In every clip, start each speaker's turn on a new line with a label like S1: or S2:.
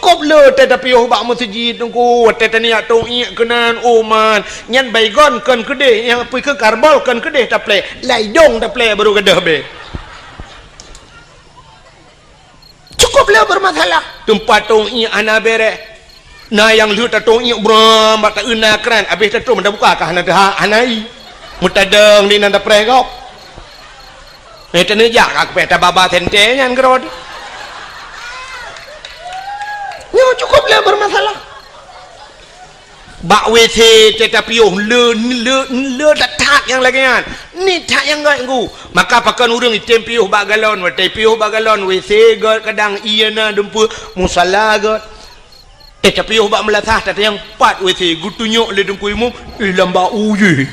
S1: cukup le tetapi bak masjid tunggu tetania tong i kenan oman nyan baygon kan kedeh yang pergi ke karbol kan kedeh taple lai dong taple baru kedah be cukup le bermasalah tempat tong i ana bere na yang lu ta tong i bram bak ta una kran habis ta tu menda buka kah na dah anai mutadeng di nanda pregok tene jak ak pe ta baba tente nyan grod nyo cukup le bermasalah bak WC tetapi le tak yang lagi kan ni tak yang gak nggu maka pakan urang item piuh bak galon watai piuh bak galon WC got kadang iana dempu musalla got tetapi bak melatah tata yang pat WC gu tunjuk le dempu imum lamba uye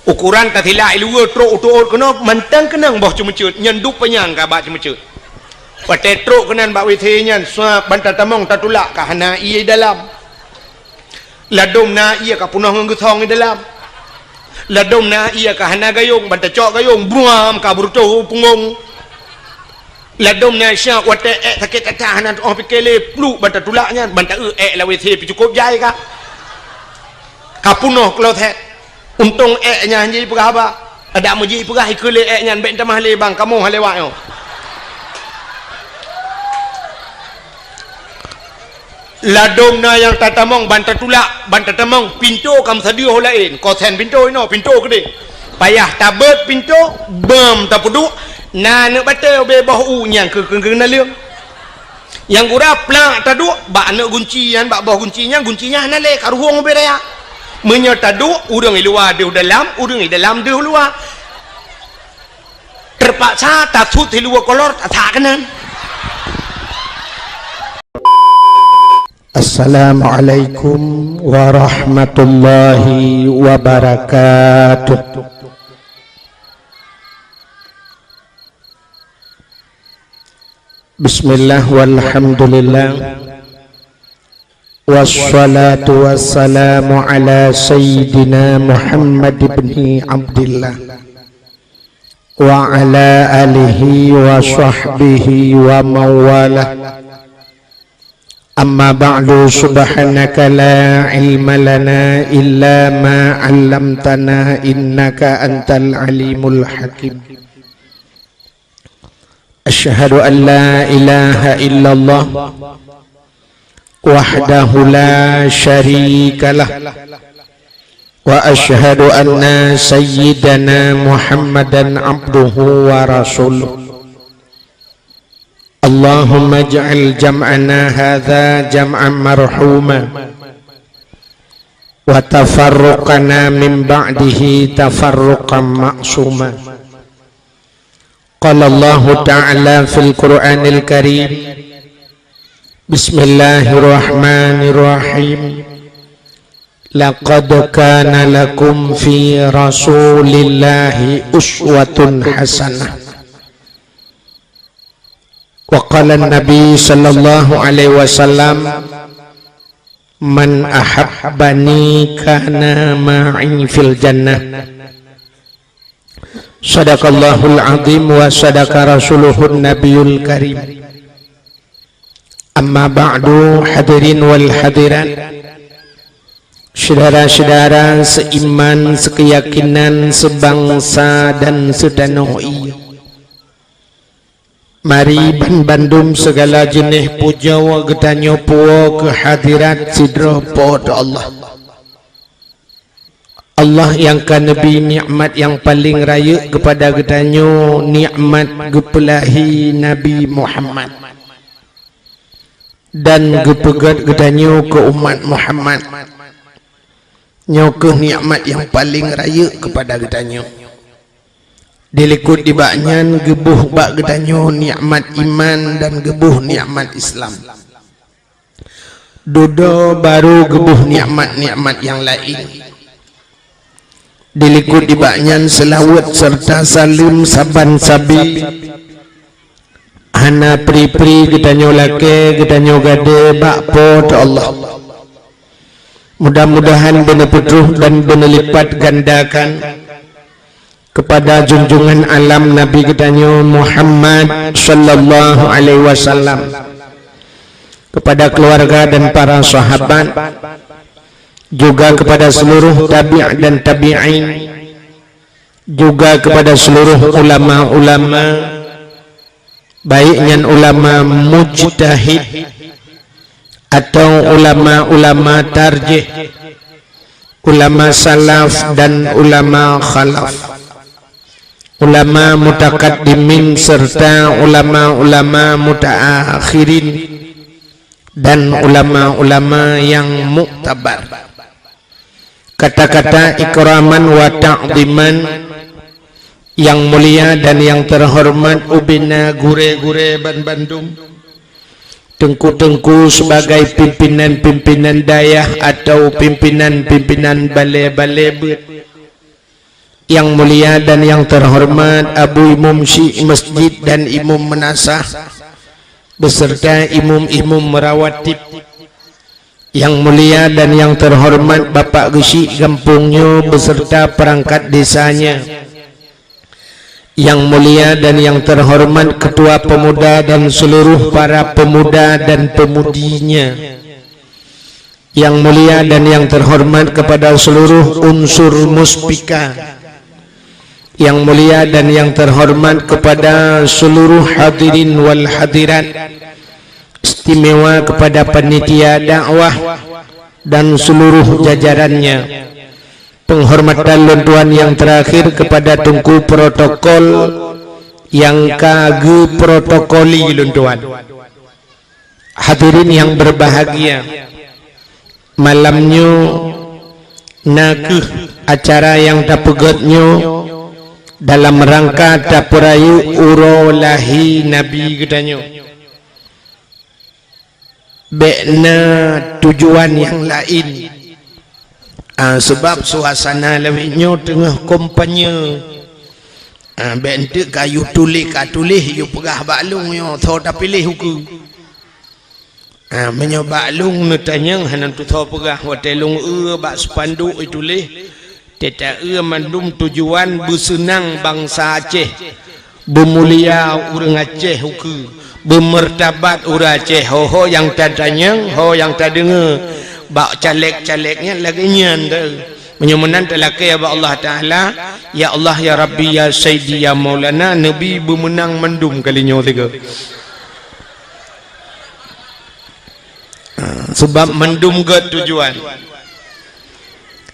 S1: ukuran katila ilu trok trok kena mantang kenang boh cemecut nyenduk penyang ka bak cemecut pakai truk kenan bak WC nyan suap bantal tamong tatulak ka hana iya dalam ladom na iya ka punah ngegusong di dalam ladom na iya ka hana gayung bantal cok gayung buam ka burto pungong ladom na syak wate sakit tatah hana oh pikele plu bantal tulak nyan bantal la WC pi cukup jai ka punah klotet untung nya jadi pegah ba ada muji pegah ikule nyan ben tamah le bang kamu halewak yo ladom na yang tatamong bantat tulak bantat tamong pintu kam sadio lain kosen pintu ino pintu gede payah tabet pintu bam tapudu na ne batel be boh u nyang ke na leung yang gura plak tadu ba ne guncian ba boh guncinya na le karuhong be raya menyo tadu urang luar di dalam urang di dalam di luar terpaksa tatut di luar kolor tak kanan.
S2: Assalamualaikum warahmatullahi wabarakatuh. Bismillah walhamdulillah wassalatu wassalamu ala sayyidina Muhammad ibn Abdillah wa ala alihi wa sahbihi wa mawalah. Amma ba'du subhanaka la ilma lana illa ma 'allamtana innaka antal alimul hakim. Asyhadu an la ilaha illallah wahdahu la syarikalah wa asyhadu anna sayyidana Muhammadan abduhu wa rasuluh. Allahumma ja'al jam'ana hadha jam'an marhuma wa tafarruqana min ba'dihi tafarruqan ma'suma. Qala Allah ta'ala fil Qur'anil Karim Bismillahirrahmanirrahim Laqad kana lakum fi rasulillahi uswatun hasanah. Wa qala an-nabi sallallahu alaihi wasallam man ahabbani kana ma'i fil jannah. Sadaqallahul azim wa sadaqa rasuluhun nabiyul karim. Amma ba'du, hadirin wal hadirat, saudara-saudara seiman, sekeyakinan, sebangsa dan setanah iya. Mari bandum segala jenis puja wa getanyo puo kehadirat sidra pada Allah. Allah yang kan Nabi nikmat yang paling raya kepada getanyo nikmat gepelahi Nabi Muhammad dan gepegat getanyo ke umat Muhammad. Nyoke nikmat yang paling raya kepada getanyo. Dilikut di baknyan gebuh bak getanyo nikmat iman dan gebuh nikmat Islam. Dodo baru gebuh nikmat-nikmat yang lain. Dilikut di baknyan selawat serta salim saban sabi. Hana pri-pri getanyo lake getanyo gade bak pot Allah. Mudah-mudahan benar petruh dan benar lipat gandakan kepada junjungan alam Nabi kita Muhammad sallallahu alaihi wasallam, kepada keluarga dan para sahabat, juga kepada seluruh tabi' dan tabi'in, juga kepada seluruh ulama-ulama, baiknya ulama mujtahid atau ulama-ulama tarjih, ulama salaf dan ulama khalaf, ulama mutakaddimin serta ulama-ulama mutaakhirin, dan ulama-ulama yang muktabar. Kata-kata ikraman wa ta'ziman yang mulia dan yang terhormat ubina gure-gure ban Bandung, tengku-tengku sebagai pimpinan-pimpinan dayah atau pimpinan-pimpinan balai-balai bet, yang mulia dan yang terhormat Abu Imam Syekh Masjid dan Imam Menasah beserta imam-imam merawatib, yang mulia dan yang terhormat Bapak Gesi Gampungnya beserta perangkat desanya, yang mulia dan yang terhormat Ketua Pemuda dan seluruh para pemuda dan pemudinya, yang mulia dan yang terhormat kepada seluruh unsur muspika, yang mulia dan yang terhormat kepada seluruh hadirin wal hadirat, istimewa kepada panitia dakwah dan seluruh jajarannya. Penghormatan luntuan yang terakhir kepada tungku protokol yang kage protokoli luntuan. Hadirin yang berbahagia, malamnya nakeh acara yang tapegatnya dalam rangka tapurayu urolahi Nabi gedanya, bekna tujuan yang lain. Sebab suasana lebihnya tengah kompanya, bentuk kayu tulis you pegah baklung yo tho tak pilih huku, menyo baklung netanya hanan tu tho pegah watelung bak spanduk itulis teta mandum tujuan bersenang bangsa Aceh, bermulia urang Aceh huku, bermertabat urang Aceh. Ho yang tadanya, ho yang tak dengar bak caleg-calegnya lagi nyan dah menyemenan telaki ya Allah Ta'ala, ya Allah ya Rabbi ya Sayyidi ya Maulana. Nabi bermenang mendum kalinya tiga, sebab mendum ke tujuan.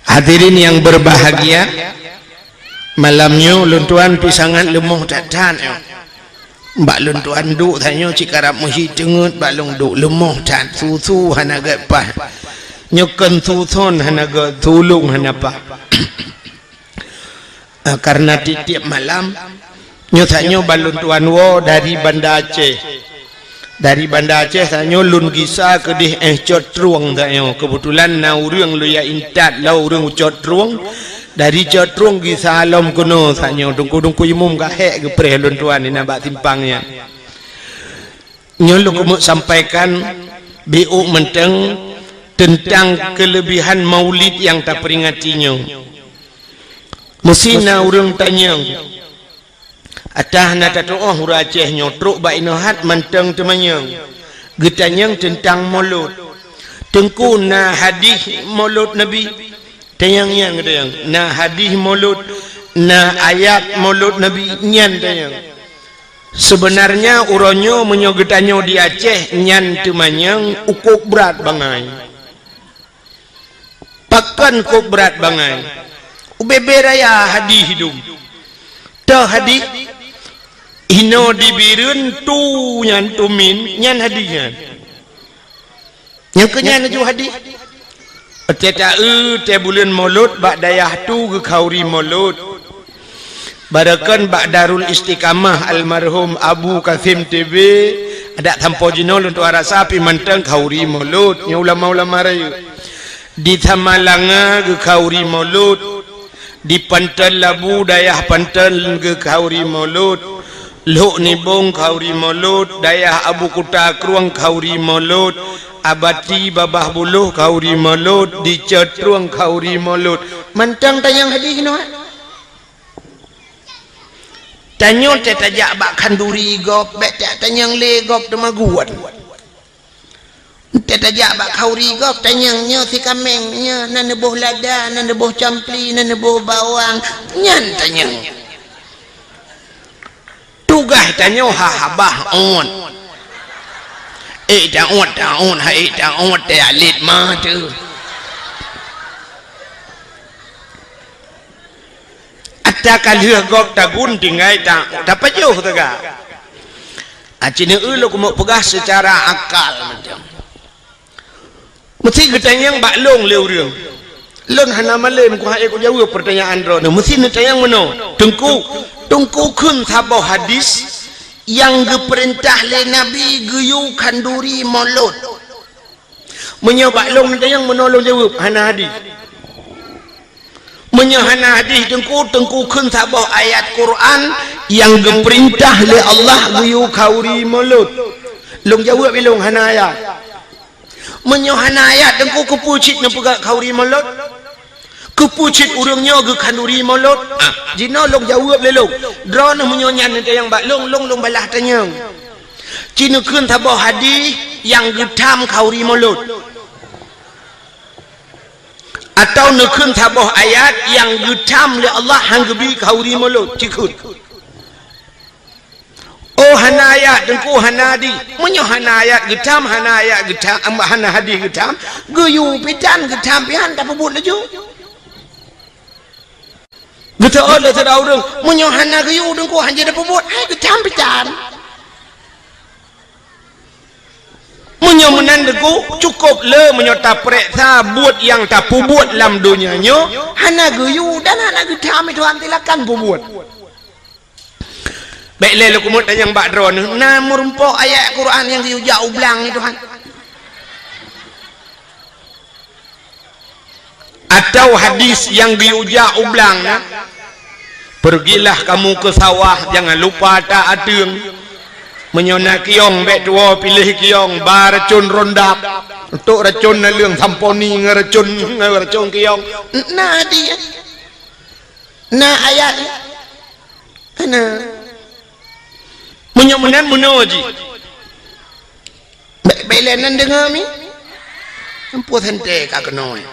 S2: Hadirin yang berbahagia, malamnya luntuan pisangan lemoh tak mbak luntuan duk tanya cikarap muhi cengut balung duk lemoh tak susu hanaga pah nyokan susun hanaga tulung hanapa. Karena tiap malam nyotanya baluntuan wo dari Banda Aceh, dari Banda Aceh tanya lun gisa kedih cotruang tanya kebetulan na urang lu ya intat la urang cotruang dari cotruang gisa alam kuno tanya dungku imum ka hek ke pre luntuan ni nabak timpangnya nyolok kumuk sampaikan biuk menteng tentang kelebihan maulid yang tak peringatinya. Mesti na urang tanya atah na tatoh hura Aceh nyotruk ba inohat menteng temanyang getanyang tentang maulud tengku na hadis maulud Nabi tayang yang getayang na hadis maulud na ayat maulud Nabi nyan tayang. Sebenarnya uronyo menyogetanyo di Aceh nyan temanyang ukuk berat bangai, pakan kok berat bangai ubebe raya hadis hidup ta hadis hino dibirun tu nyan tumin nyan hadisnya yang kenyan ju hadis teta te bulan maulud bak dayah tu ke khauri maulud barakan bak Darul Istiqamah almarhum Abu Kasim TV ada tampo jinol untuk arasa pi manteng khauri maulud nya ulama-ulama raya di Tamalanga ke khauri maulud, di Pantal Labu dayah Pantal ke khauri maulud, Luk Nibong khauri maulud, dayah Abu Kuta Kruang khauri maulud, Abati Babah Buluh khauri maulud, di Cetruang khauri maulud. Mantang tayang hadis no. tanyo te tajak bak kanduri gop bet tanyang le gop temaguan te tajak bak kauri gop tanyang nyo si kamengnya nan boh lada nan boh campli nan boh bawang nyan tanyang tugah tanyo habah on ta on hai ta on te alit ma tu Taka lihat gok tak gunting ay tak dapat jauh tak acina ulu kumu pegah secara akal macam mesti ketanyang bak long leurang long hana malem ku hai ku jawab pertanyaan ro mesti netayang meno tengku kun sabah hadis yang diperintah le nabi geyu kanduri mulut menyobak long netayang menolong jawab hana hadis menyahana hadis tengku kun sabah ayat Quran yang diperintah oleh Allah guyu kauri mulut long jawab long hana ayat menyahana ayat tengku kepucit na pegak kauri mulut kepucit urangnya ge kanduri mulut jino long jawab le long drone menyonyan nanti yang bak long balah tanya cina kun sabah hadis yang getam kauri mulut atau nekun sabah ayat yang getam oleh Allah hang gebi kauri mulut cikut oh hana ayat dengku hana di menyo hana ayat getam hana ayat getam hana hadis getam geyu pitan getam pian tak pebut laju getam ada sedau deng menyo hana geyu dengku hanja dak pebut hai getam pitan menyomenan deku cukup le menyota periksa buat yang tak pubuat dalam dunia nyo hana geyu dan hana getam itu antilakan pubuat baik le kumut yang bak drone na merumpok ayat Quran yang geyu jauh belang itu kan atau hadis yang geyu jauh belang pergilah kamu ke sawah jangan lupa tak adeng menyona kiong bek tua pilih kiong bar racun rondap untuk racun na leung samponi ngeracun kiong nah dia nah ayat ana menyomenan munoji belenan dengar mi empu hente ka kenoi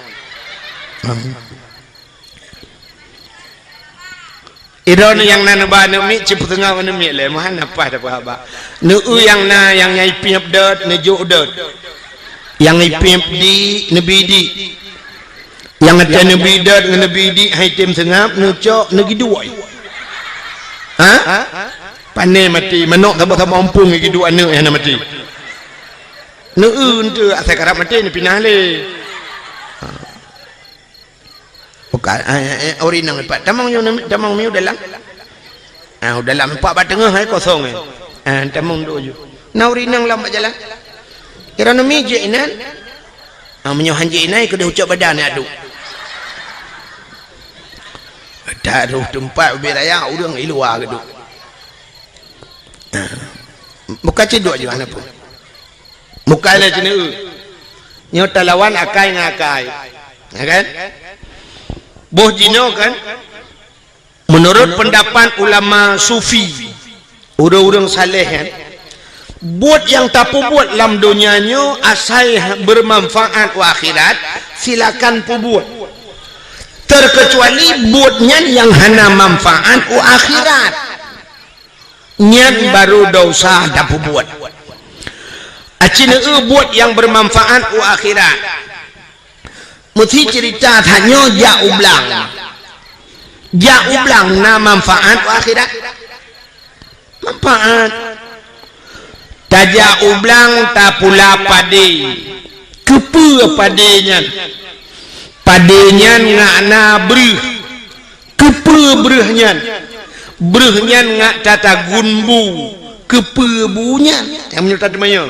S2: Iron yang nana ba na mi cipu tengah mana mi le mana apa dah apa nu yang na yang nyai piap dot nu jo dot yang nyai piap di nabi di yang ada nabi dot nabi di hai tem sengap nu cok nu giduai ha pane mati menok sama ompung gidu anu yang mati nu tu asal karap mati ni pinah le bukan ori nang empat tamang miu dalam dalam empat bat tengah kosong tamang do ju na ori nang lam jalan kira na mi je inan menyo hanje inai ke ucap badan adu taruh tempat beraya urang iluar ke duk bukan cedok je mana pun bukan le cina nyota lawan akai ngakai ya kan boh jino kan menurut pendapat ulama sufi urang-urang saleh kan buat yang tak buat dalam dunianya asal bermanfaat wa akhirat silakan buat terkecuali buatnya yang hana manfaat wa akhirat nyan baru dosa tak buat acina buat yang bermanfaat wa akhirat mesti cerita hanya ja ublang na manfaat akhirat manfaat taja ublang ta pula pade kepe padenya ngana breh kepe brehnya ngak tata gunbu kepe bunyan yang menyerta temannya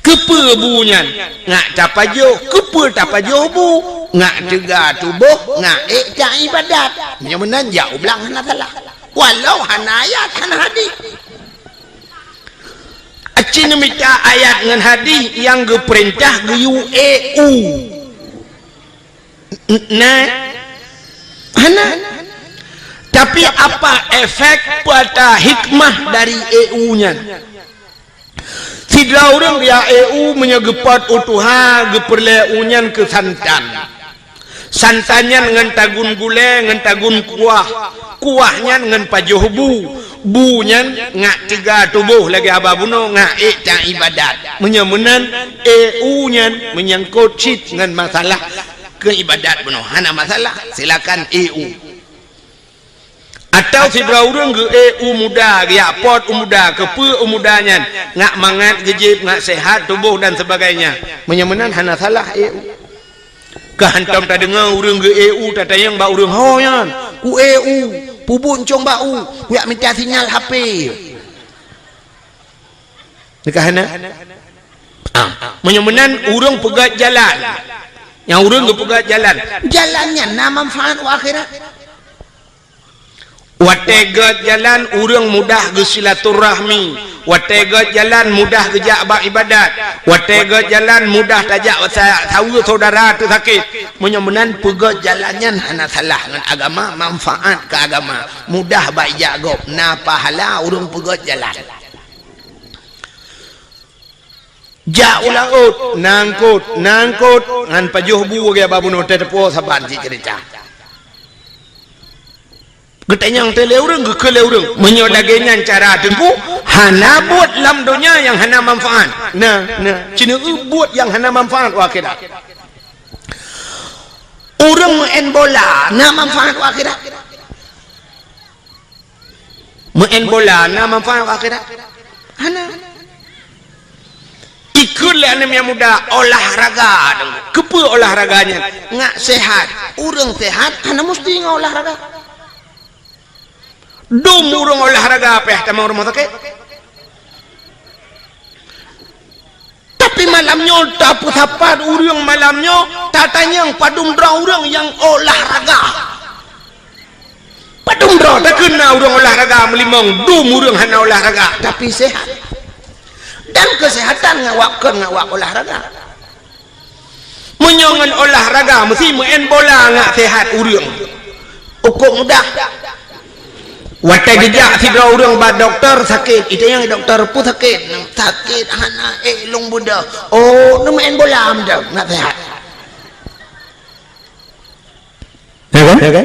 S2: kepe bunyan ngak tapajo kepe tapajo bu ngak juga tubuh ngak tak ibadat yang menan jauh belang hana salah walau hana ayat hana hadis acina minta ayat dengan hadis yang geperintah geyu nah hana Tapi apa efek pada hikmah dari EU-nya? Sidra orang dia EU menyegepat utuha geperle unyan ke santan. Santannya dengan tagun gule, dengan tagun kuahnya dengan pajuh bunya ngak tiga tubuh lagi ababuno ngak tak ibadat. Menyemenan EU-nya menyangkut cit dengan masalah keibadat buno. Hana masalah silakan EU. Atau si orang ke EU muda, ya pot muda, kepe mudanya, ngak mangat gejib, ngak sehat tubuh dan sebagainya. Menyemenan hana salah EU. Kehantam tak dengar orang ke EU tak tayang ba orang hoyan. Ku EU, pubun cong bau, yak minta sinyal HP. Dekahana? Menyemenan orang pegat jalan. Yang orang ke pegat jalan. Jalannya na manfaat akhirat. Wategat jalan urang mudah ke silaturahmi, wategat jalan mudah ke jabak ibadat, wategat jalan mudah tajak tahu saudara tu sakit. Menyemenan pegat jalannya hana salah dengan agama, manfaat ke agama, mudah baik jagop, na pahala urang pegat jalan. Ja ulaut nangkut ngan pajuh bu ge babuno tetepo saban si cerita. Getanyang tele urang ke urang menyodagengan cara tengku hana buat lam dunia yang hana manfaat. Nah cina buat yang hana manfaat akhirat. Urang main bola na manfaat akhirat. Main bola na manfaat akhirat. Hana ikutlah anak yang muda olahraga. Kepe olahraganya ngak sehat. Urang sehat hana mesti ngak olahraga. Dum urang olahraga apa ya tamang rumah sakit. Tapi malamnya dapat sapat urang malamnya tatanya yang padum dra urang yang olahraga. Padum dra tak kena urang olahraga melimang dum urang hana olahraga tapi sehat. Dan kesehatan ngawak olahraga. Menyongan olahraga mesti main bola ngak sehat urang. Ukur mudah. Watai gejak si dua orang ba doktor sakit, itu yang doktor pun sakit anak long budak. Oh, nu main bola amda nak sehat. Ya kan?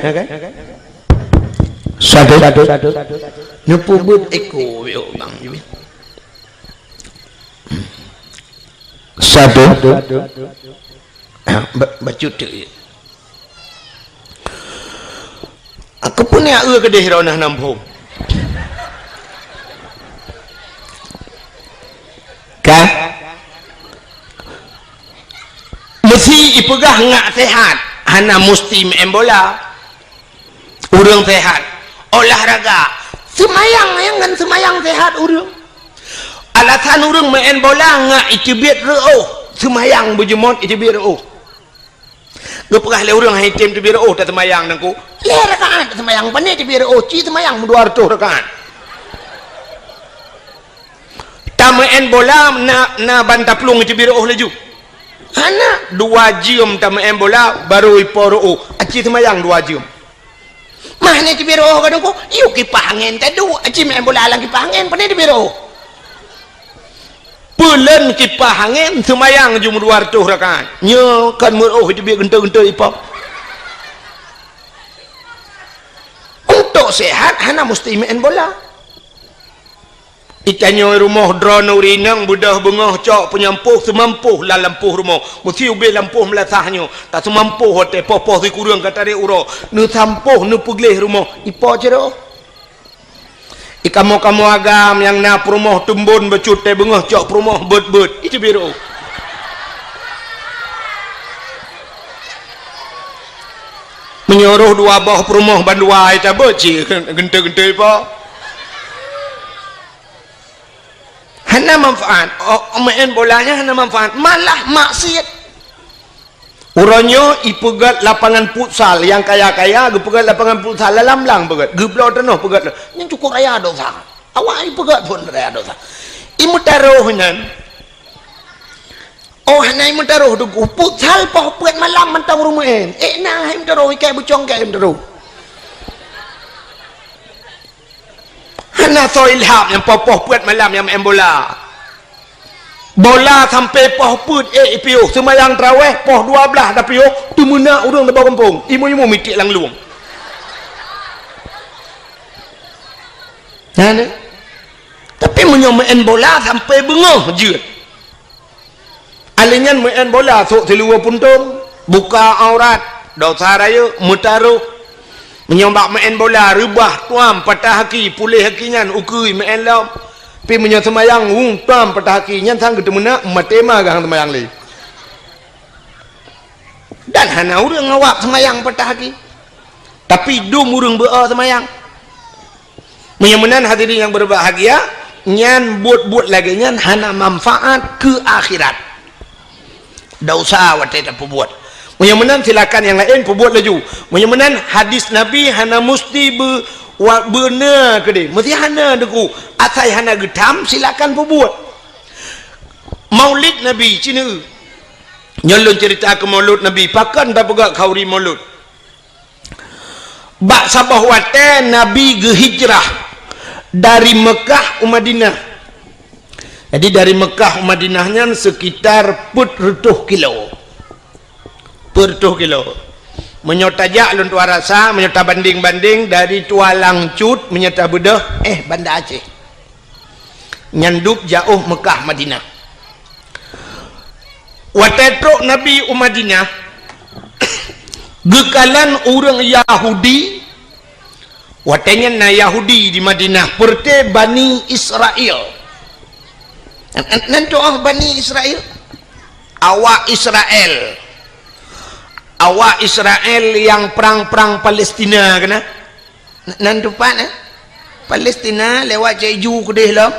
S2: Satu. Nu pubut eko yo bang. Satu. Bacut tu. Aku pun ya ke daerah nah nampung. Kah? Mesti ipegah ngak sehat. Hana mesti main bola. Urang sehat. Olahraga. Semayang yang kan semayang sehat urang. Alasan urang main bola ngak itibit reuh. Semayang berjemot itibit reuh. Gepegah le urang hai tim tibir oh tak semayang nangku. Le rakaat semayang pane tibir oh ci semayang 200 rakaat. Tamaen bola na bantaplung tibir oh laju. Hana 2 jam tamaen bola baru iporo oh. Aci semayang 2 jam. Mahne tibir oh kadangku. Iu kipangen tadu aci main bola lang kipangen pane tibir oh. Pulen kipah angin semayang jum 200 rakaat. Nya kan oh itu biar genta-genta ipap. Untuk sehat hana mesti main bola. Ikannya rumah drone urinang budah bengah cok penyampuh semampuh lah lampuh rumah. Mesti ubi lampuh melasahnya. Tak semampuh hote popoh si kurang kata dia uro. Nu sampuh nu puglih rumah. Ipo cero. Kamu agam yang na perumah tumbun becut teh bengah cok perumah bet itu biru. Menyuruh 2 bawah perumah bandua itu beci genta-genta apa? Hana manfaat. Main bolanya hana manfaat. Malah maksiat. Urangnya ipegat lapangan futsal yang kaya-kaya gepegat lapangan futsal lalam-lang pegat geblau tanah pegat yang cukup raya dosa awak ipegat pun raya dosa imu taruhnya oh hana imu taruh tu futsal pah pegat malam mentang rumah nah imu taruh kayak bucong kayak imu taruh kena so ilham yang poh puat malam yang main bola sampai poh put piuh semayang tarawih poh 12 dah piuh tu menak urang dah kampung imu mitik lang luang nah, tapi main bola sampai bengah je alingan main bola sok seluar puntung buka aurat dosa raya mutaruh menyombak main bola rubah tuam patah haki pulih hakinya ukui main lam pi menyo semayang tuam patah hakinya sang ketemu nak matema gang semayang li dan hana urang ngawak semayang patah haki tapi dum urang bea semayang menyemenan hadirin yang berbahagia nyan buat lagi nyan hana manfaat ke akhirat dosa wate tak buat menyemenan silakan yang lain perbuat laju menyemenan hadis Nabi hana mesti benar ke dia mesti hana deku asai hana getam silakan perbuat maulid Nabi cina nyolong cerita ke maulud Nabi pakan tak pegak kauri maulud bak sabah wate Nabi hijrah dari Mekah ke Madinah jadi dari Mekah ke Madinahnya sekitar 400 kilo menyotajak lun tua rasa menyota banding-banding dari tua langcut menyota bedah Banda Aceh nyanduk jauh Mekah Madinah watetrok Nabi Madinah gekalan orang Yahudi watenya na Yahudi di Madinah perte Bani Israel nanti Bani Israel awak Israel yang perang-perang Palestina kena nan depan Palestina lewat Jeju ke deh lah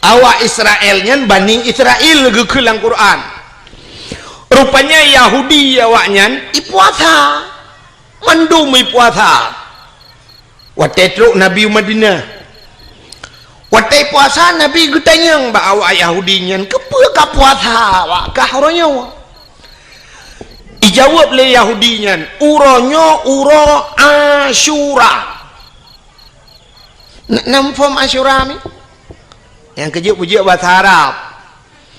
S2: awak Israelnya Bani Israel ke kelang Quran rupanya Yahudi awaknya ipuasa mandum ipuasa watetruk Nabi Madinah watai puasa Nabi getanyang ba awak Yahudinya kepa ka puasa awak kah orangnya dijawab le Yahudinya uronyo uro Asyura nam form Asyura ni yang kejut-kejut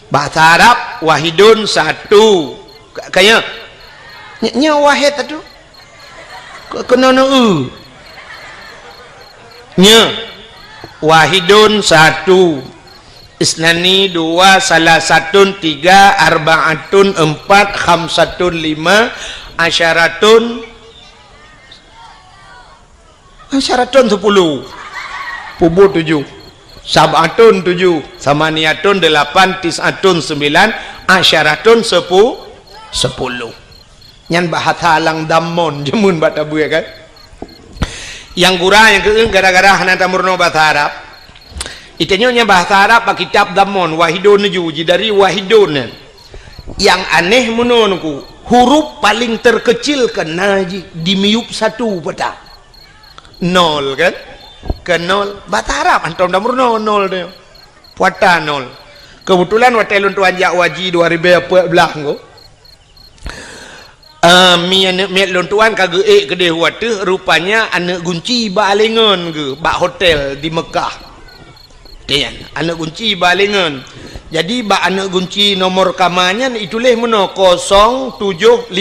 S2: bahasa Arab wahidun satu kaya nya wahid tu kena nya wahidun satu isnani dua salah satun tiga arbaatun empat khamsatun lima asyaratun 10 pubu 7 sabatun 7 samaniatun 8 tisatun 9 asyaratun 10 nyan bahasa lang damon jemun batabu ya kan yang gurah yang keeng gara-gara hana tamurno bahasa Arab itenyonya bahasa Arab pak kitab damon wahidun juji dari wahidun yang aneh menurutku huruf paling terkecil kena dimiup satu peta nol kan ke nol bahasa Arab antum damurno nol dia puata nol kebetulan watelun tuan jak waji 2014 ko mian lontuan kage kedeh wate rupanya anak gunci balengan ke bak hotel di Mekah kan anak gunci balengan jadi bak anak gunci nomor kamarnya itulah meno 075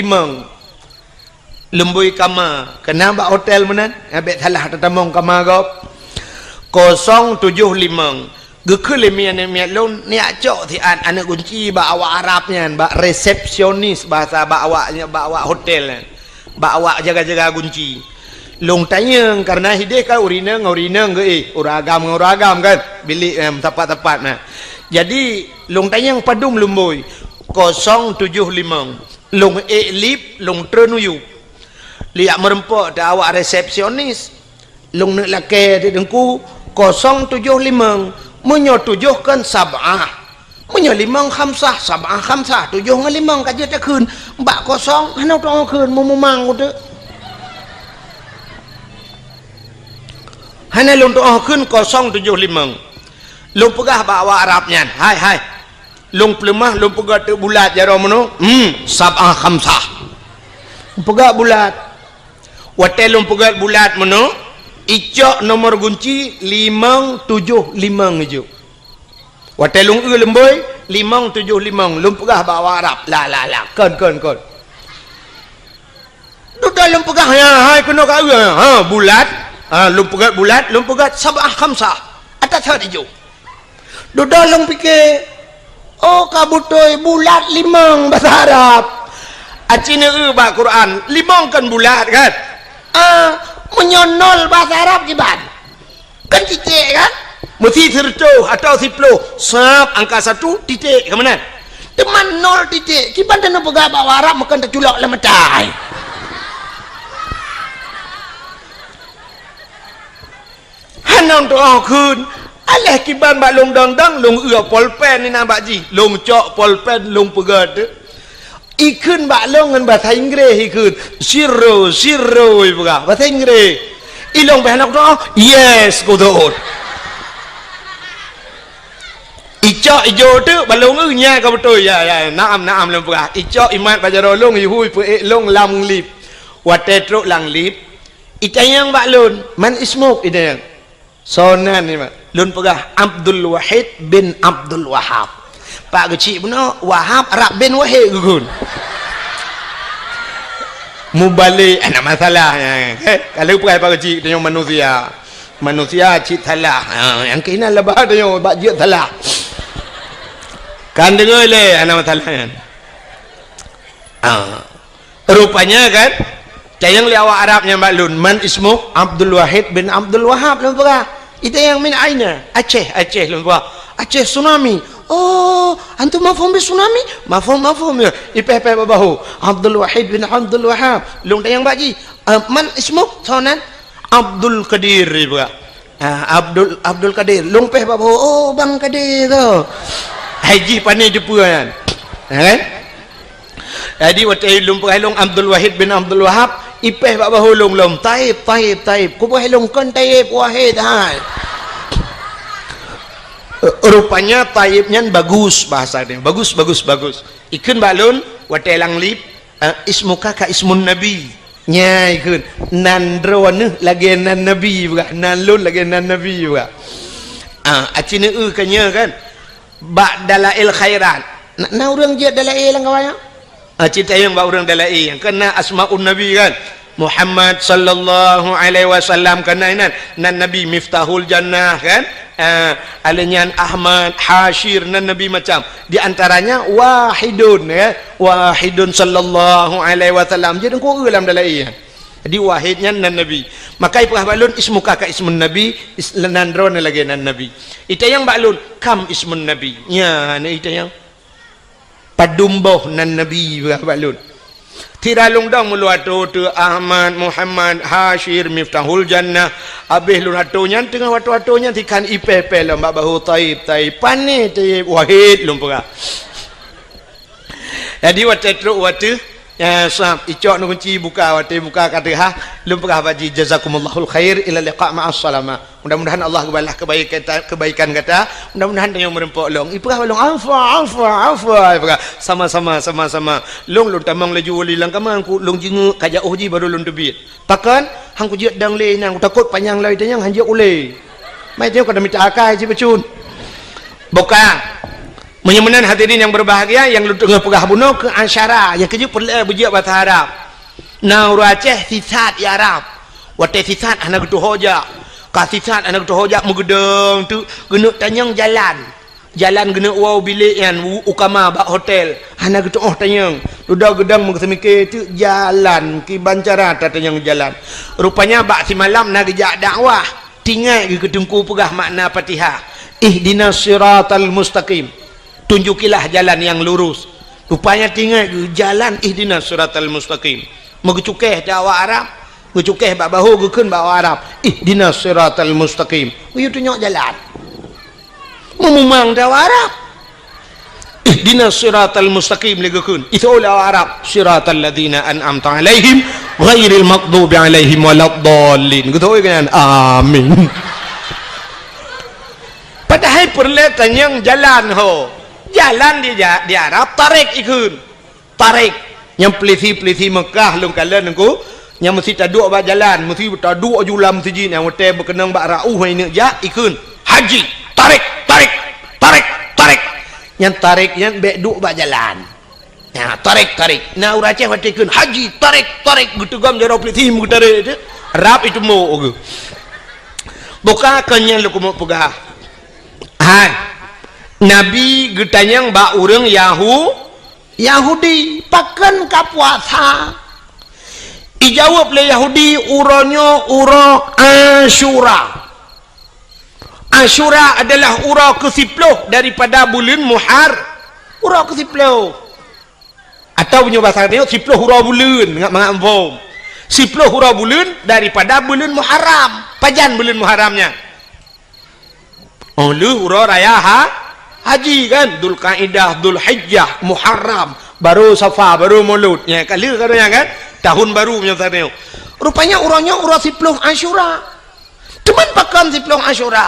S2: lembui kamar kena bak hotel menan abek salah tetamong kamar gop 075 gekele mian lon ni acok ti anak kunci ba awak Arabnya ba resepsionis bahasa ba awaknya ba awak hotel ba awak jaga-jaga kunci long tanya karena hideh ka urina ge uragam kan bilik tepat-tepat nah jadi long tanya padum lemboi 075 long lip long trenuyu liak merempok da awak resepsionis long nak lake dengku 075 menyotujuhkan sab'ah menyolimang khamsah sab'ah khamsah tujuh ngelimang kaja tak kun mbak kosong hanau tong kun memang udah hanau lung tong kun 075 lung pegah bawa Arabnya hai long pelemah long pegat tu bulat jaro mano sab'ah khamsah pegat bulat watel long pegat bulat mano icok nomor kunci 575 je watel long lemboi 575 long pegah bawa Arab la kon tu dalam pegah hai kena ka bulat long pegat bulat long pegat sab'ah khamsah atas hadijo tu dalam fikir oh kabutoi bulat limang bahasa Arab. Acina ba Quran limang kan bulat kan? Menyonol bahasa Arab kiban. Kan titik kan? Mesti serto atau siplo. Sab angka 1 titik ke mana? Teman 0 titik. Kiban dan pegah bawa Arab makan terculak lemetai. Hanong tu kun. Alah kiban bak long dang long polpen ni nak ji long cok polpen long pegat ikun bak long ngan bahasa Inggeris ikun zero ibuka bahasa Inggeris ilong bah nak doa yes ko doa icok ijo tu balong nya ka betul ya naam long pegat icok imat bajaro long hui pe long lam lip watetro lang lip icayang bak lon man ismuk ide sonan ni mak lun pegah Abdul Wahid bin Abdul Wahab pak kecil pun Wahab Arab bin Wahid gugun mubalik ada masalah kalau perai pak kecil tanya manusia cik salah yang kena lebah tanya bak jik salah kan dengar le ada masalah rupanya kan cayang li awak Arabnya mbak lun man ismu Abdul Wahid bin Abdul Wahab lun pegah itu yang min aina Aceh lupa Aceh tsunami oh antum mafhum bi tsunami mafhum ya ipeh babahu Abdul Wahid bin Abdul Wahab long tayang baji man ismu sonan Abdul Qadir juga Abdul Qadir long peh babahu oh bang Qadir tu haji pandai jumpa kan jadi waktu long peh long Abdul Wahid bin Abdul Wahab ipeh bak bahulung lom taib ku bahulung kan taib wahid hai rupanya taibnya bagus bahasa dia bagus ikun balun watelang lip ismuka ka ismun nabi nya ikun nandron lagi nan nabi juga nalun lagi nan nabi juga acina kanya kan bak dalail khairat na urang je dalail ngawanya cerita yang bak urang dalail yang kena asmaun nabi kan Muhammad sallallahu alaihi wasallam kena nan nabi miftahul jannah kan alinyan Ahmad Hashir nan nabi macam di antaranya wahidun wahidun sallallahu alaihi wasallam jadi ko dalam dalail jadi wahidnya nan nabi maka ipah balun ismuka ka ismun nabi nan ron lagi nan nabi itu yang balun kam ismun nabi nya itu yang padumboh nan nabi balun tiralung dong mulu tu Ahmad Muhammad Hashir miftahul jannah habis lu hatunya tengah hatunya tikan ipepe lembak bahu taib pane taib wahid lumpura jadi waktu ya sahab icok nu kunci buka kata lumpura baji jazakumallahul khair ila liqa ma'as salama mudah-mudahan Allah balas kebaikan kata mudah-mudahan yang merempok long ipah long alfa sama long tamang laju wali lang kamang ku long jingu kaja uji baru long tebit pakan hang ku jiat dang le nang takut panjang lai tanyang hang jiat ule mai tengok kada minta akai ji becun buka menyemenan hadirin yang berbahagia yang lu tengah pegah bunuh ke asyara yang keju perle bujiak bahasa Arab na Aceh sisat ya Arab wate sisat anak tu hoja kasisat anak tu hoja mugedeng tu genu tanyang jalan genu wow bilik yan ukama bak hotel anak tu tanyang ludah gedang mengsemike tu jalan ki bancara tanyang jalan rupanya bak si malam nak gejak dakwah tinggal ke tengku pegah makna Fatihah ihdinas siratal mustaqim tunjukilah jalan yang lurus rupanya tinggal jalan ihdinas siratal mustaqim megecukeh dakwah Arab ngecukeh bak bahu gekeun bawa Arab ihdinas siratal mustaqim uyu tunjuk jalan memang dakwah Arab ihdinas siratal mustaqim legekeun itu dakwah Arab siratal ladzina an'amta alaihim ghairil maghdubi alaihim waladdallin gitu kan amin padahal perletan yang jalan jalan di Arab tarik ikun tarik yang peliti-peliti Mekah lung kalian nengku yang mesti taduk bak jalan mesti taduk julam siji yang hotel berkenang bak rauh ini ja ikun haji tarik yang tarik yang bek duk bak jalan ya tarik nah uraceh hotel ikun haji tarik gitu gam jaro peliti mu tarik itu Arab itu mau buka kenyang lu mau pegah Nabi getanyang ba urang Yahudi pakan ka puasa dijawab oleh Yahudi uronyo uro Asyura adalah uro ke-10 daripada bulan uro ke-10 atau punya bahasa dia 10 uro bulan ngak mengampung 10 uro bulan daripada bulan Muharram pajan bulan Muharramnya lu uro raya haji kan Dzulqa'dah Dzulhijjah Muharram baru Safar baru Maulud ya kali katanya kan tahun baru punya tadi rupanya uronya uro 10 Asyura cuman pakan 10 Asyura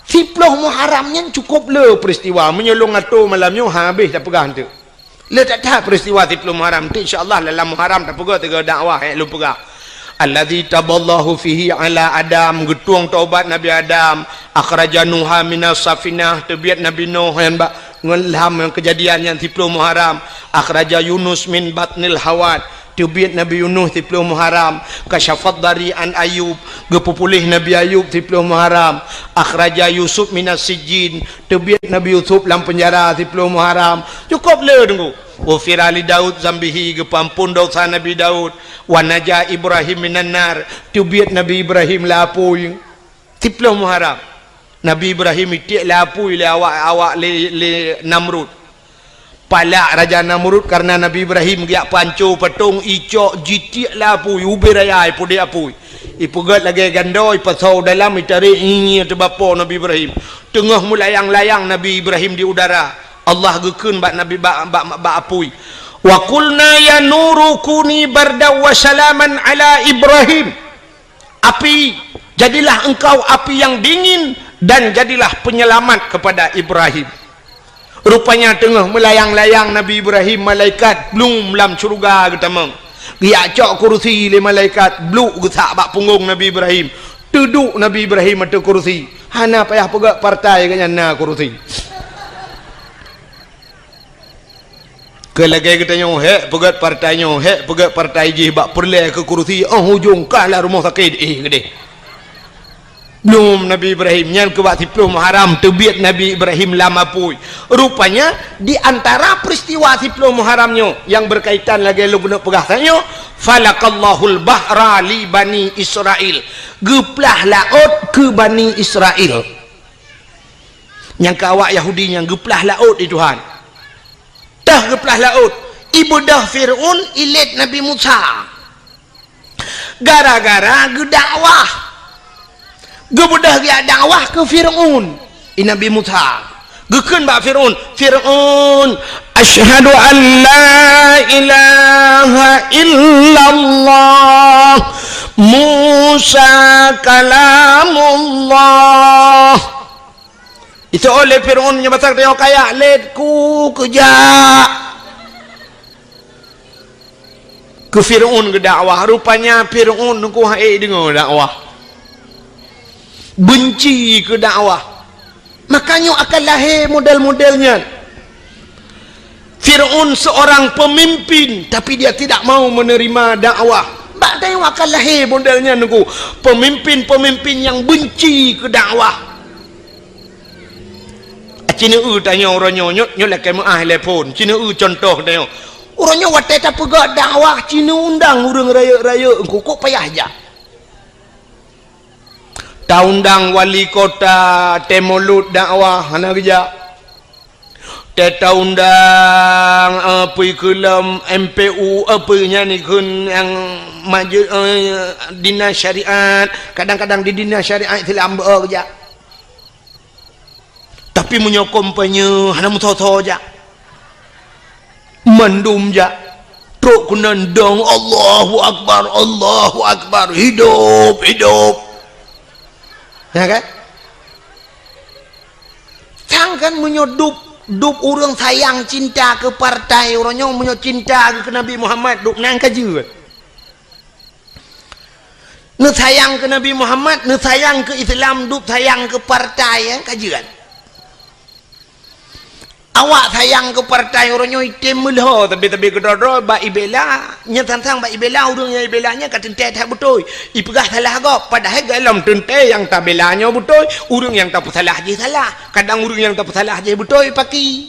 S2: 10 Muharramnya cukup le peristiwa menyolong atau malamnya habis tak pegang tu le tak tahu peristiwa 10 Muharram tu insyaallah dalam Muharram tak pegang tiga dakwah lu pegang alladzi taballahu fihi ala Adam getuang taubat Nabi Adam akhraja Nuha minas safinah tabiat Nabi Nuh yang ngelham yang kejadian yang 10 Muharram akhraja Yunus min batnil hawad tabiat Nabi Yunus 10 Muharram kasyafat dari an Ayub gepupulih Nabi Ayub 10 Muharram akhraja Yusuf minas sijin tabiat Nabi Yusuf dalam penjara 10 Muharram cukup le tunggu wa firali Daud zambihi gepampun dosa Nabi Daud wa naja Ibrahim minan nar tabiat Nabi Ibrahim lapui 10 Muharram Nabi Ibrahim itik lapui le awak le Namrud palak Raja Namrud karena Nabi Ibrahim giak pancu petung icok jitik lapui ubiraya ipu dia apui ipugat lagi gandoi pasau dalam itari ini tebapo Nabi Ibrahim tengah mulayang-layang Nabi Ibrahim di udara Allah gekun bak Nabi bak apui wa qulna ya nuru kuni barda wa salaman ala Ibrahim api jadilah engkau api yang dingin dan jadilah penyelamat kepada Ibrahim rupanya tengah melayang-layang Nabi Ibrahim malaikat belum dalam syurga ketamang dia cok kursi le malaikat bluk gesak bak punggung Nabi Ibrahim duduk Nabi Ibrahim ada kursi hana payah pegak partai kanya na kursi kelagi kita nyo pegat partainya pegat partai je bak perle ke kursi hujung kalah rumah sakit gede belum Nabi Ibrahim nyan ke bak 10 Muharram tebiat Nabi Ibrahim lama pui rupanya di antara peristiwa 10 Muharramnya yang berkaitan lagi lu guna pegasannya falaqallahul bahra li bani Israel geplah laut ke bani Israel yang ke awak Yahudi yang geplah laut di Tuhan dah geplah laut ibudah Fir'un ilit Nabi Musa gara-gara gedakwah gebudah dia dakwah ke Fir'un Nabi Musa gekun bak Fir'un asyhadu an la ilaha illallah Musa kalamullah itu oleh Fir'un nya batak tengok kaya letku kejak ke Fir'un ke dakwah rupanya Fir'un ku hai dengar dakwah benci ke dakwah makanya akan lahir model-modelnya Fir'un seorang pemimpin tapi dia tidak mau menerima dakwah bak tengok akan lahir modelnya nunggu pemimpin-pemimpin yang benci ke dakwah Cina tanya orangnya nyot lah kamu telefon Cina contoh tanya orangnya watai tak pegak dakwah Cina undang orang raya-raya kok payah aja undang wali kota temolut dakwah hana kerja undang apa kelam MPU apa nya ni kun yang maju dinas syariat kadang-kadang di dinas syariat itu lambat kerja tapi menyokong penye hana mutoto aja mendum aja truk kunandang Allahu Akbar hidup ya kan? Jangan menyudup Duk urang sayang cinta ke partai orangnya punya cinta ke Nabi Muhammad duk nang kaje. Nu sayang ke Nabi Muhammad, nu sayang ke Islam, duk sayang ke partai kajian. Awak sayang ke partai orangnya item melah tapi kedor-dor ba ibela nya tantang ba ibela urangnya ibelanya katente tak betul. Ipegah salah gak padahal dalam tente yang tak belanya betul, urang yang tak salah je salah. Kadang urang yang tak salah je betul paki.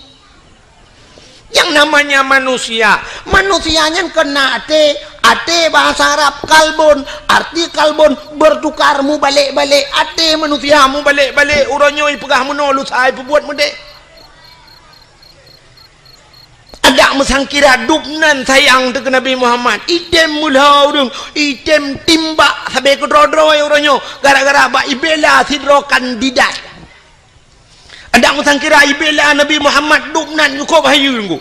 S2: Yang namanya manusia, manusianya kena ate bahasa Arab kalbon, arti kalbon bertukar mu balik-balik, ate manusia mu balik-balik, urangnya ipegah menolu sai buat mudek. Ada mesangkira dupnan sayang ke Nabi Muhammad item mula urang item timbak sampai ke dro-dro orangnya gara-gara ba ibela sidro kandidat. Ada mesangkira ibela Nabi Muhammad dupnan cukup hayu nggu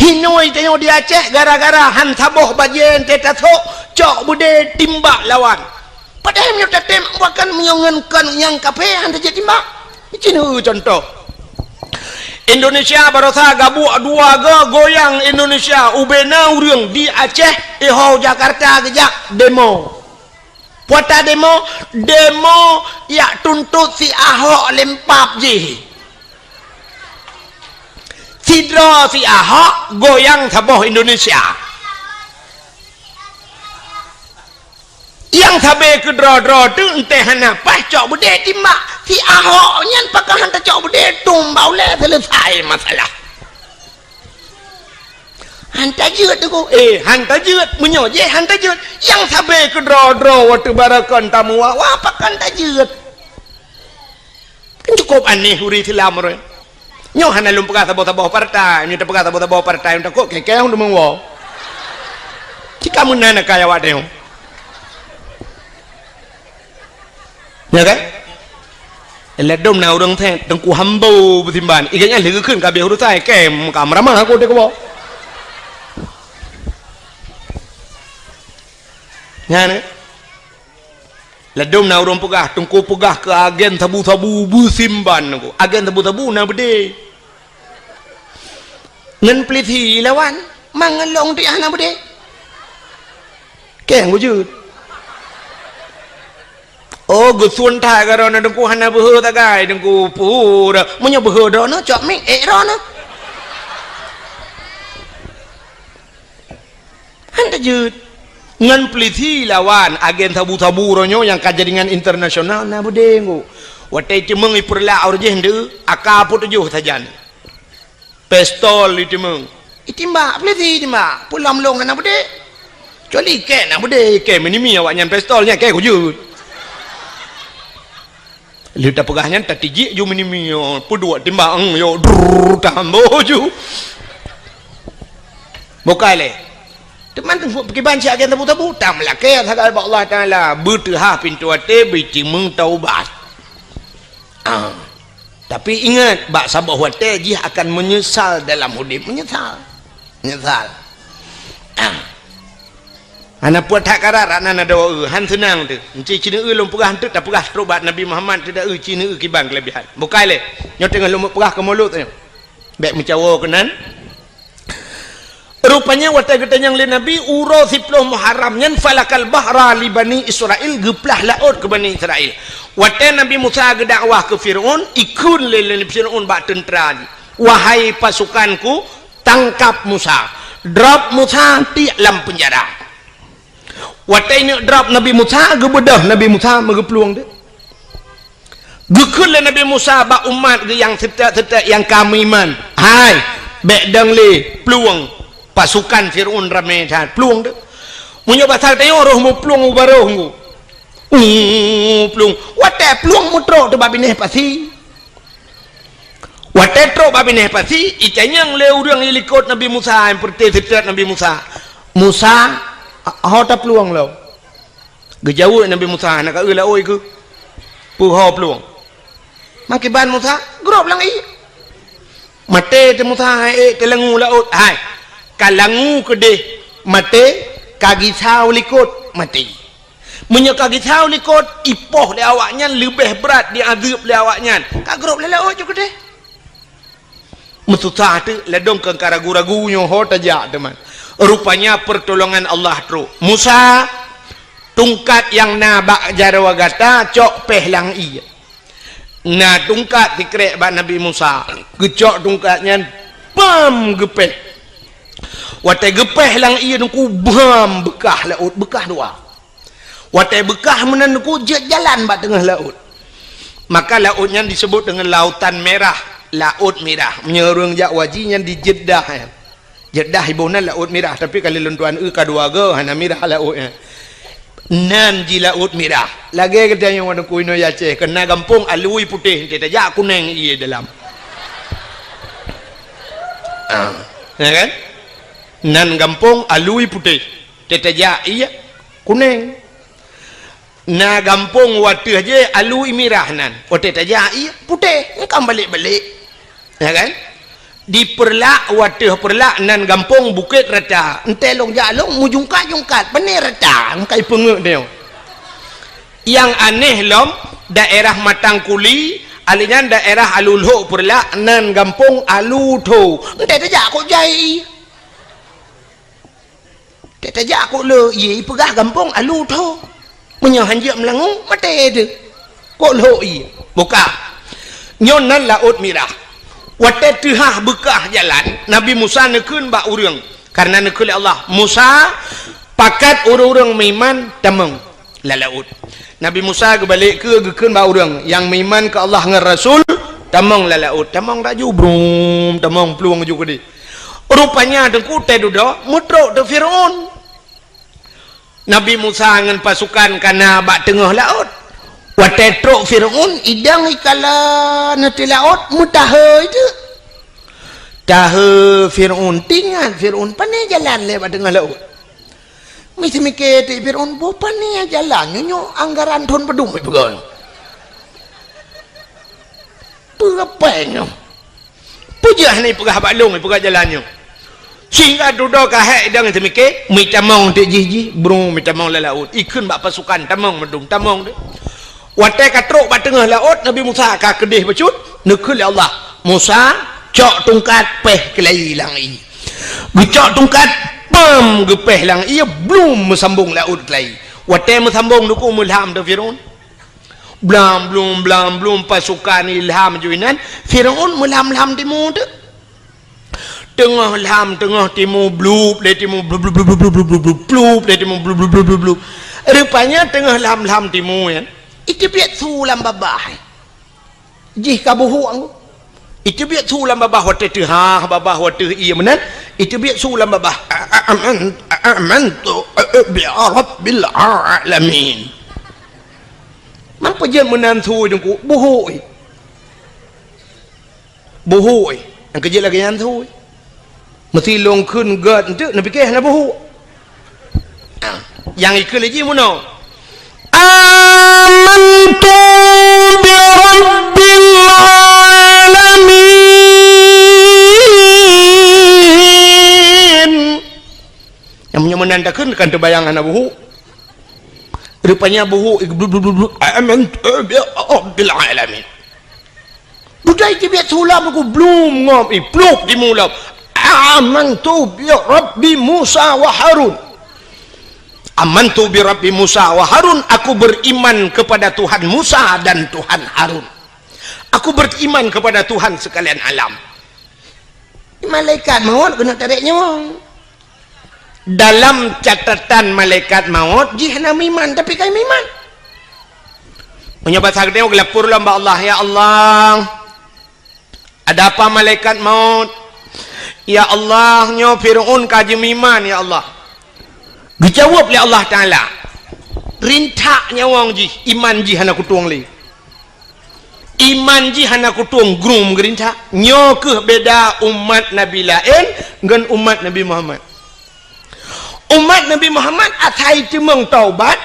S2: hinoi tengok dia Aceh gara-gara han saboh bajen tetaso cok bude timbak lawan padahal menyerta tembak bahkan menyongenkan yang kape han saja timbak ini contoh. Indonesia barosa gabu dua goyang Indonesia ubena urang di Aceh iho Jakarta gejak demo puata demo ya tuntut si Ahok lempap je sidro si Ahok goyang saboh Indonesia yang sabe ke dro-dro tu entah apa cok bude timbak si Ahok nyan pakah hantar cok bude tumbau le selesai masalah hantar jeut tu hantar jeut menyo je hantar jeut yang sabe ke dro-dro waktu barakan tamu wa pakah hantar jeut kan cukup aneh huri Islam re nyo hana lum pakah taboh partai nyo pakah taboh partai untuk kok keke undu mengwo jika munana kaya wadeo ya kan? Ledom na urang teh tengku hambo betimban. Iganya lagi keun kabeh huruf tai kem kamera aku dek bo. Nyane. Ledom na urang pegah tengku pegah ke agen tabu-tabu betimban aku. Agen tabu-tabu na bede. Ngan peliti lawan mangelong di ana bede. Keng wujud. Oh gusun thai karena dengku hana behe tagai dengku pura punya behe dah no cok ming ro no hanta jut ngan peliti lawan agen tabu-tabu ronyo yang kajaringan internasional na budengu watai cemeng ipurla aurje hendu aka put tujuh sajan pistol itu meng itimba peliti timba pulam long na bude coli ke na bude ke menimi awak nyan pistolnya ke kujut lihat pegahnya tatiji ju minimio pudua timbang yo tambo ju bokale teman tu pergi banci agen tabu-tabu tamlah ke sagal Allah taala bertah pintu ate bici meng taubat tapi ingat bak sabah wate dia akan menyesal dalam hidup menyesal anak puat hak karar anak doa han senang tu enci cina lom pegah tu tak pegah terobat Nabi Muhammad tidak cina kibang kelebihan bukai le nyo tengah lom pegah ke mulut tu baik mencawa kenan rupanya wata getanyang le Nabi uro 10 Muharram nyan falakal bahra li bani Israel geplah laut ke bani Israel wata Nabi Musa gedakwah ke Firaun ikun le Firaun bak tentera wahai pasukanku tangkap Musa drop Musa di dalam penjara watai ni drop Nabi Musa gebedah Nabi Musa megepeluang dia gekun le Nabi Musa ba umat ge yang serta yang kami iman hai bek dang le peluang pasukan Firaun ramai dah peluang dia munyo pasal tayo roh mu peluang baroh ngu peluang watai peluang mutro tu babineh pasi watai tro babineh pasi icanyang le urang ilikot Nabi Musa yang perti serta Nabi Musa hao tak peluang lo gejauh Nabi Musa nak ula oi ke pu hao peluang makiban Musa grop lang i mate te Musa te langu laut hai kalangu kede mate kagi sao likot mati munyo kagi sao likot ipoh le awaknya lebih berat diazab le awaknya ka grop le laut je kede
S1: Metutah tu ledong ke ragu-ragunya ho tajak teman. Rupanya pertolongan Allah teruk. Musa tungkat yang nabak jarawagata cok pehlang iya. Nah tungkat dikrek bak Nabi Musa. Gecok tungkatnya pam gepeh. Watai gepeh lang iya nungku bam bekah laut bekah dua. Watai bekah menan nungku jalan bak tengah laut. Maka lautnya disebut dengan lautan merah. Laut merah. Menyerung jak wajinya di Jeddah. Jeddah ibunan laut merah. Tapi kalau lentuan kedua ke hana merah lautnya. Nan ji laut merah. Lagi kita yang warna kuino Aceh. Kena gampung alui putih. Kita jak kuning iya dalam. Ya kan? Nan gampung alui putih. Kita jak iya kuning. Na gampung waktu aja alui merah nan. Waktu kita jak iya putih. Kan balik-balik. Ya kan? Di perlak watih perlak nan gampung bukit rata entelong jalong mujungkat benih rata kai pengek dia yang aneh lom daerah Matangkuli alinya daerah Alulho perlak nan gampung Alutho ente tajak kok jai tajak kok le ye pegah gampung Alutho menyahan je melangu mate de kok lo i buka nyon nan laut merah. Watai tihah bekah jalan Nabi Musa nekun bak urang karena nekun Allah Musa pakat urang miman tamang lalaut Nabi Musa kebalik ke gekun bak urang yang miman ke Allah dengan Rasul tamang lalaut tamang raju brum tamang peluang juga di rupanya dengku tedudo mutruk de Firaun Nabi Musa dengan pasukan karena bak tengah laut watai truk Fir'aun idang ikala nanti laut mutaha itu taha Fir'aun tinggal Fir'aun pandai jalan lewat tengah laut mesti mikir ti Fir'aun bo pandai jalan nyo anggaran thon pedung pegang perapanya pujah ni pegah balung pegah jalannya sehingga duduk kahek idang mesti mikir mitamong ti jiji bro mitamong la laut ikun bak pasukan tamong medung tamong tu watai katruk bat tengah laut Nabi Musa ka kedih becut nekul Allah Musa cok tungkat peh kelai lang i gecok tungkat pam gepeh lang i belum mesambung laut kelai watai mesambung nuku mulham de Firaun belum pasukan ilham juinan Firaun mulham timu tu tengah ilham tengah timu blub le timu blub le timu blub rupanya tengah ilham timu ya itu biar sulam babah jih kabuhu ang itu biar sulam babah waktu tu babah waktu iya menan itu biar sulam babah amantu bi rabbil alamin mampu je menan su dengku buhu yang kerja lagi yang su mesti long kun gad tu nak fikir nak buhu yang ikut lagi mana amantu bi rabbil alamin yang menandakan kan terbayangan buhu rupanya buhu amantu bi rabbil alamin budai dia sulam aku belum ngop pluk di mulut amantu bi rabbi Musa wa Harun amantu bi rabbi Musa wa Harun aku beriman kepada Tuhan Musa dan Tuhan Harun aku beriman kepada Tuhan sekalian alam malaikat maut kena tarik nyawa dalam catatan malaikat maut jihna miman tapi kai miman menyebab sakit tengok lapor lamba Allah ya Allah ada apa malaikat maut ya Allah nyo Fir'aun kaji miman ya Allah dijawab oleh Allah Ta'ala rintak nyawang ji iman ji hana kutuang li iman ji hana kutuang grum gerintak nyoke beda umat Nabi lain dengan umat Nabi Muhammad atai temang taubat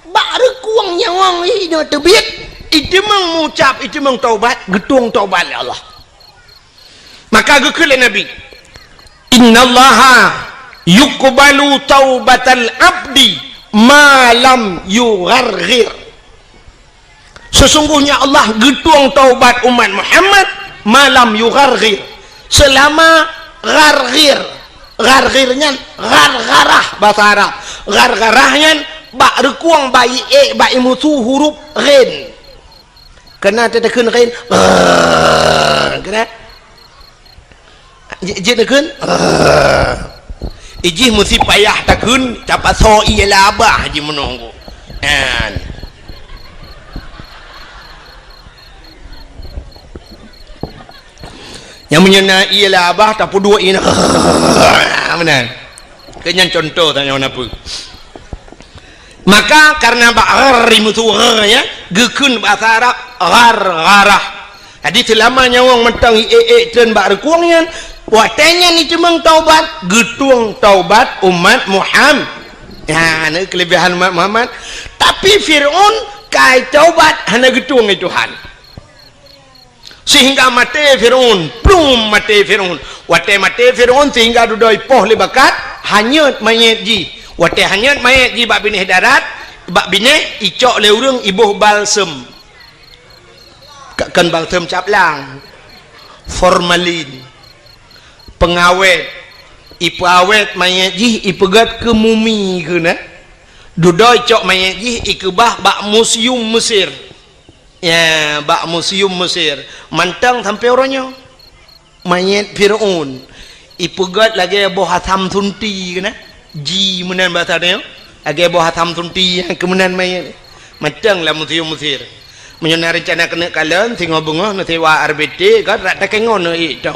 S1: baru kuang nyawang ini terbit itu mengucap itu meng taubat getung taubat oleh Allah maka gekele Nabi innallaha yuqbalu taubatal abdi malam yugharghir sesungguhnya Allah getuang taubat umat Muhammad malam yugharghir
S2: selama gargirnya gargarah bahasa Arab, gargarahnya bak rekuang bayi bayi musuh huruf rin, kena tetekan rin, kena jedekan, ijih mesti payah takun dapat so ialah abah haji menunggu, yang menyena ialah abah tak dua ini benar kenyan contoh tanya apa maka karena ba'ari mutu ya gekun bahasa Arab garah jadi selamanya orang mentang dan ba'rekuangnya watanya ni cemang taubat getung taubat umat Muhammad ya ini kelebihan umat Muhammad tapi Fir'aun kai taubat hanya getung Tuhan sehingga mati Fir'aun plum mati Fir'aun wate mati Fir'aun sehingga dudoi poh lebakat hanyut mayat ji wate hanyut mayat ji bak binih darat bak binih icok le urang ibuh balsem kan balsem caplang formalin pengawet ipu awet mayat ji ipegat ke mumi kena dudoi cok mayat ji ikebah bak museum Mesir ya bak museum Mesir mantang sampai orangnya mayat Fir'aun ipegat lagi boh hatam tunti kena ji menan bahasa dia lagi boh hatam tunti kemenan mayat mantang lah museum Mesir menyana rencana kena kalian tengok bunga nanti wa RBT kan rak tak kengon itu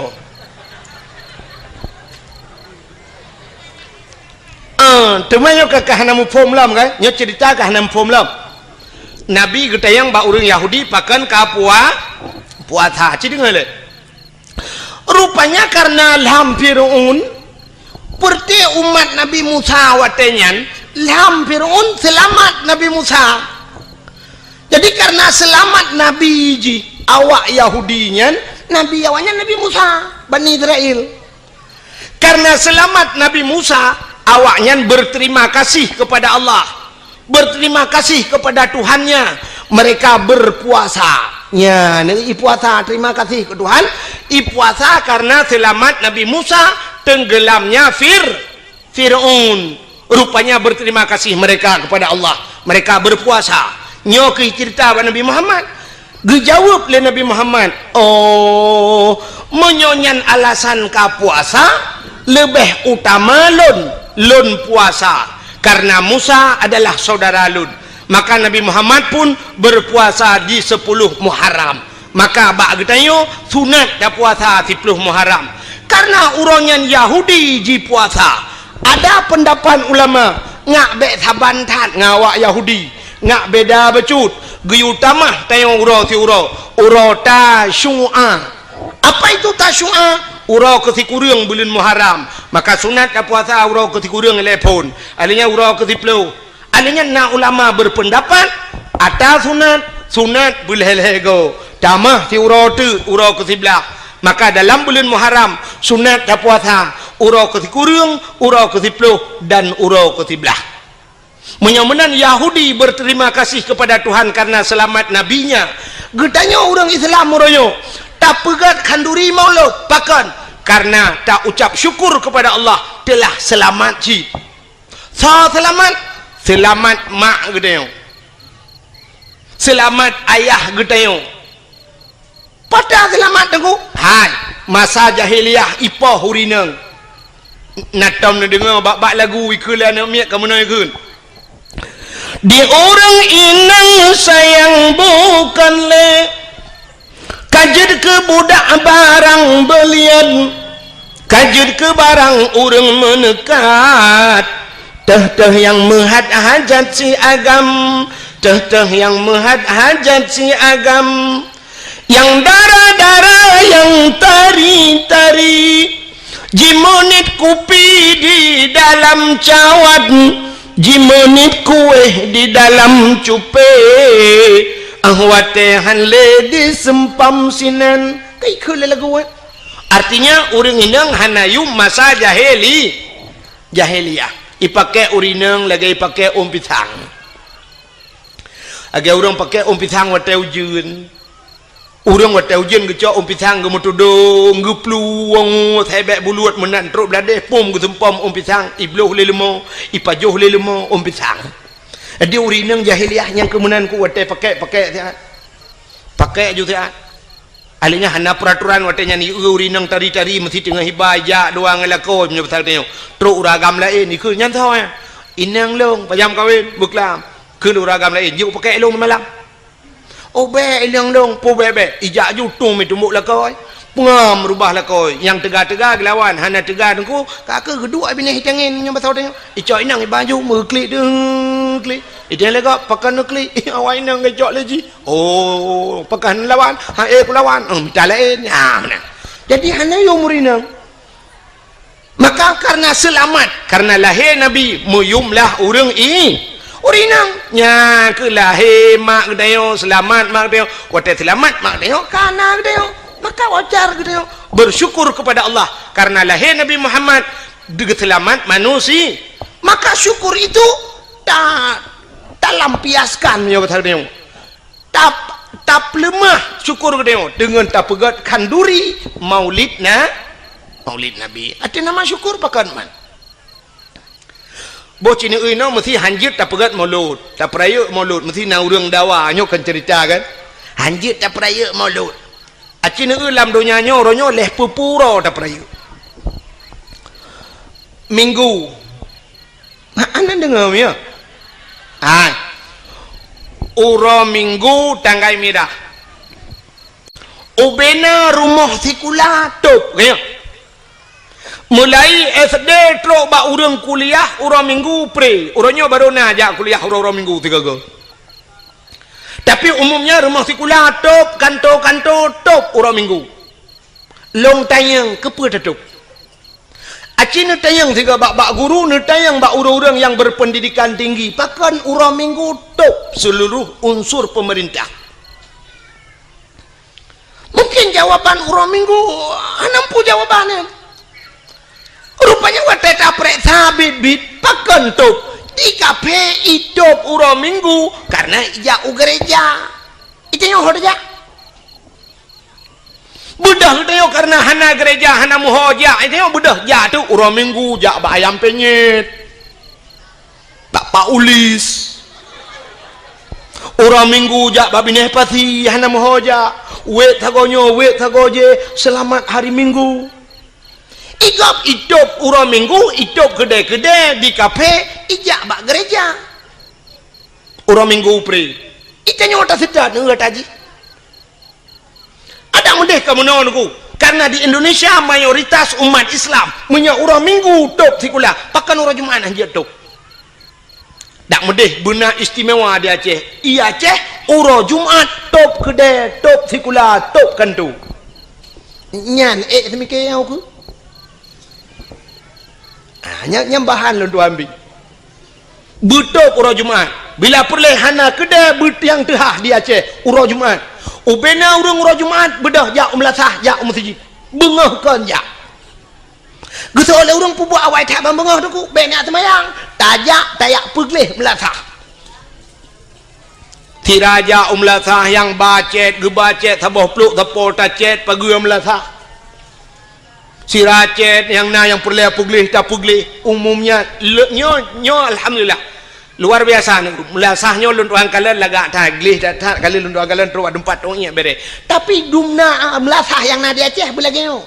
S2: temannya ke kahanamu form lam kan nya cerita kahanamu form lam Nabi getayang ba urang Yahudi pakan ka puasa ci dengar le rupanya karena lam Fir'aun perti umat Nabi Musa watenyan lam Fir'aun selamat Nabi Musa jadi karena selamat Nabi ji awak Yahudinya Nabi awaknya Nabi Musa Bani Israel karena selamat Nabi Musa awaknya berterima kasih kepada Allah berterima kasih kepada Tuhannya mereka berpuasa ya ini puasa terima kasih ke Tuhan puasa karena selamat Nabi Musa tenggelamnya Fir'aun rupanya berterima kasih mereka kepada Allah mereka berpuasa nyoki cerita Nabi Muhammad dijawab oleh Nabi Muhammad oh menyonyan alasan ka puasa lebih utama lun puasa karena Musa adalah saudara Lun maka Nabi Muhammad pun berpuasa di 10 Muharram maka bak getanyo sunat dah puasa 10 Muharram karena urangnya Yahudi ji puasa ada pendapat ulama ngak be sabantat ngawak Yahudi ngak beda becut geyu tamah tayong uro tasyu'a apa itu tasyu'a urau ketikurang bulan Muharram maka sunat dah puasa urau ketikurang telepon alinya urau ketiplu alinya na ulama berpendapat atas sunat bulhelego tamah ti urau tu urau ketiblah maka dalam bulan Muharram sunat dah puasa urau ketikurang urau ketiplu dan urau ketiblah menyamanan Yahudi berterima kasih kepada Tuhan karena selamat nabinya getanya orang Islam meroyo tak pegat kanduri maulud pakan karena tak ucap syukur kepada Allah telah selamat ji selamat mak gedayong selamat ayah gedayong pada selamat tengok hai masa jahiliyah ipoh hurineng natam na dengar bak lagu ikula nak miak kamu nak ikun di orang inang sayang bukan le kajud ke budak barang belian kajud ke barang urang menekat teh yang menghad hajat si agam teh yang menghad hajat si agam yang darah-darah yang tari-tari jimonit kupi di dalam cawat jimonit kue di dalam cupe ahwate hanle di sempam sinan kai kule lagu artinya uring inang hanayu masa jahiliyah ipake urinang lagi ipake pisang agak orang pakai pisang wate ujun
S1: urang wat ujian ke cok pisang ke mutudung ke peluang thebek buluat menan truk beladeh pom ke sempom pisang ibloh le lemo ipajoh le lemo pisang dia urinang jahiliah yang kemunan ku wat pakai siat pakai ju siat alinya hana peraturan wat nya ni urinang tari-tari mesti tengah hibaya doang elako nya pasal tengok truk uragam lain ni ke nyan thoi inang long payam kawin beklam ke uragam lain juk pakai long malam obe ilang dong po bebe ijak jutung mi tumbuk lakoi pengam rubah lakoi yang tegak-tegak lawan hana tegak dengku kakak kedua bini hitangin yang pasal tengok icok inang baju meklik deng klik idang lega pakan klik awak inang ngejok lagi oh pakan lawan ha ku lawan minta lain mana jadi hana yo murinang maka karena selamat karena lahir nabi muyumlah urang urinang nya ke lahir mak gedayo selamat mak gedayo watai selamat mak gedayo kana gedayo maka wajar gedayo bersyukur kepada Allah karena lahir Nabi Muhammad selamat manusia maka syukur itu tak lampiaskan ya betul gedayo tak lemah syukur gedayo dengan tak pegat kanduri maulid Nabi ada nama syukur pakan man bo cina no mesti hanjit tak pegat maulud tak peraya maulud mesti na urang dawa nyo kan cerita kan hanjit tak peraya maulud acina lam donya nyo ronyo leh pupuro tak peraya minggu anda dengar ya uro minggu tanggai mirah ubena rumah sikulatuk kaya mulai SD teruk bak urang kuliah urang minggu pre urangnya baru nak ajak kuliah urang minggu 3 go tapi umumnya rumah sekolah top kantor top urang minggu long tayang kepa tutup acina tayang juga bak guru ne tayang bak urang-urang yang berpendidikan tinggi pakan urang minggu top seluruh unsur pemerintah mungkin jawaban urang minggu nampu jawabannya rupanya watai taprek sabit bit pakan tup di kafe hidup urang minggu karena ijak gereja itu yang horja budah itu karena hana gereja hana muhoja itu yang budah jatuh urang minggu jak bayam penyet tak paulis urang minggu jak babineh pati hana muhoja wet tagonyo wet tagoje selamat hari minggu igap hidup urang minggu hidup kedai-kedai di kafe ijak bak gereja urang minggu pre itanya otak sedar nengah taji ada mendeh kamu nonku karena di Indonesia mayoritas umat Islam punya urang minggu top sikulah pakan urang Jumat anjir top tak mendeh benar istimewa di Aceh iya Aceh urang Jumat top kedai top sikulah top kantu nyan semikir aku nyambahan lo tu ambil betul urang Jumat bila perleh hana kedai yang tehah di Aceh urang Jumat ubena urang Jumat bedah jak melasah jak masjid bengah kan jak geus oleh urang pubuh awai tak bengah tu ku bena semayang tajak tayak perleh melasah tiraja melasah yang bacet gebacet taboh peluk tapol tacet pagi melasah si racet yang perleh puglih tak puglih umumnya nyo alhamdulillah luar biasa melasahnya luntuan kalian lagak taglih tak kali luntuan kalian terus tempat tongnya bere tapi dumna melasah yang nadi Aceh belagino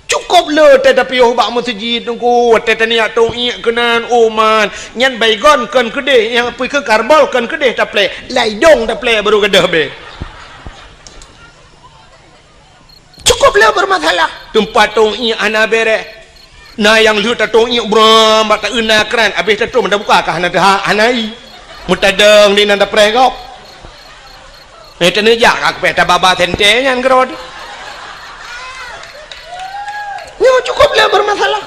S1: cukup le tetapi bak masjid tungku tetania tongnya kenan oman nyan baygon kan kedeh yang pergi ke karbol kan kedeh tak play laidong tak play baru kedah be cukup lah bermasalah tempat tong i ana bere na yang lu ta tong i bram ba ta una kran habis ta tong buka kah na ta anai mutadeng di nanda pregop tene jak ak pe ta baba tente nyan grod nyo cukup lah bermasalah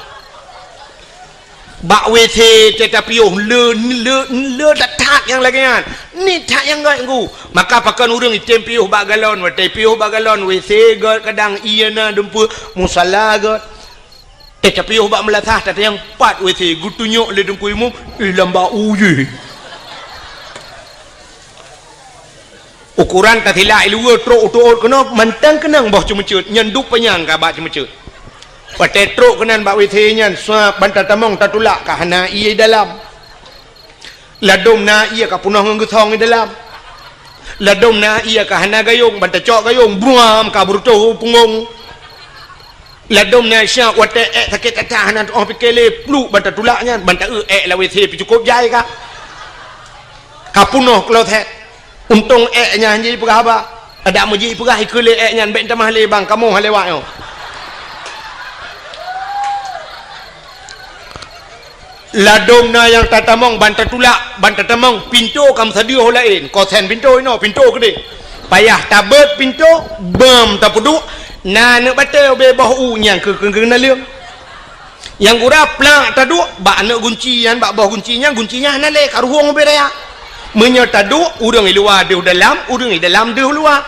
S1: bak wete tetapi le tak yang lagi kan ni tak yang gak ku maka pakan urang item piuh bak galon wate piuh bak galon wc got kadang iana dempu musala got tetapi piuh bak melasah tak yang pat wc gutunyok le dempu imu lamba uye ukuran tatila ilua truk utuot kena mantang kenang boh cuma cut nyenduk penyang ka ba cuma cut pate truk kenan ba withi nyan swa banta tamong tatulak ka hana ia dalam ladom na ia ka punah ngeu thong di dalam ladom na ia ka hana gayung banta cok gayung buam ka burto pungong ladom na sya wate sakit kata hana oh pikele plu banta tulak nyan banta la withi pi cukup jai ka kapunoh kalau teh untung nya jadi pegah ba ada muji pegah ikule nya ben tamah le bang kamu halewak yo ladom na yang tatamong banta tulak banta tamong pintu kam sadio lain ko sen pintu no pintu gede payah tabet pintu bem tapudu na ne bate be boh u nyang ke na leung yang gura plak tadu ba ne guncian ba boh guncinya na le karuhong be raya menyatadu urang luar di dalam urang di dalam di luar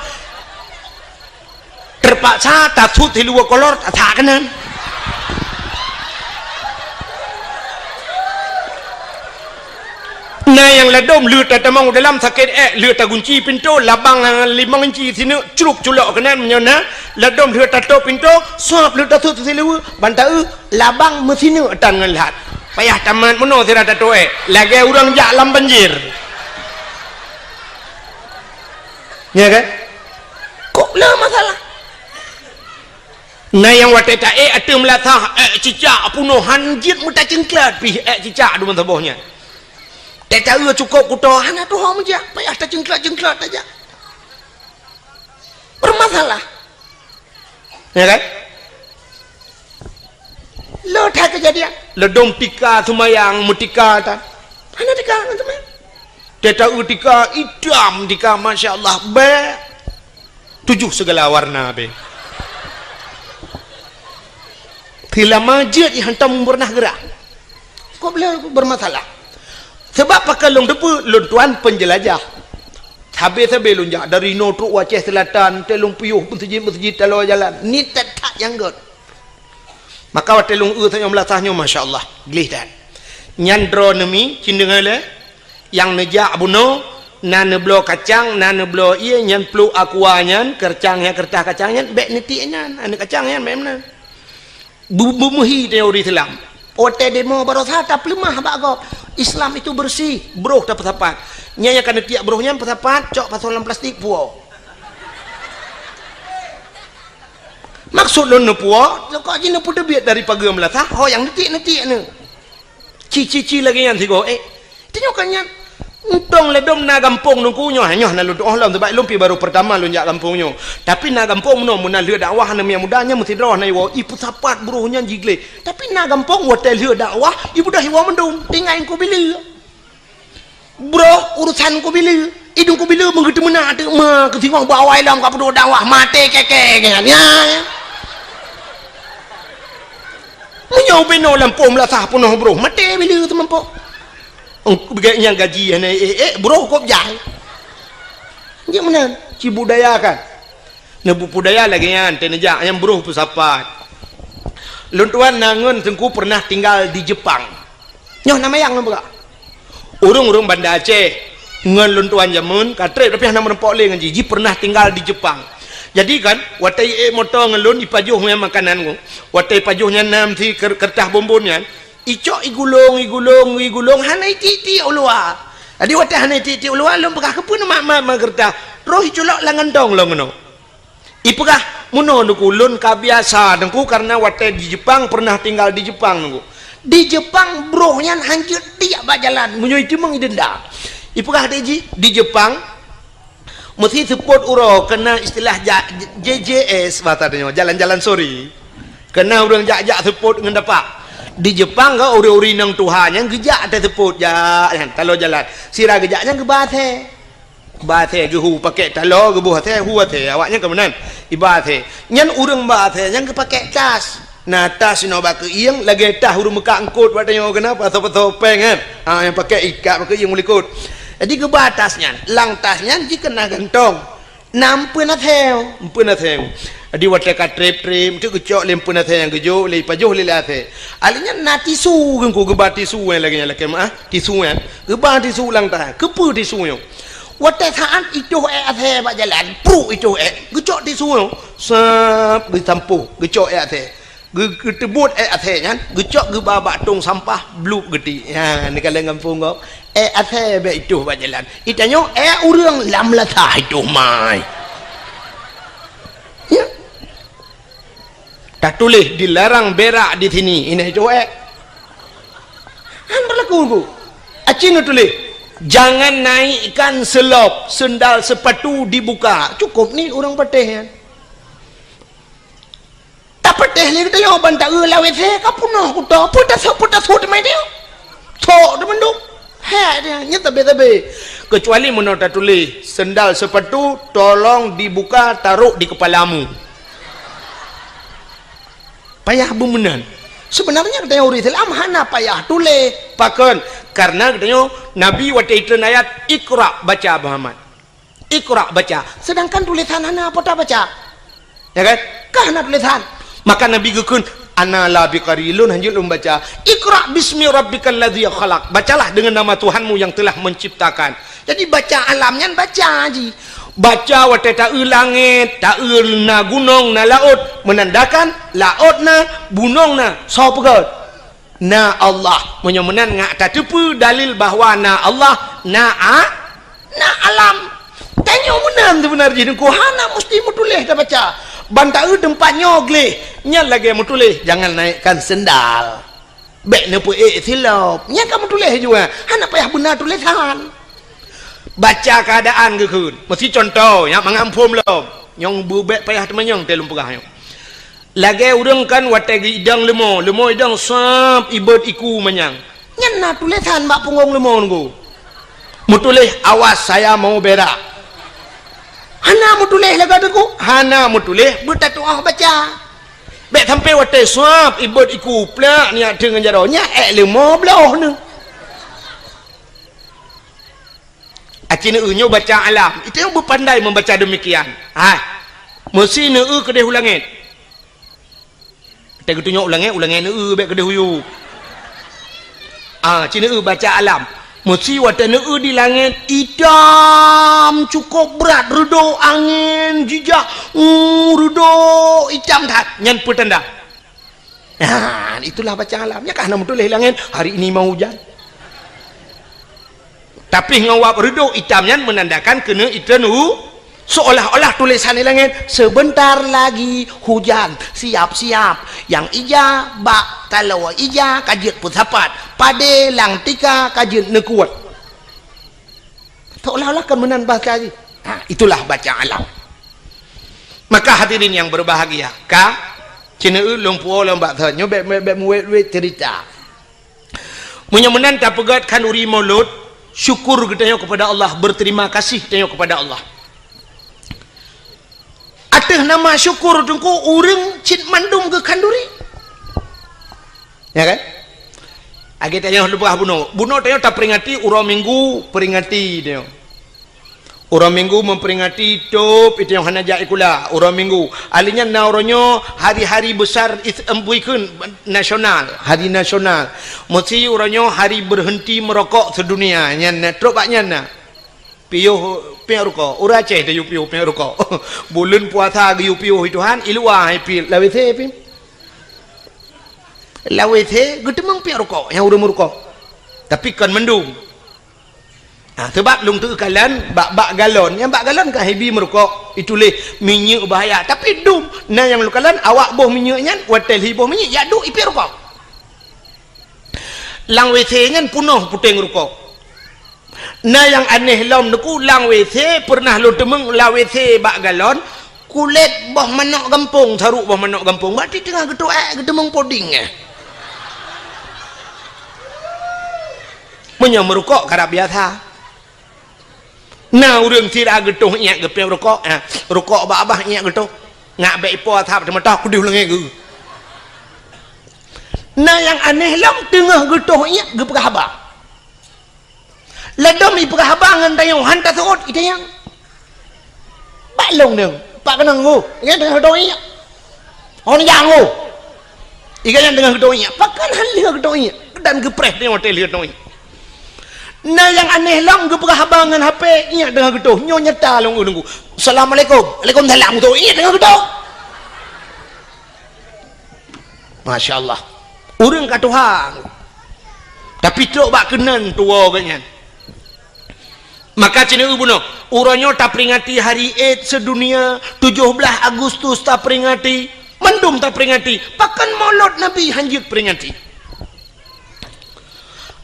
S1: terpaksa takut di luar kolor tak kanan nah yang ladom lut tatamong dalam sakit lut tagunci pintu labang 5 inci sini curuk culok kanan menyona ladom lut tato pintu suap lut tato tu luar bantau labang mesini tan ngelihat payah taman meno sira tato lagi urang jak lam banjir ya kan kok lah masalah nah yang wateta atem latah cicak punuhan jit muta cengklat pi cicak du mentabohnya teta cukup kutohan atuh hom je payah ta cengklat aja bermasalah ya kan lo tak kejadian ledom tika sumayang mutika ta ana tika teman teta tika idam tika masyaallah be 7 segala warna be bila majid hantam pernah gerak kok beliau bermasalah sebab pakai long depu long tuan penjelajah habis lunjak dari no truk Aceh Selatan telung puyuh masjid talo jalan ni tak janggot maka telung tanya melatahnya masyaallah glih dan nyandro nemi cindengale yang nejak buno nan blo kacang nan blo iya nyan plu akuanyan kercangnya kertah kacangnya bek nitiknya ane kacangnya memang bubu muhi teori Islam ote demo barosa tak lemah bagop Islam itu bersih broh tak pesapat nyanya kan tiak brohnya pesapat cok pasolan plastik puo maksud lo puo kok jina pude biat dari pagi melatah oh yang nitik ne cici lagi yang tigo tinyokannya untung ledom na gampung nungkunya hanya na lu Allah sebab lumpi baru pertama lu jak gampungnya tapi na gampung no mun lieu dakwah na yang mudanya mesti drah na iwo ipu sapat buruhnya jigle tapi na gampung hotel lieu dakwah ibu dah iwo mendung tingain ku bila bro urusan ku bila idung ku bila mengerti mena ada ma ketingong bawai lam ka pedo dakwah mate keke kan ya menyo beno lampung lasah punoh bro mate bila teman po begaknya gaji bro kok jai dia mana ci budaya kan nebu budaya lagi yang tenejak yang bro pusapat luntuan nangun tengku pernah tinggal di Jepang nyoh nama yang lembaga urung Banda Aceh ngan luntuan jamun katre tapi nama rempok le ngaji ji pernah tinggal di Jepang jadi kan watai motor ngelun ipajuh makanan ku watai pajuhnya nam si kertah bombonnya icok igulung hanai titi ulua adi watah hanai titi ulua lom pegah kepun mak gertah roh iculok langan dong lo ngono ipegah muno nuku lun kabiasa dengku karena watah di Jepang pernah tinggal di Jepang nunggu di Jepang brohnya hancur tiap bajalan munyo itu mengidenda ipegah di Jepang mesti support uro kena istilah JJS batanya jalan-jalan sorry kena urang jak support ngendapak di Jepang ke uri-uri nang Tuhan yang gejak ada teput jak kalau jalan sira gejaknya ke bathe gehu pakai talo gebuh teh huat teh awaknya ke menan ibathe nyan urang bathe yang ke pakai tas nah tas no bak ieng lagi tah urang meka angkut batanya kenapa topeng kan yang pakai ikat pakai ieng mulikut jadi ke batasnya lang tasnya jika kena gantong nampeun atheu di wate ka trip tu kecok lempun athe yang gejo le pajuh le athe alinya na tisu gengku gebat tisu lagi lagi mah tisu gebat tisu lang tah kepu tisu yo Wate saan itu athe ba jalan pru itu gecok di suo sap ditampuh gecok athe getebut athe nyan gecok ge babak tong sampah bluk geti ha ni kala ngampung go athe ba itu ba jalan itanyo urang lam latah itu mai ya tak tulis dilarang berak di sini ini itu han berlaku ku acin tulis jangan naikkan selop sendal sepatu dibuka cukup ni orang patih kan tak patih ni kita yang bantak lawet saya kapunah kuta putas hut mai dia tok demen duk ha dia nya tabe kecuali menota tulis sendal sepatu tolong dibuka taruh di kepalamu payah bemenan sebenarnya kita yang Islam hana payah tulis pakon karena katanya Nabi waktu itu ayat Iqra baca Muhammad Iqra baca sedangkan tulisan hana apa tak baca ya kan kahna tulisan maka Nabi gekun ana la biqarilun hanjul baca Iqra bismi rabbikal ladzi khalaq bacalah dengan nama Tuhanmu yang telah menciptakan jadi baca alamnya baca haji baca waktu tak langit tak na gunung na laut menandakan laut na gunung na sapa na Allah menyemenan ngak tak tepu dalil bahawa na Allah na alam tanya menang tu benar jadi kuhana mesti mutulis dah baca bantai tempatnya gleh nya lagi mutulis jangan naikkan sendal bek ne pu silap nya kamu tulis juga hana payah benar tulisan baca keadaan ke kun mesti contoh ya mengampum lo yang bubek payah temenyong telum pegah lagi urang kan wategi idang lemo idang sap ibad iku manyang nyana tulisan mak punggung lemo nunggu mutulis awas saya mau berak hana mutulis laga tu hana mutulis bertatuah baca bek sampai wate sap ibad iku plak ni dengan jaronya lemo belah ni acina unyo baca alam itu yang berpandai membaca demikian mesti ne kedeh ulangit tak tunjuk ulangnya bek kedai huyu cina baca alam mesti wata di langit hitam cukup berat redo angin jijak redo hitam tak nyan petanda itulah baca alamnya kan nak tulis langit hari ini mau hujan tapi ngawap redo hitamnya menandakan kena ikan seolah-olah tulisan di langit sebentar lagi hujan siap-siap yang ija bak kalau ija kajit pusapat pade lang tika kajit nekuat seolah-olah kemenan bahasa lagi itulah baca alam maka hadirin yang berbahagia cina ulung puo lembak tanya bek muet cerita menyemenan tak pegat kan uri mulut syukur kita kepada Allah berterima kasih kita kepada Allah ada nama syukur tungku urang cit mandum ke kanduri ya kan agi tanya lebah buno tanya tak peringati urang minggu peringati dia urang minggu memperingati top itu yang hana jai kula urang minggu alinya nauronyo hari-hari besar embuikeun nasional hari nasional mesti uranyo hari berhenti merokok sedunia nya trobaknya na piuh rokok ura Aceh dah piuh rokok bulan puasa giu piuh ituhan ilua pi lawethe pi lawethe gedemang piuh rokok yang urang rokok tapi kan mendung sebab lung tu kalan bak galon yang bak galon kan hebi merokok itu leh minyak bahaya tapi dum nah yang lu kalan awak boh minyaknya watel hiboh minyak ya du ipi rokok lang wethe ngan punuh puteng rokok nah yang aneh lom nuku lang WC pernah lu temeng la WC bak galon kulit boh manok gampung saruk boh manok gampung berarti tengah gedemeng poding menyang merokok karab biasa nah urang tira getuh nyak gepe rokok rokok abah nyak getuh ngak bek ipo thap tematah ku diulang ge nah yang aneh lom tengah getuh nyak gepe abah ladom ibu kahabangan tayong hantar suot itu yang balong dong pak kenang go ingat dengan doi orang yang go ikan yang dengan doi pak kan hal lihat doi dan gepres dia hotel lihat doi Nah yang aneh lang ge perhabangan HP ingat dengar getuh nyo nyata long nunggu. Assalamualaikum. Waalaikumsalam tu. Ingat dengar getuh. Masya-Allah. Urang ka Tuhan. Tapi tok bak kenan tua ganyan. Maka cina bunuh. Uranyo tak peringati hari AIDS sedunia 17 Agustus tak peringati. Mendum tak peringati. Pakan maulud Nabi hanjut peringati.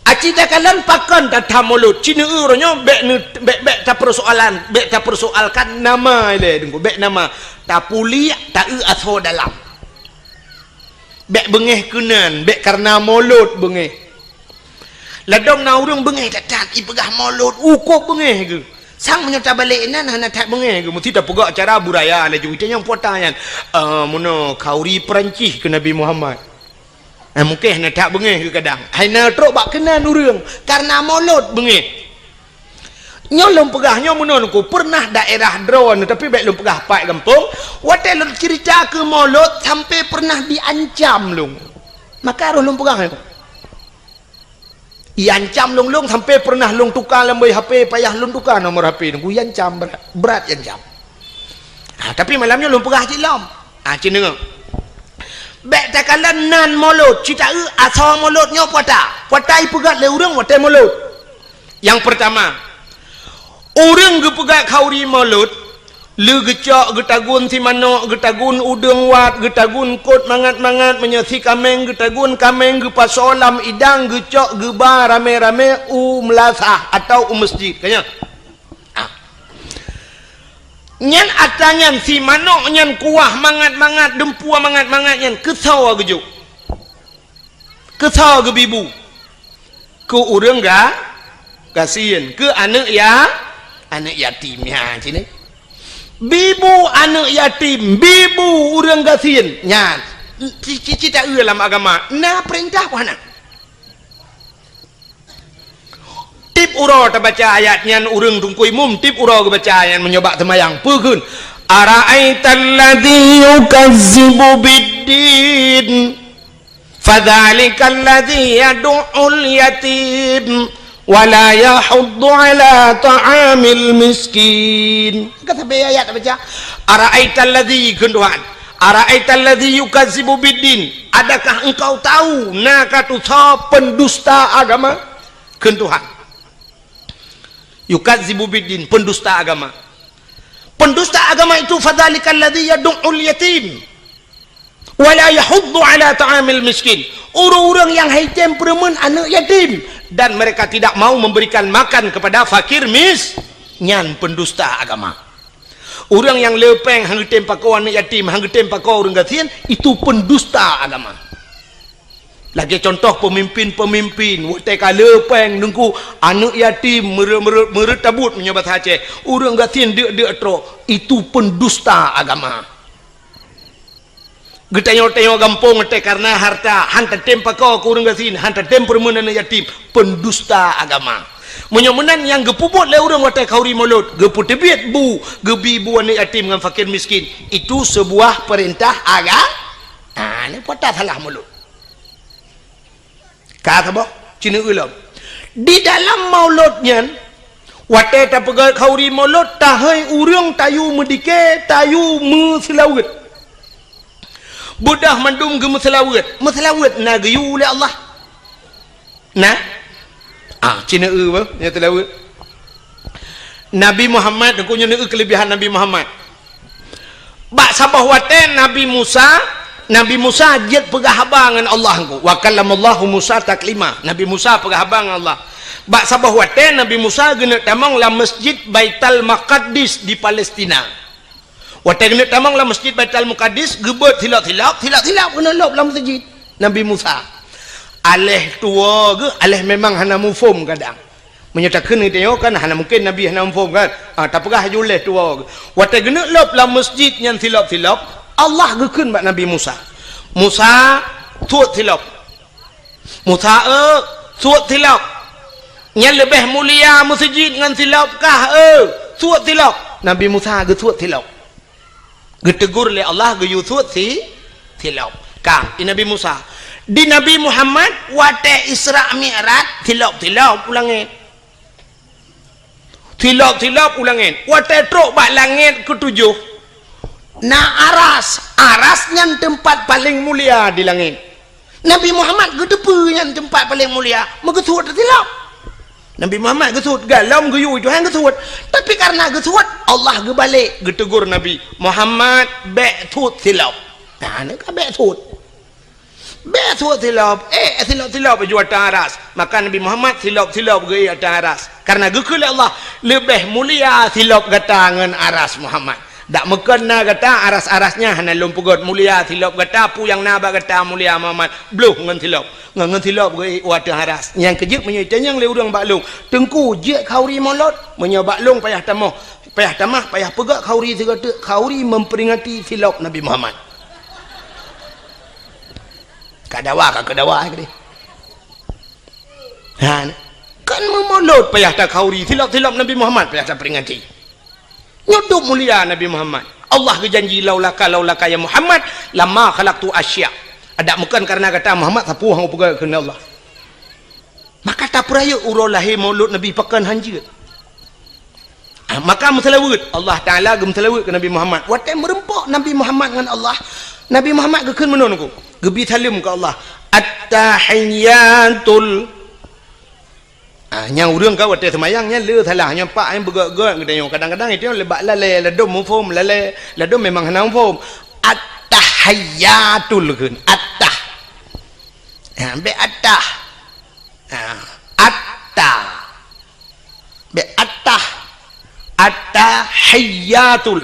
S1: Acita kalian pakan tak mulut cina uranyo bek tak persoalan bek tak persoalkan nama ile dengku bek nama tak puli tak atho dalam bek bengeh kenan bek karena mulut bengeh ladong na urang bengeh tak ipegah mulut ukok bengeh ke sang menyata balik nan hana tak bengeh ke mesti tak pegak cara budaya la juita yang potayan mono kauri Perancis ke Nabi Muhammad. Mungkin nak tak bengih ke kadang. Haina truk bak kenan urang karena mulut bengih. Nyolong pegahnya menon ku pernah daerah drone tapi baik lom pegah pai kampung. Wate lom cerita ke mulut sampai pernah diancam long. Maka roh lom pegah ni. Iancam long sampai pernah long tukar lambai HP payah long tukar nomor HP ku iancam berat iancam. Tapi malamnya lom pegah cilom. Cin dengar. Bek takalan nan mulut cita asal mulutnya puata ipegat le urang wate mulut. Yang pertama urang ge pegat kauri mulut le gecak getagun si manok getagun udeng wat getagun kot mangat-mangat menyasi kameng getagun kameng ge pasolam idang gecak geba rame-rame melasah atau masjid kanya. Nyan atanyan si manok nyan kuah mangat-mangat dempua mangat-mangat nyan kesau gejuk kesau ke bibu ke urang ga kasihan ke anak yatim ya sini bibu anak yatim bibu urang kasihan nyan cita dalam agama nah perintah mana tip uro ta baca ayatnya urang tungkui mum tip uro ke baca ayat menyoba temayang pegun ara'aital ladzi yukazzibu biddin fadzalikal ladzi yad'ul yatim wala yahuddu ala ta'amil miskin kata ayat baca ara'aital ladzi genduhan ara'aital ladzi yukazzibu biddin adakah engkau tahu nakatu pendusta agama genduhan yukadzibu biddin pendusta agama itu fadzalikal ladzi yad'ul yatim wala yahuddu ala ta'amil miskin orang-orang yang haitem peremun anak yatim dan mereka tidak mau memberikan makan kepada fakir nyan pendusta agama. Orang yang lepeng hanggetem pakau anak yatim hanggetem pakau orang gatian itu pendusta agama. Lagi contoh pemimpin-pemimpin wate kala peng nungku anak yatim meretabut menyebat Aceh urang gatin deuk tro itu pendusta agama. Getayo-tayo gampung te karena harta hanta tempa kau ke urang gatin hanta tem permenan yatim pendusta agama. Menyemenan yang gepubut le urang wate kauri mulut gepu tebiat bu gebibu anak yatim dengan fakir miskin itu sebuah perintah agama. Ni potah salah mulut. Kata boh cina ulam di dalam mauludnya wate ta pegal kauri maulud tahai urang tayu medike tayu meselawat budah mandum ge meselawat na geyu oleh Allah nah cina boh nya telawat Nabi Muhammad aku nya kelebihan Nabi Muhammad bak sabah wate Nabi Musa jet pegahabangan Allah ku wa kallamallahu Musa taklima Nabi Musa pegahabangan Allah bak sabah wate Nabi Musa gena tamang la masjid Baitul Maqdis di Palestina wate gena tamang la masjid Baitul Maqdis gebet hilap kena lop la masjid Nabi Musa aleh tua ke aleh memang hana mufum kadang menyatakan itu kan hana mungkin Nabi hana mufum kan tak pegah juleh tua ke wate gena lop la masjid yang hilap Allah gekeun bak Nabi Musa tuat tilap Musa tuat tilap nya lebih mulia masjid dengan tilap kah tuat tilap Nabi Musa ge tuat tilap getegur le Allah ge yu tuat tilap kah di Nabi Musa di Nabi Muhammad wate Isra Mi'raj tilap pulangnya tilap ulangin watai truk bak langit ketujuh
S2: na aras yang tempat paling mulia di langit. Nabi Muhammad gedepu yang tempat paling mulia megetut tilap. Nabi Muhammad getut galam geyu Tuhan getut, tapi karena getut Allah gebalik
S1: getegur Nabi Muhammad betut tilap.
S2: Nah ni kan betut
S1: tilap baju atas aras, maka Nabi Muhammad tilap ge atas aras karena gekul Allah lebih mulia tilap gata ngan aras Muhammad. Dak mekena gata aras-arasnya hana lumpugot mulia tilap gata pu yang naba gata mulia Muhammad bluh ngan tilap ge atas aras. Yang kejut menyai yang le urang baklung tengku je khauri molot menyo baklung payah tamah payah pegak khauri segata khauri memperingati tilap Nabi Muhammad. Kadawa ke kan memolot payah tak khauri tilap Nabi Muhammad payah tak peringati nyudup mulia Nabi Muhammad. Allah berjanji laulaka ya Muhammad lama khalaqtu asya. Ada bukan karena kata Muhammad sapu hang pegang kena Allah. Maka tak peraya urau lahir maulud Nabi pakan hanjir. Maka mutalawud Allah Taala gemtalawud ke Nabi Muhammad. Watai merempok Nabi Muhammad dengan Allah. Nabi Muhammad gekeun menon ku. Gebi talim ke Allah. At-tahiyyatul yang urang kau watai semayangnya le salah nya pak yang begak-gak ngedayong kadang-kadang itu lebak lalai ladum mufhum lalai ladum memang hana mufhum. At-tahiyyatul keun at-tah. Be at-tah. At-tah. Be at-tah. At-tahiyyatul.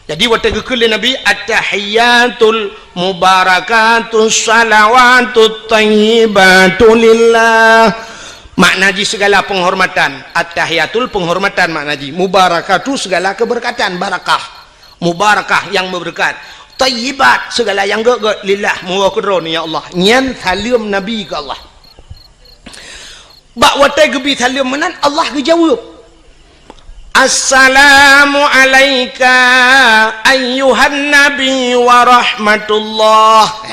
S1: Jadi watai gekeun Nabi at-tahiyyatul mubarakatus salawatut thayyibatu lillah. Maknaji segala penghormatan. At-tahiyatul penghormatan maknaji. Mubarakatu segala keberkatan, barakah. Mubarakah yang berberkat. Tayyibat segala yang gak lillah muwakadron ya Allah. Nyan salim Nabi ke Allah. Bak watai gebi salim menan Allah gejawab. Assalamu alayka ayyuhan nabi wa rahmatullah.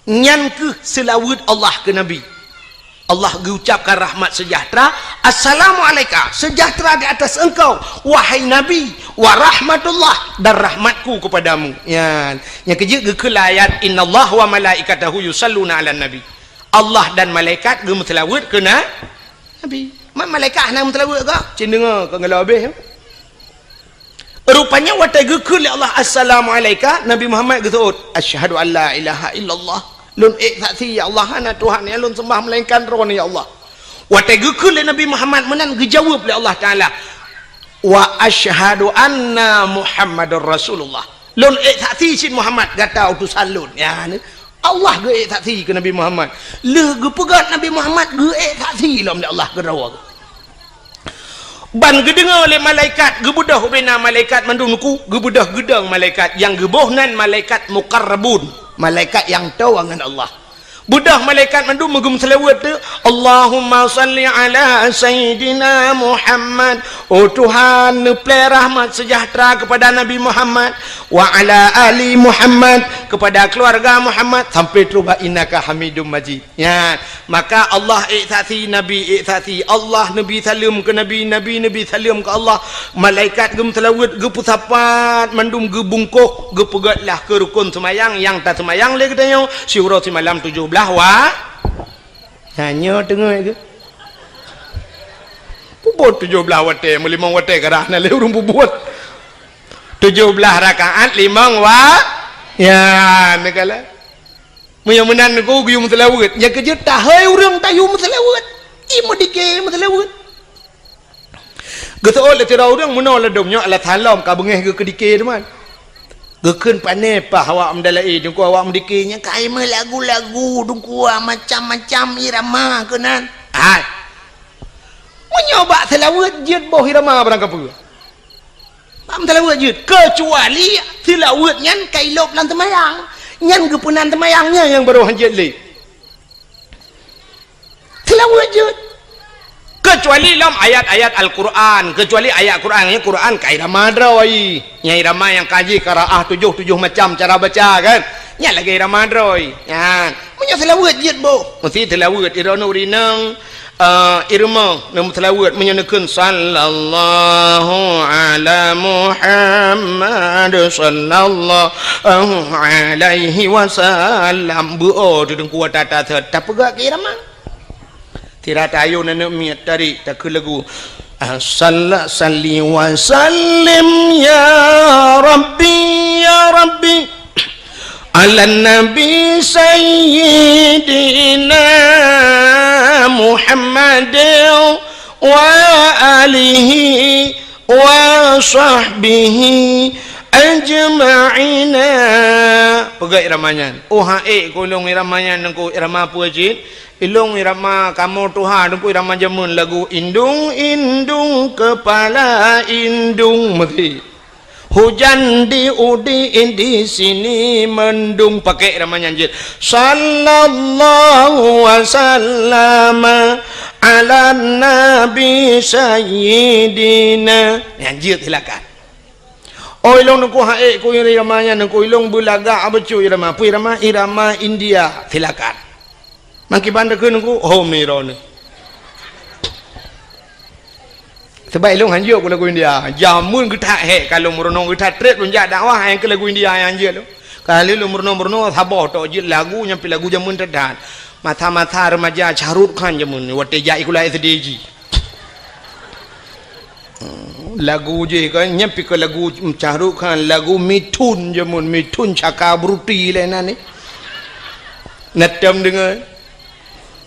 S1: Nyan ke selawat Allah ke Nabi. Allah mengucapkan rahmat sejahtera. Assalamualaikum, sejahtera di atas engkau wahai Nabi, wa rahmatullah, dan rahmatku kepadamu. Yang kejut gekul ayat innallaha wa malaikatahu yusalluna 'alan nabi. Allah dan malaikat gemetelawat ke Nabi. Malaikat nak metelawat ke? Cin dengar ke ngalau habis. Rupanya watai gekul Allah assalamualaikum, Nabi Muhammad getut asyhadu an la ilaha illallah. Lun saksi ya Allah ana Tuhan ya lun sembah melainkan roh ya Allah. Watai gekul Nabi Muhammad menan dijawab oleh Allah Taala. Wa asyhadu anna Muhammadar Rasulullah. Lun saksi sin Muhammad kata utusan lun. Ya Allah ge saksi ke Nabi Muhammad. Le ge pegat Nabi Muhammad ge saksi lam Allah ke rawa. Ban gedengar oleh malaikat gebudah bina malaikat mandungku gebudah gedang malaikat yang gebohnan malaikat muqarrabun. Malaikat yang tahu dengan Allah. Budah malaikat mandum megum selawat tu Allahumma salli ala sayyidina Muhammad. Oh Tuhan play rahmat sejahtera kepada Nabi Muhammad wa ala ali Muhammad, kepada keluarga Muhammad sampai terubah innaka hamidum majid. Ya, maka Allah ikhsasi Nabi ikhsasi Allah Nabi salam ke Nabi Nabi salam ke Allah. Malaikat gem selawat ge pusapat mandum ge bungkuh ge pegatlah ke rukun semayang yang tak semayang le katanya syura malam 17 wa hanya tengah ke bubut 17 watai melimang watai kerah na le urung bubut 17 rakaat limang wa ya negala menan ko guyum selawat nya kerja tahai urang tayum selawat imu dike selawat getol le tira urang menol ledumnya ala thalam ka bengeh ke kedike teman gekun pane pa awak mendalai dungku awak mendikirnya kai me lagu-lagu dungku macam-macam irama kenan menyoba selawat jid boh irama barang apa am selawat jid kecuali selawat nyan kailop lan temayang nyan gepunan temayangnya yang baru hanjit le selawat jid kecuali dalam ayat-ayat Al-Quran, kecuali ayat Quran ini Quran kai irama droi nya irama yang kaji qiraah 7 macam cara baca kan nya lagi irama droi ya punya selawat jid bo mesti selawat irana urinang irma nama telawat menyanakan sallallahu ala Muhammad sallallahu alaihi wasallam buo tu dengku tata tak pegak ke irama tira tayo na miat dari tak lagu salli wa sallim ya rabbi ala nabi sayyidina Muhammad wa alihi wa sahbihi ajma'ina pegak iramanya kulung iramanya nengku irama apa jid ilung irama kamu Tuhan nengku irama jamun lagu indung kepala indung mati hujan di di sini mendung pakai namanya anjir sallallahu wasallam ala nabi sayyidina anjir silakan ilung nungku hae ku iramanya nungku ilung bulaga abecu irama pu irama India silakan maki banda ke nungku miron sebab ilung hanjur ku lagu India jamun kita kalau merenung kita trek lunjak dakwah yang ke lagu India yang hanjur tu kalau lu merenung sabah tu je lagu nyampe lagu jamun tedan mata-mata remaja Carut Khan jamun wate jai kula SDG lagu je kan nyampe ke lagu Carut Khan lagu Mitun jamun Mitun Cakabruti lain ni natam dengar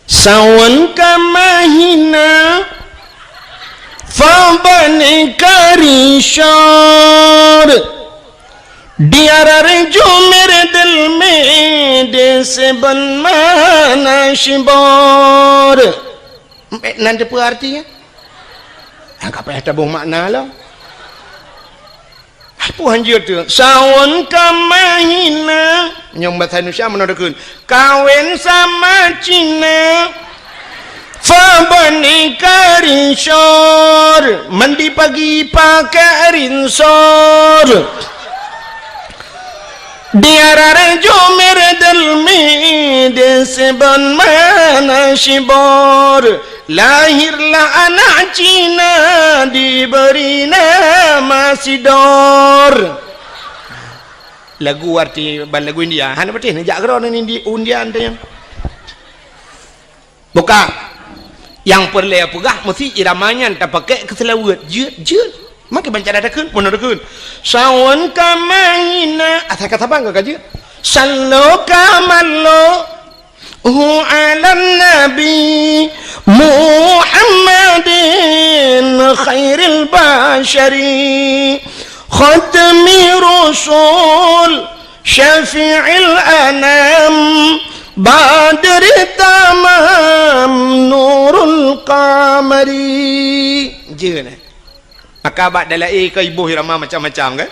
S1: sawan kamahina Fabani karishar Diara rejo mere dil mein Dese banmana shibar Nanti apa artinya? Apa yang tabung makna lah Apa hanjir tu? Sawan kamahina Yang bahasa Indonesia menodakun Kawin sama Cina Fabani karishor mandi pagi pakai rinsor diara rejo meredel mede seban mana shibor lahirlah anak Cina diberi nama Sidor lagu arti lagu India hanya berarti nejak keron ini undian tu yang buka yang perlu pegah mesti iramanya tak pakai keselawat je makin baca dadakan pun dadakan sawan kamaina asal kata bangga kaji sallu kamallu ala nabi Muhammadin khairil bashari khatmi rasul syafi'il anam Badri tamam nurul qamari je ni maka abad dalai ke ibu irama macam-macam kan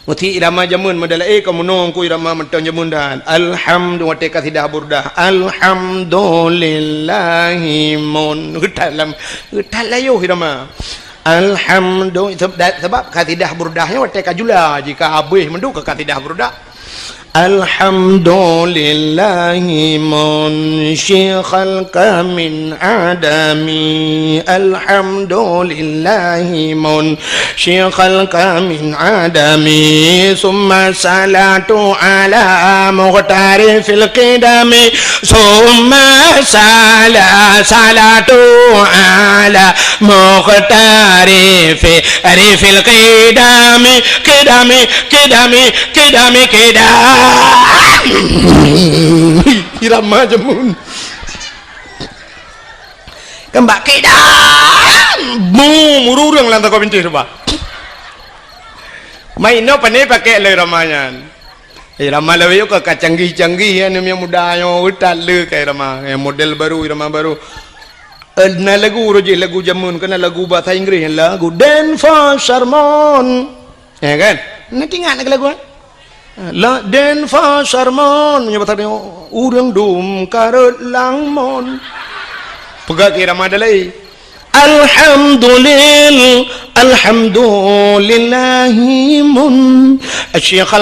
S1: muti irama jamun madalai ke menung ku irama mentang jamun dan alhamdulillah te kasidah burdah alhamdulillahi mun getalam getalayo irama alhamdulillah sebab kasidah burdahnya wate kajula jika abih mendu ke kasidah burdah Alhamdulillahi munshi khalqa min adami Alhamdulillahi munshi khalqa min adami Summa salatu ala mughtari fil qidami Summa salatu ala mughtari fil qidami Qidami irama jamun kembak kedam mururang lantak kau pintu sebab main no pandai pakai le ramanya irama lewe ke canggih-canggih yang muda yang utat le ke irama model baru irama baru na lagu roji lagu jamun kena lagu bahasa Inggeris lagu Dan for Sermon ya kan nanti ingat lagu la den fa sarmon nyebut tadi urang dum karut langmon pegak kira madalai alhamdulillahi mun syekh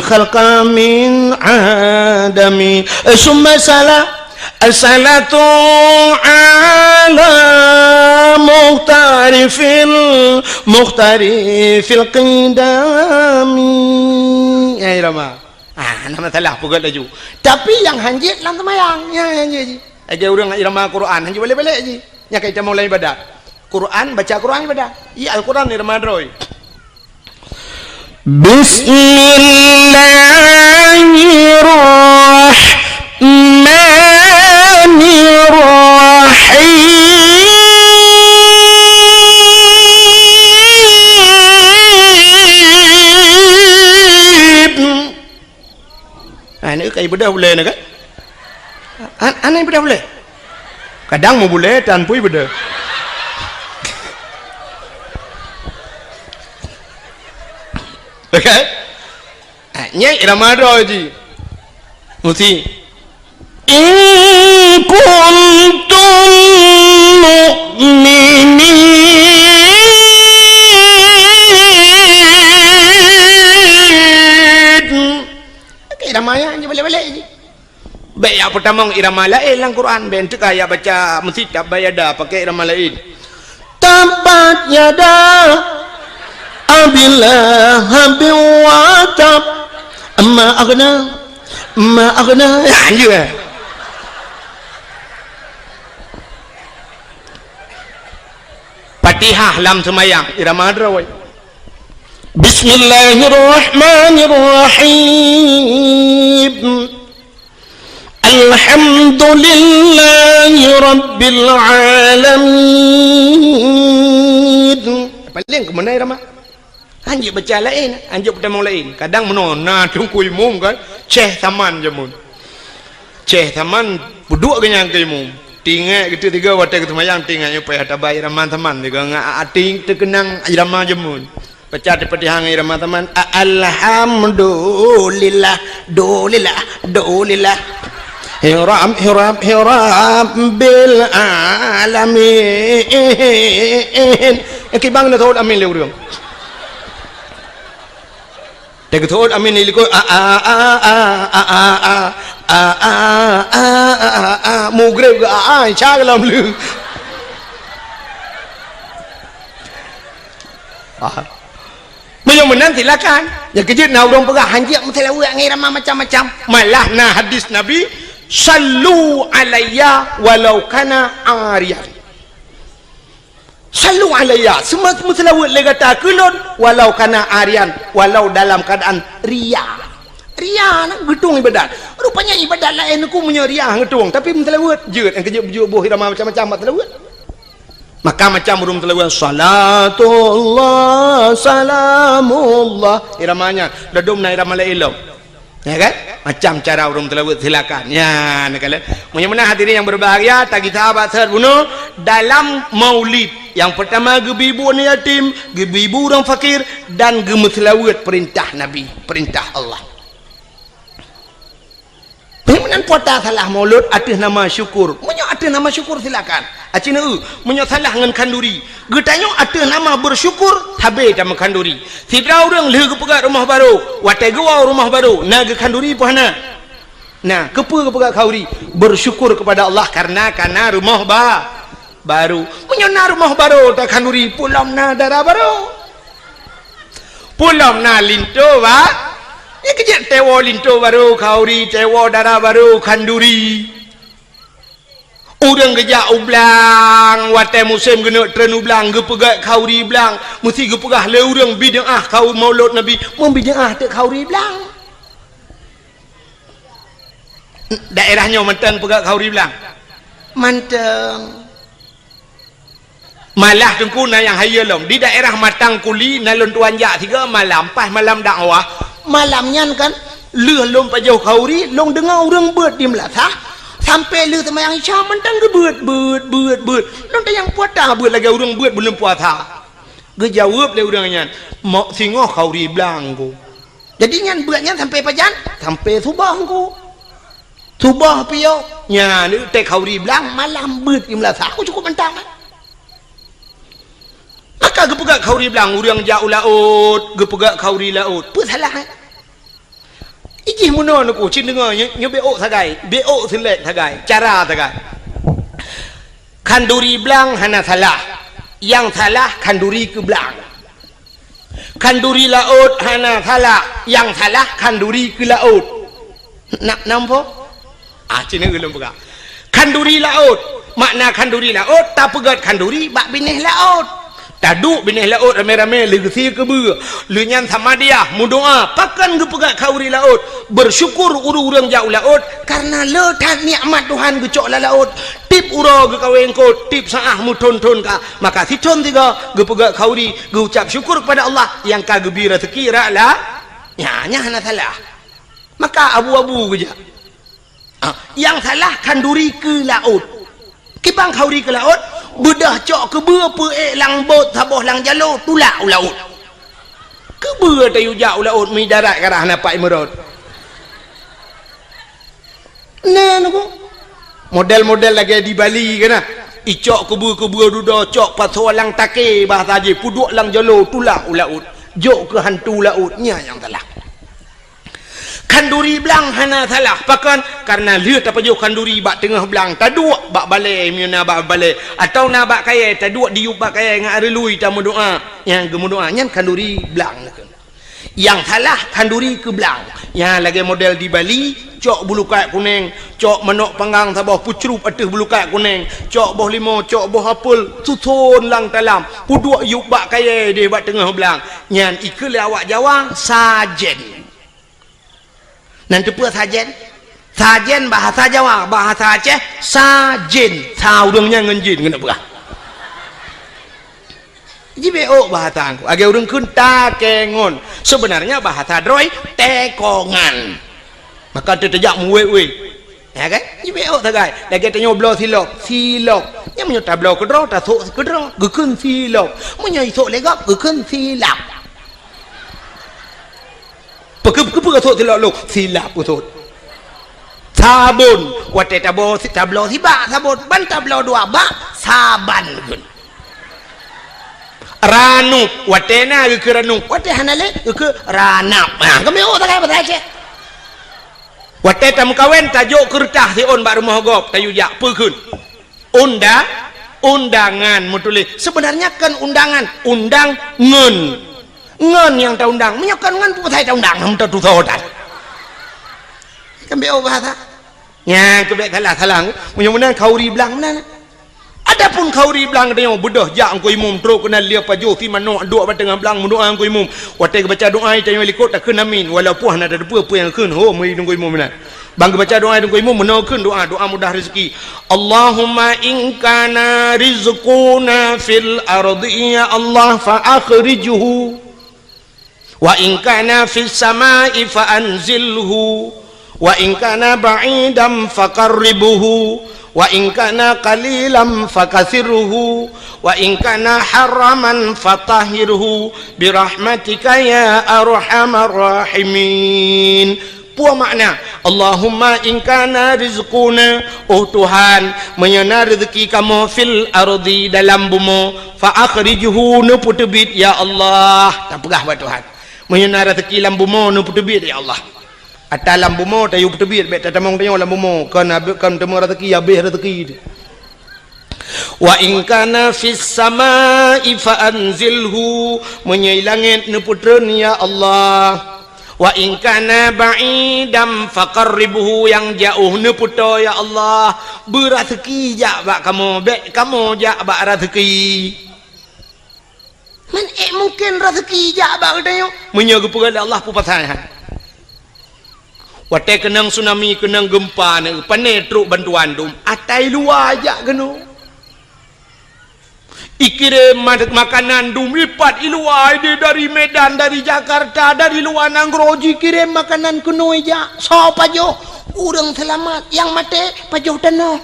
S1: khalqa min adami summa
S2: As-salatu ala muhtari fil qidami. Ya irama. Nama salah pukul laju. Tapi yang hanjit lang semayang. Ya hanjit. Aja orang irama Quran hanjit balik-balik je. Nya kita mulai ibadah. Quran baca Quran ibadah. Ya Al-Quran irama droi. Bismillahirrahmanirrahim. Ini kayak ibadah boleh nak? Anak ibadah boleh? Kadang mau boleh tanpa ibadah. Okay? Nya irama doa ji. Mesti in kuntum mu'minin. Irama ya je balik-balik je. Baik yang pertama irama lain dalam Quran. Bentuk ayat baca mesti tabayada pakai irama lain. Tabat yada abillah biwatab amma aghna ya Fatihah lam semayang irama drawai. Bismillahirrahmanirrahim. Alhamdulillahi rabbil alamin. Paling ke mana irama? Anjir baca lain, anjir pertama lain. Kadang menona tungku imum kan, ceh taman je mun. Ceh taman duduk kenyang ke imum. Tinggal gitu tiga watak ketemayang tinggalnya payah tabai raman teman juga ngak ating terkenang irama je mun. Baca seperti hang irama teman. Alhamdulillah, dolillah. Hiram bil alamin. Kibang na thod amin lewrung. Tegthod amin iliko mugreb chaglam lu. Belum menang silakan. Ya kejut na urang pegah hanjik mesti lawa ngirama macam-macam. Malah na hadis Nabi sallu alayya walau kana ariyan. Sallu alayya semua selawat legata kulun walau kana arian, walau dalam keadaan ria nak gedung ibadat. Rupanya ibadat lain aku punya ria gedung tapi selawat jeut yang kejut buh irama macam-macam selawat. Maka macam urung selawat salatullah salamullah iramanya dadum na irama lain. Ya kan? Macam cara urung telawat silakan. Ya, nak kala. Munya-munya hadirin yang berbahagia, tagi sahabat sahabat bunuh dalam maulid. Yang pertama gebibu ni yatim, gebibu orang fakir dan gemeselawat perintah Nabi, perintah Allah. Pemenan puasa salah maulud atas nama syukur. Munya atas nama syukur silakan. Acina munya salah dengan kanduri. Getanyo atas nama bersyukur habis sama kanduri. Sidra orang leh ke pegat rumah baru, watai gua rumah baru, na ke kanduri puhana. Nah, kepa ke pegat kauri bersyukur kepada Allah karena rumah baru. Munya na rumah baru tak kanduri pulam na darah baru. Pulam na linto ba? Ya kejap tewo linto baru kauri, tewo darah baru kanduri. Udang gejak ublang, watai musim kena tren ublang, gepegat kauri blang, mesti gepegah le udang bid'ah kau maulud Nabi, membid'ah tak kauri blang. Daerahnya mentang pegat kauri blang. Mentang. Malah tengkuna yang hayalom di daerah Matang Kuli nalon tuan jak tiga malam pas malam dakwah. Malamnya kan leh lom pajau kauri, long dengar orang ber di Melaka. Sampai lu sama yang Isya mentang ke bet. Nanti yang puasa bet lagi orang bet belum puasa. Gejawab le orangnya, mak singoh kauri belangku. Jadi nyan betnya sampai pajan, sampai subah ku. Subah piyo. Nya ni teh kauri belang malam bet di Melaka. Aku cukup mentang. Maka gepegak kauri belang orang jauh laut, gepegak kauri laut. Apa salah?
S1: iji muno nuku cin dengar nyo beo sagai beo selek sagai cara sagai kanduri belang hana salah yang salah kanduri ke belang kanduri laut hana salah yang salah kanduri ke laut nak nampak cina gelum pegak kanduri laut makna kanduri laut tak pegat kanduri bak binih laut taduk binih laut rame-rame legesi ke ber lenyan sama dia mudoa pakan ke pegat kauri laut bersyukur urang jauh laut karena letak nikmat Tuhan ke cok laut tip uro ke kawin ko tip saah mu ton ka maka si ton tiga ke pegat kauri ke ucap syukur kepada Allah yang ka gebira sekira lah nya hana salah maka abu-abu ke yang salah kanduri ke laut kibang kauri ke laut bedah cok ke berapa lang bot saboh lang jalur tulak laut ke ber tayu jauh laut mi darat karah napak merot nah nuku model-model lagi di Bali kena icok ke ber duda cok pasal lang take bahasa je puduk lang jalur tulak laut jok ke hantu lautnya yang salah kanduri belang hana salah pakan karena lihat apa jauh kanduri bak tengah belang taduk bak balai miuna bak balai atau na bak kaya taduk diup bak kaya ngak relui tamu doa yang gemu doa nyan kanduri belang yang salah kanduri ke belang yang lagi model di Bali cok bulu kayak kuning cok menok panggang sabah pucrup atas bulu kayak kuning cok boh limo cok boh apel susun lang dalam puduk yup bak kaya dia bak tengah belang nyan ikut awak jawang sajen nanti apa sajen? Sajen bahasa Jawa, bahasa Aceh sajen. Saudangnya ngenjin kena berah. Ji beo bahasa aku. Agak urang kun takengon. Sebenarnya bahasa Droi tekongan. Maka terjak muwe-we. Ya kan? Ji beo sagai. Lagi tanya blo silok. Silok. Yang menyata blo kedro, tak sok kedro. Gekun silok. Menyai sok legap, gekun silap. Pekep sok silap lu silap pusut sabun wate tablo si bak sabun ban tablo dua bak saban gun ranuk wate na ke ranuk wate hanale ke ranap kami tak kaya bahasa Aceh wate tam kawen tajuk kertas si on bak rumah gop tayu jak pekun undangan mutuli sebenarnya kan undang ngen yang tak undang menyokan ngan pun saya tak undang namun tak tutotan kan beo bahasa nya kebek salah mudah-mudahan kauri belang mana adapun kauri belang dia bedah jak angko imum teruk kena lia pajo si manok duk bat tengah belang mendoa angko imum watai baca doa tanya likut tak kena amin walaupun ada apa yang keun ho mai nunggu imum mana bang baca doa nunggu imum menakeun doa mudah rezeki Allahumma in kana rizquna fil ardi ya Allah fa akhrijhu wa in kana fis samai fa anzilhu wa in kana ba'idan faqarribhu wa in kana qalilan fakasirhu wa in kana haraman fatahhirhu bi rahmatika ya arhamar rahimin. Puas makna Allahumma in kana rizquna Tuhan menyana rezeki kamu fil ardi dalam bumi fa akhrijhu nu putubit ya Allah tak pegah buat Tuhan menyana rezeki lam bumi nu putubit ya Allah atas lam bumi tayu putubit bet tamong tayo lam bumi kan temu rezeki habis rezeki wa in kana fis samai fa anzilhu menyai langit nu putreun ya Allah wa in kana ba'idam faqarribhu yang jauh ne puto ya Allah berazeki jak bak kamu bek kamu jak bak rezeki man mungkin rezeki jak bak dayo menyaga kepada Allah pu pasangan wate kenang tsunami kenang gempa ne pane truk bantuan dum atai luar jak geno ikirim makanan dum lipat iluai dari Medan, dari Jakarta, dari luar Nangroji kirim makanan kuno aja. So pajo, urang selamat, yang mati pajo tanah.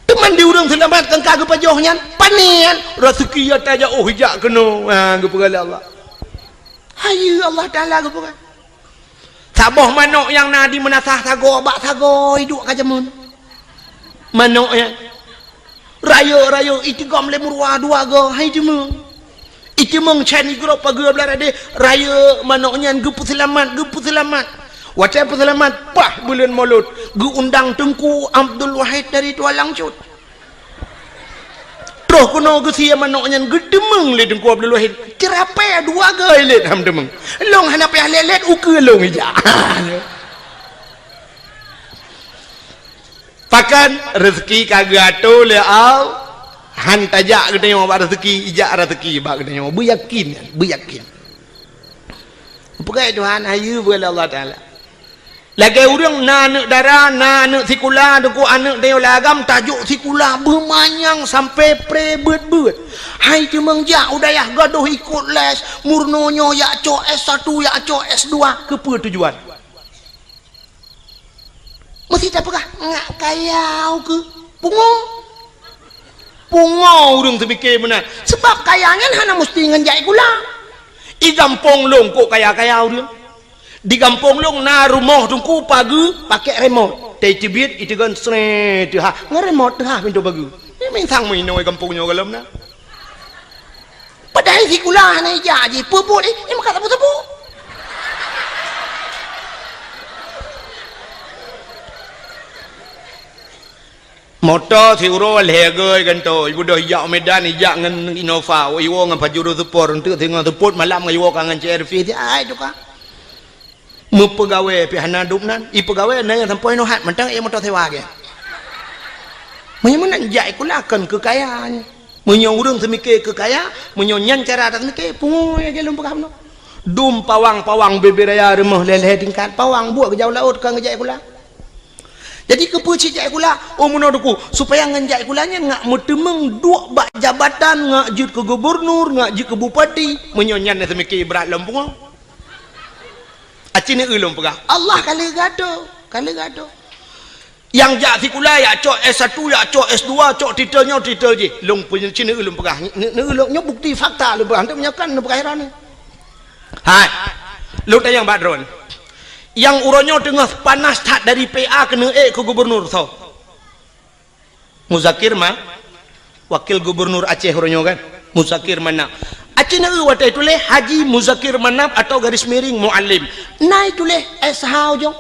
S1: Teman di urang selamat kan kagak pajohnya, panian rezeki ya taja oh hijak kuno. Gepegala Allah. Hayu Allah Taala gepegala. Saboh manok yang nadi menasah sago bak sago hidup kajamun. Manok ya. Rayo itigam le murwa dua go hai jemu
S2: Itu mengcani grup pagi belar ada raya manoknya gepu selamat wacai selamat pah bulan Maulud gu undang Tengku Abdul Wahid dari Tualang Cut terus kuno gu sia manoknya gedemeng le Tengku Abdul Wahid kerapai dua gay le ham demeng long hana pe lelet uke long ija pakan rezeki kagak tu le au han tajak kena yang rezeki ijak rezeki bak kena yang beryakin pegai Tuhan ayu boleh Allah Taala lagi orang nak darah nak sikula deku anak dia lagam tajuk sikula bermanyang sampai prebet hai cemang jak udayah gaduh ikut les murnonyo yak co S1 yak co S2 kepa tujuan mesti tak pegah ngak kayau ke pungo urang terfikir benar sebab kayanya hana mesti ngenjai gula i gampong long kok kaya urang di gampong long na rumah tungku pagi pakai remote teh cibit itu kan sret ha ngeremote ha pintu pagi ni main sang main noi gampongnya galam na padahal si gula hana jaji puput ni maka tapu motor si uro legai kan to ibu dah yak Medan yak ngan Innova iwo ngan pajuro support untuk tengah support malam ngan iwo kangen CRV ti ai tu ka mu pegawai pi hana dupnan i pegawai na yang sampai no hat mentang e motor sewa ke munyo nan jai kulakan kekayaan munyo urang semike kekaya munyo nyan cara tak semike pungo ya gelum pegam no dum pawang beberaya rumah leleh tingkat pawang buat ke jauh laut kan ngejai kula jadi kepuci jai kula munoduku supaya ngenjai kulanya ngak mutemeng dua bak jabatan ngak jut ke gubernur ngak jut ke bupati menyonyan semiki berat lempung acine ulum pegah Allah kali gado yang jak si kula ya cok S1 ya cok S2 cok titel je long punya cine ulum pegah ne ulumnya bukti fakta lu berhantu menyakan ne perkara ni hai lu tayang badron yang uronyo tengah panas tak dari PA kena ke gubernur so Muzakir mah wakil gubernur Aceh uronyo kan Muzakir Manap Aceh na watai tule Haji Muzakir Manap atau garis miring muallim na tule SH ujong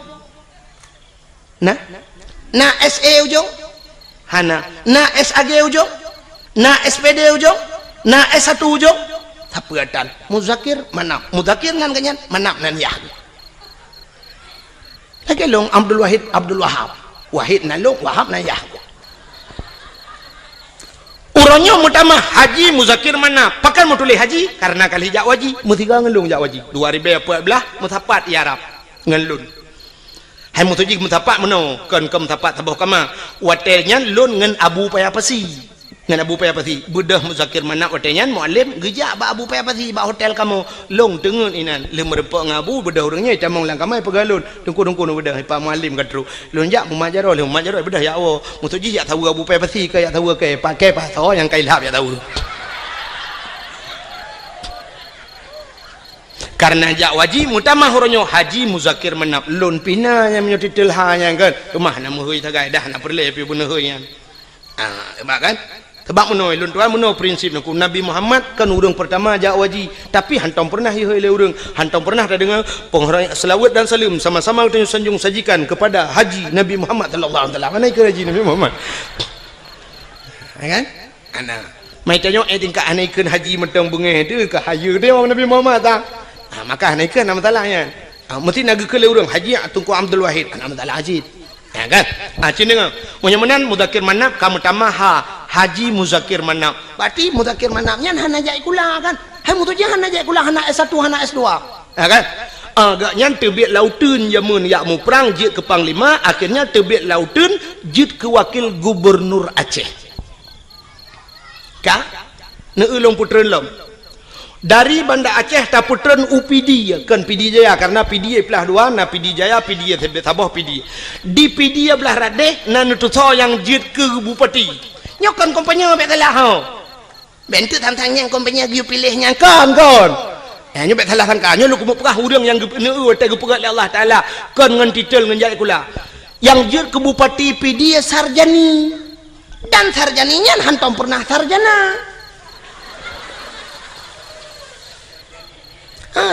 S2: na SE ujong hana na SAG ujong na SPD ujong na S1 ujong tapatan Muzakir Manap Muzakir ngan kanyan Manap nan yah lagi long Abdul Wahab Wahid na long Wahab na yah uronyo mutama Haji Muzakir Manap pakan mutuli haji karena kali jak waji mutiga ngelung jak waji 2014 mutapat Arab ngelun hai mutuji mutapat meno kan ke mutapat tabuh kama watelnya lun ngen Abu Payapasi ngan Abu Payapasi budah Muzakir Manap watelnya muallim gejak ba Abu Payapasi ba hotel kamu long tengun inan lem repok ngabu budah orangnya camong lang kamai pegalun tungku budah pa muallim katru lun jak mumajaro budah ya Allah mutuji ya tahu Abu Payapasi ke ya tahu ke pakai paso yang kai lap ya tahu karena jak waji mutama horonyo Haji Muzakir Manap lun pina yang menyo titel hanya kan rumah na muhui tagai dah na perle pi bener yang kan sebab menoi lun tuan menoi prinsip nak Nabi Muhammad kan urang pertama jak waji tapi hantam pernah hioi le urang hantam pernah ada dengar penghormatan selawat dan salim sama-sama kita sanjung sajikan kepada Haji Nabi Muhammad sallallahu alaihi wasallam mana ke Haji Nabi Muhammad kan ana mai tanyo tingkat anaikeun haji metong bengeh tu ke hayu dia orang Nabi Muhammad tak maka anaikeun nama talahnya mesti naga ke le urang Haji Tunku Abdul Wahid nama talah haji kan cina menyamanan Muzakir Manap kamu tamaha Haji Muzakir Manap berarti Muzakir Manapnya hana jai kula kan hai mutu jangan hana jai kula hana S1 hana S2 kan agaknya terbit lautun jamun yak mu perang jit ke panglima akhirnya terbit lautun jit ke wakil gubernur Aceh ka ne ulung putreun lom dari Banda Aceh ta putreun UPD kan PD Jaya karena PD belah dua na PD Jaya PD Sabah PD di PD belah radeh na nutuso yang jit ke bupati nyokan kompanya bet salah ho bentuk tantang yang kompanya giu pilihnya kan nyo bet salah sangka nyo lu kumuk perah urang yang geu te gepegat Allah Taala kan ngan titel ngan jai kula yang jit ke bupati PD sarjani dan sarjaninya hantam pernah sarjana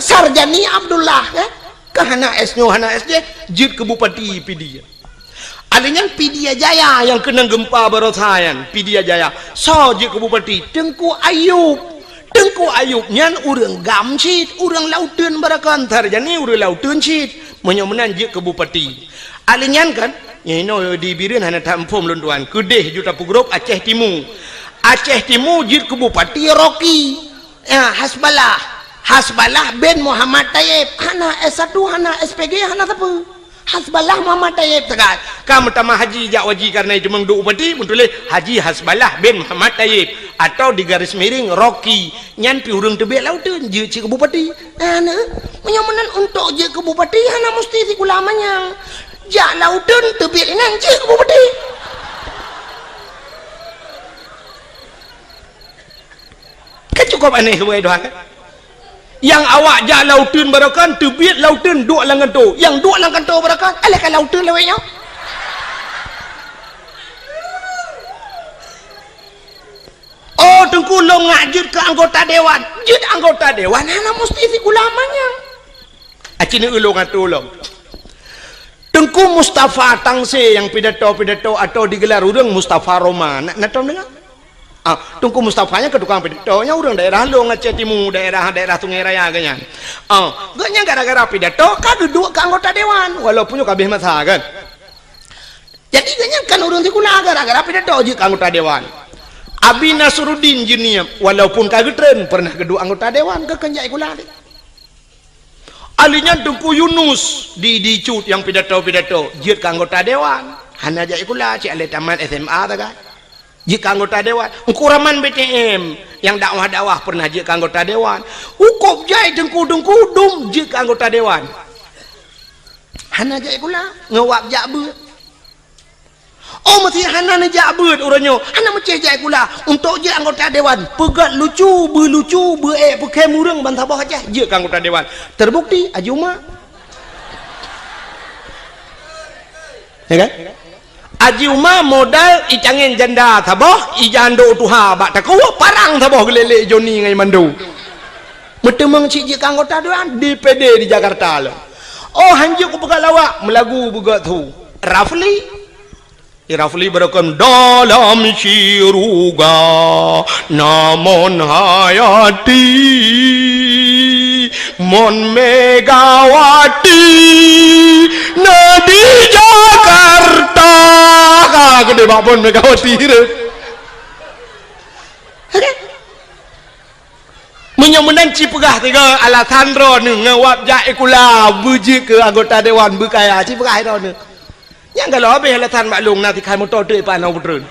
S2: Sarjani Abdullah hana S-nya hana SJ jid ke bupati Pidia alinya Pidia Jaya yang kena gempa barosayan Pidia Jaya so jid ke bupati Tengku Ayub nyan urang gamsit urang lauteun barakan Sarjani urang lauteun sit menyomenan jid ke bupati alinya kan nyino di bireun hana tampom lunduan kedeh juta pugrop Aceh Timur jid ke bupati Rocky Hasbalah bin Muhammad Tayyib hana S1 hana SPG hana apa Hasbalah Muhammad Tayyib tegat kamu tamah haji jak waji karena itu mengdu upati tulis Haji Hasbalah bin Muhammad Tayyib atau di garis miring Rocky nyan pi urang tebek lauteun je cik bupati menyomenan untuk je ke bupati hana mesti si ulamanya jak lauteun tebek ngan cik bupati kan cukup aneh we doa kan yang awak jak lauteun barakan tebit lauteun duk lang kanto yang duk lang kanto barakan alahkan lauteun lewenya oh Tengku lo ngajut ke anggota dewan jut anggota dewan hana mesti si ulamanya acini ulung atau ulung Tengku Mustafa Tangse yang pidato atau digelar urang Mustafa Roma nak tahu dengar Tengku Mustafanya ke tukang pidatonya urang daerah lo Aceh Timur daerah Sungai Raya ganyan ganyan gara-gara pidato kagak duduk ke anggota dewan walaupun kabeh masa kan jadi ganyan kan urang tikuna gara-gara pidato je ke anggota dewan Abi Nasruddin Jiniam walaupun kagak tren pernah kedua anggota dewan ke kenjai kula alinya Tengku Yunus di cut yang pidato je ke anggota dewan hana jai kula cik ale tamat SMA tak jika anggota dewan Ukuraman BTM yang dakwah pernah jika anggota dewan hukum jai Tengku dum jika anggota dewan hana jai kula ngewap jakbeut oh mesti hana ne jakbeut uranyo hana meceh jai kula untuk je anggota dewan pegat lucu pakai murang bantabah aja jika anggota dewan terbukti Ajuma ya kan Aji Uma modal icangin janda taboh ijando tuha bak taku parang taboh gelele Joni ngai mandu metemang cik anggota dewan DPD di Jakarta lo oh hanjuk ku lawak melagu buga tu Rafli berakam dalam siruga namun hayati mon Megawati nadi Jakarta gede babon Megawati menyemenang cipegah tiga alasan ron ngewap jai kula buji ke anggota dewan bekaya cipegah ron yang kalau habis alasan maklum nanti kamu tahu tu panau betul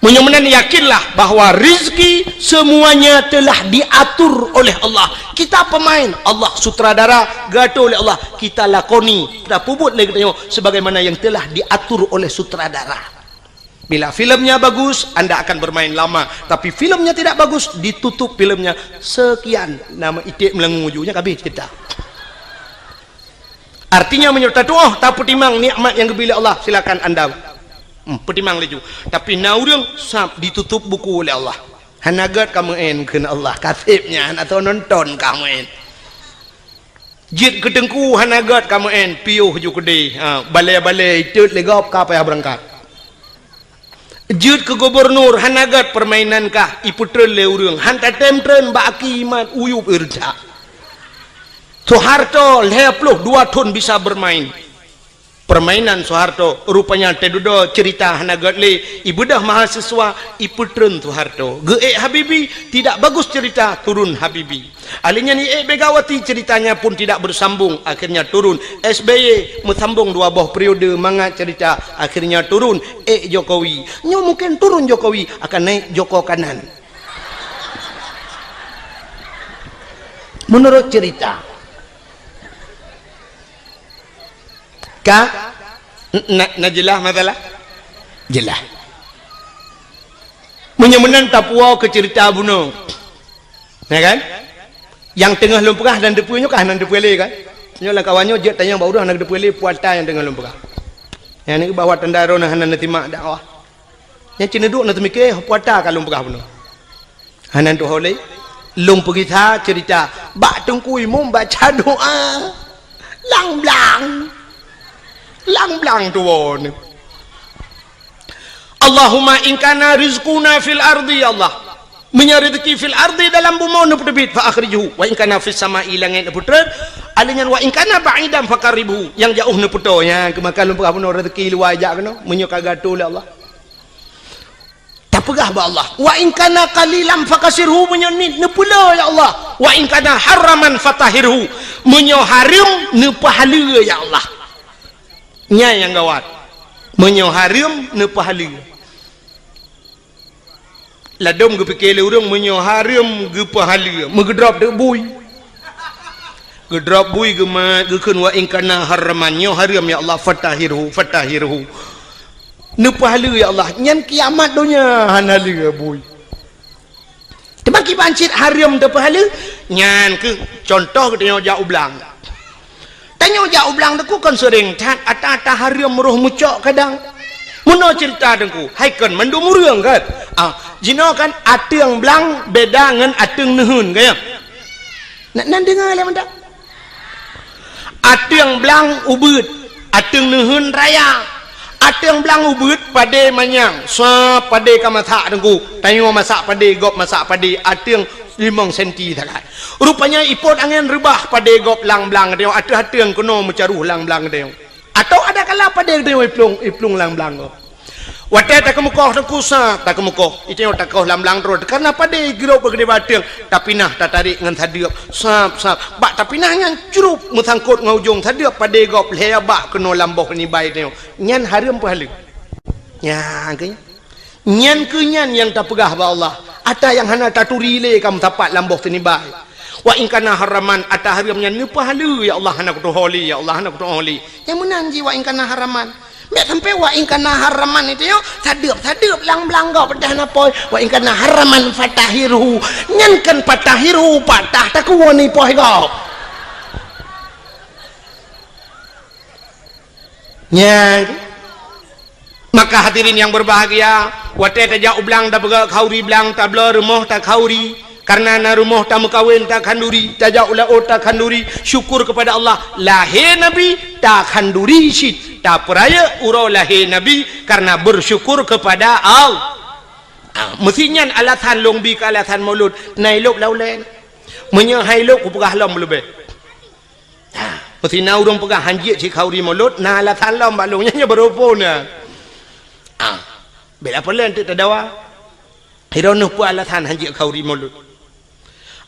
S2: menyemenang yakinlah bahwa rizki semuanya telah diatur oleh Allah kita pemain Allah sutradara gato oleh Allah kita lakoni kita puput lagi tengok sebagaimana yang telah diatur oleh sutradara bila filmnya bagus anda akan bermain lama tapi filmnya tidak bagus ditutup filmnya sekian nama itik melengujuknya kabeh kita artinya menyerta doa tak pertimang nikmat yang diberi Allah silakan anda pertimang leju tapi naurang sab ditutup buku oleh Allah hanagat kamu kena Allah kasibnya atau nonton kamu jid ke Tengku hanagat kamu piuh ju gede balai-balai itu legap ka payah berangkat jid ke gubernur hanagat permainan kah iputrel le urang hanta temtren baki iman uyup irja Soeharto 52 tahun bisa bermain permainan Soeharto rupanya tedudo cerita hanagat le ibu dah mahasiswa iputren Soeharto ge Habibi tidak bagus cerita turun Habibi alinya ni Megawati ceritanya pun tidak bersambung akhirnya turun SBY mesambung 2 buah periode manga cerita akhirnya turun Jokowi nyo mungkin turun Jokowi akan naik Joko kanan menurut cerita jelah masalah jelah menyemenan Tapua ke cerita bunuh ya kan yang tengah lumpurah dan depunya kah nan depuele kan nyolah kawannya je tanya baru anak depuele puata yang tengah lumpurah yang ni bawa tendaro nah nan timak dakwah yang cina duk nak mikir puata kan lumpurah bunuh
S1: Hanan tu holei lung pergi tha cerita bak tengku imam baca doa lang blang tu won. Allahumma in kana rizquna fil ardi, Allah menyari rezeki fil ardi dalam bumi nu terbit fa akhrijuhu, wa in kana fis sama'i langit putra alingan, wa in kana ba'idan fakaribu, yang jauh nu putonya kemakan lumpah pun rezeki luar ajak kena menyo kagatul Allah. Tak pegah ba Allah. Wa in kana qalilan fakasirhu, menyonit ne pula ya Allah. Wa in kana haraman fatahirhu, menyo haram ne pahala ya Allah. Nya yang gawat. Menyo haram ne pahala. Ladom ge pikir le urang menyo haram ge pahala. Megedrop de bui. Gedrop bui ge ma ge keun wa in kana haraman nyo haram ya Allah fatahirhu. Ne pahala ya Allah, nyan kiamat dunia hanala boy. Tebaki bancit haram tu pahala nyan ke contoh kita jauh belang. Tanya jauh belang tu kan sering tat ata haram roh mucok kadang. Muno cerita dengku, hai kan mandu murang kan. Jino kan ateung belang beda ngan ateung nehun kaya. Nak dengar le mendak. Ateung belang ubud, ateung nehun raya. Ateung belang ubud pade manyang sa pade kamatha dengku tayo masak pade gop masak pade ateung 5 cm takai rupanya ipot angin rebah pade gop lang-belang dia ateung kono mencaruh lang-belang dia atau ada kala pade dia iplung lang-belang wate tak kemukoh dengku sa tak kemukoh itu tak kau lang-belang terus karena pade giro begede bateung tapi nah tak tarik ngan thadieup sap bak tapi nah ngan curup musangkut ngaujung thadieup pade gop lea bak keno lamboh ni bai teo nyan haram pahala nya ke nyan ke nyan yang tak pegah ba Allah ada yang hana taturi le kam tapat lamboh ni bai wa in kana haraman ata haram nyan ni pahala ya Allah hana kutu holi ya Allah hana kutu holi yang menang ji wa in kana haraman mek sampai wa in kana haraman itu yo sadeup lang-belang gau pedah napoi wa in kana haraman fatahirhu nyan kan patahirhu patah tak kuoni poi gau nya. Maka hadirin yang berbahagia wate tajak ublang da bega khauri belang tabla rumah tak khauri karena na rumah tak mekawin tak khanduri tajak ula tak khanduri syukur kepada Allah lahir nabi tak khanduri syit tak peraya urau lahir nabi karena bersyukur kepada Allah. Mestinya alatan longbi ke alatan maulud nailok laulen menyahailok upagah lom lebih mesti na urang pegah hanjit si khauri maulud na alatan lom balungnya berupona bela pelan tu tadawa hironuh pu alatan hanjit khauri maulud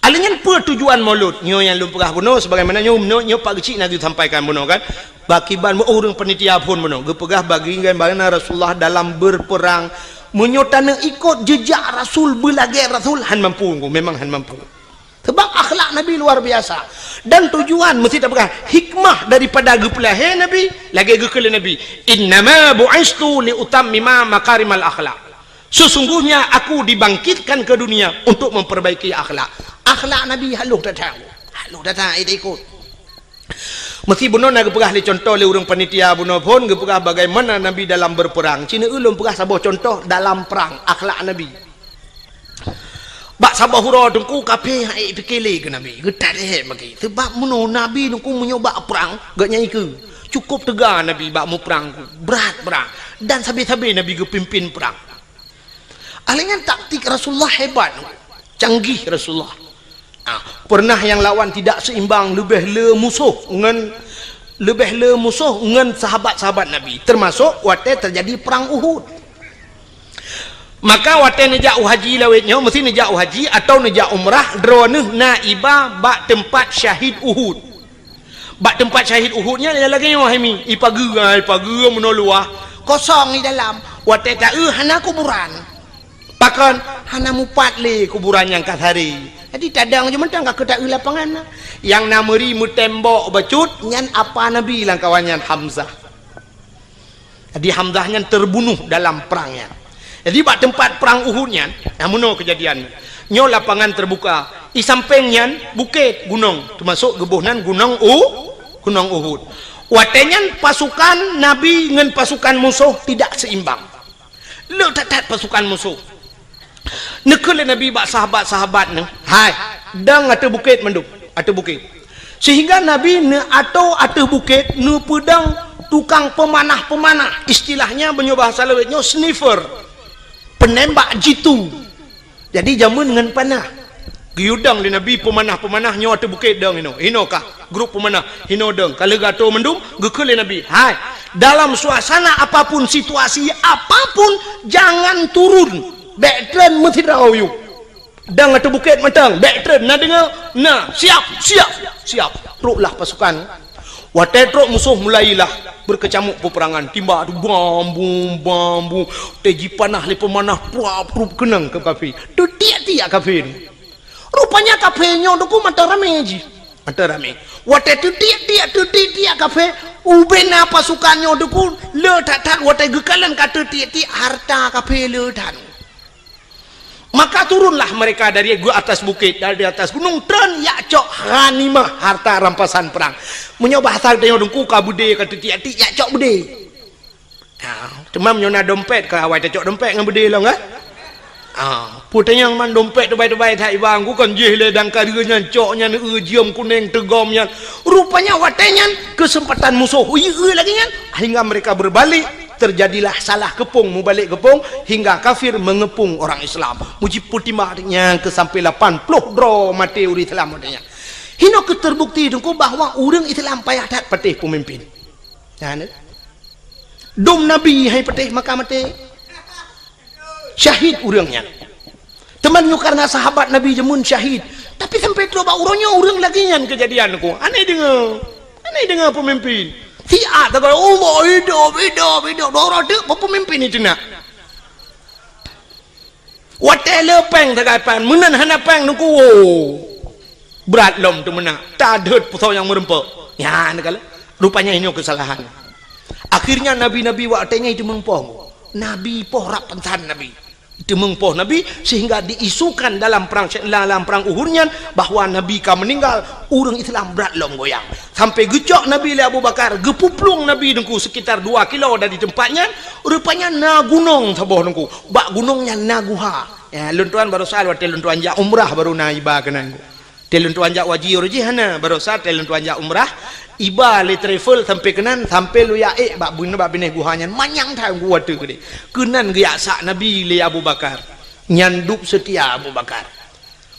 S1: alingan pu tujuan maulud nyo yang lum pegah buno sebagaimana nyo pak kecil nak disampaikan buno kan bakiban orang panitia pun buno gepegah bagi bagaimana Rasulullah dalam berperang menyotana ikut jejak Rasul belagi Rasul han mampu memang han mampu sebab akhlak Nabi luar biasa dan tujuan mesti tak pegah hikmah daripada gepelahe Nabi lagi gekele Nabi innama bu'istu li utammima makarimal akhlak sesungguhnya aku dibangkitkan ke dunia untuk memperbaiki akhlak Nabi haluh datang ikut mesti buno nak pegah le contoh le urang panitia buno pun gepegah bagaimana Nabi dalam berperang cina ulun pegah sabah contoh dalam perang akhlak Nabi bak sabah hura dengku kape hai pikile ke Nabi getat he bagi sebab muno Nabi dengku menyoba perang gak nyai ke cukup tegar Nabi bak mu perang berat dan sabi-sabi Nabi ge pimpin perang alingan taktik Rasulullah hebat canggih Rasulullah pernah yang lawan tidak seimbang lebih le musuh ngan sahabat-sahabat Nabi termasuk waktu terjadi perang Uhud maka waktu nejak haji lawetnya mesti nejak haji atau nejak umrah droneh naibah bak tempat syahid Uhud nya lagi wahimi ipage menoluah kosong di dalam waktu tak hana kuburan pakan hana mupat le kuburan yang kat hari jadi tadang je mentang kak kedak lapangan yang nameri mu tembok bacut nyan apa Nabi lang kawannya Hamzah jadi Hamzah nyan terbunuh dalam perangnya jadi bak tempat perang Uhud nyan amuno kejadian nyo lapangan terbuka di samping nyan bukit gunung termasuk gebuhnan gunung Uhud watenyan pasukan Nabi dengan pasukan musuh tidak seimbang le tatat pasukan musuh Nekele Nabi bak sahabat-sahabat ne. Hai, dang ate bukit menduk, ate bukit. Sehingga Nabi ne atau ate bukit ne pedang tukang pemanah-pemanah. Istilahnya banyak bahasa lewetnya sniffer. Penembak jitu. Jadi jamun dengan panah. Giudang li Nabi pemanah-pemanah nyo ate bukit dang hino kah grup pemanah hino dang kalau gato mendung gekele Nabi hai dalam suasana apapun situasi apapun jangan turun backtrend metidrau yu dang ate bukit matang backtrend na dengar na siap ruklah pasukan wate truk musuh mulailah berkecamuk peperangan timba tu bambu teji panah li pemanah prup kenang ke kafir tu tiak kafir. Rupanya kafenya duku mata rame ji. Mata rame. Wate tu tiak kafe ubena pasukannya duku le tak wate gekalan kata tiak harta kafe le tan. Maka turunlah mereka dari atas bukit, dari atas gunung tren ya cok ghanimah harta rampasan perang. Menyoba bahasa dia duku kabude kata tiak ya cok bude. Cuma menyona dompet ke awai cok dompet ngan bude lah enggak? Putanya yang man dompet terbaik-terbaik tak ibang ku kan jih le dang karenya coknya ne jiam kuning tegomnya rupanya watenya kesempatan musuh lagi nya hingga mereka berbalik terjadilah salah kepung mubalik kepung hingga kafir mengepung orang Islam muji putimahnya ke sampai 80 dro mati uri Islam adanya hino keterbukti dengku bahwa urang Islam payah dat patih pemimpin dom Nabi hai patih maka mati syahid urangnya temannya karena sahabat Nabi jemun syahid tapi sampai tu urangnya urang lagi nyan kejadian ku aneh dengar pemimpin siat tak Allah hidup orang tu pemimpin itu nak watele peng tagapan menan hana peng nuku berat lom tu mena tak ada pusau yang merempek ya nakala rupanya ini kesalahan akhirnya nabi-nabi watenya itu mengpoh Nabi poh rap pentan Nabi itu mengpoh Nabi sehingga diisukan dalam perang Uhudnya bahwa Nabi ka meninggal urang Islam berat lom goyang sampai gecok Nabi le Abu Bakar gepuplung Nabi dengku sekitar 2 kilo dari tempatnya rupanya na gunung saboh dengku bak gunungnya Naguha ya luntuan baru sal wa luntuan ja umrah baru na iba kenan luntuan ja wajib hana baru sal luntuan ja umrah iba le travel sampai kenan sampai lu ya bak bune bak bineh guhanya manyang tang gua tu gede kenan geyak sak Nabi le Abu Bakar nyanduk setia Abu Bakar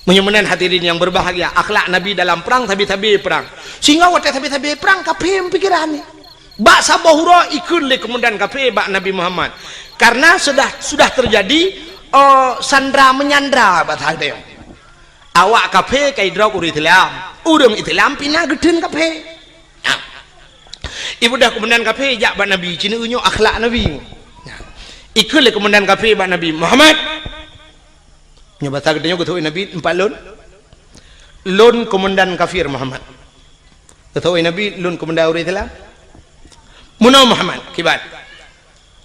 S1: menyemenan hadirin yang berbahagia akhlak Nabi dalam perang tabi-tabi perang sehingga waktu tabi-tabi perang kape pikiran bak sabahura ikut le kemudian kape bak Nabi Muhammad karena sudah terjadi sandra menyandra bahasa dia awak kape kai drog urang Islam pina geden kape ibu dah kemudian kafe jak bak Nabi cina unyo akhlak Nabi ikut le kemudian kafe bak Nabi Muhammad nyoba tak katanya ketui Nabi 4 lon kemudian kafir Muhammad ketui Nabi lon kemudian uri telah muno Muhammad kibat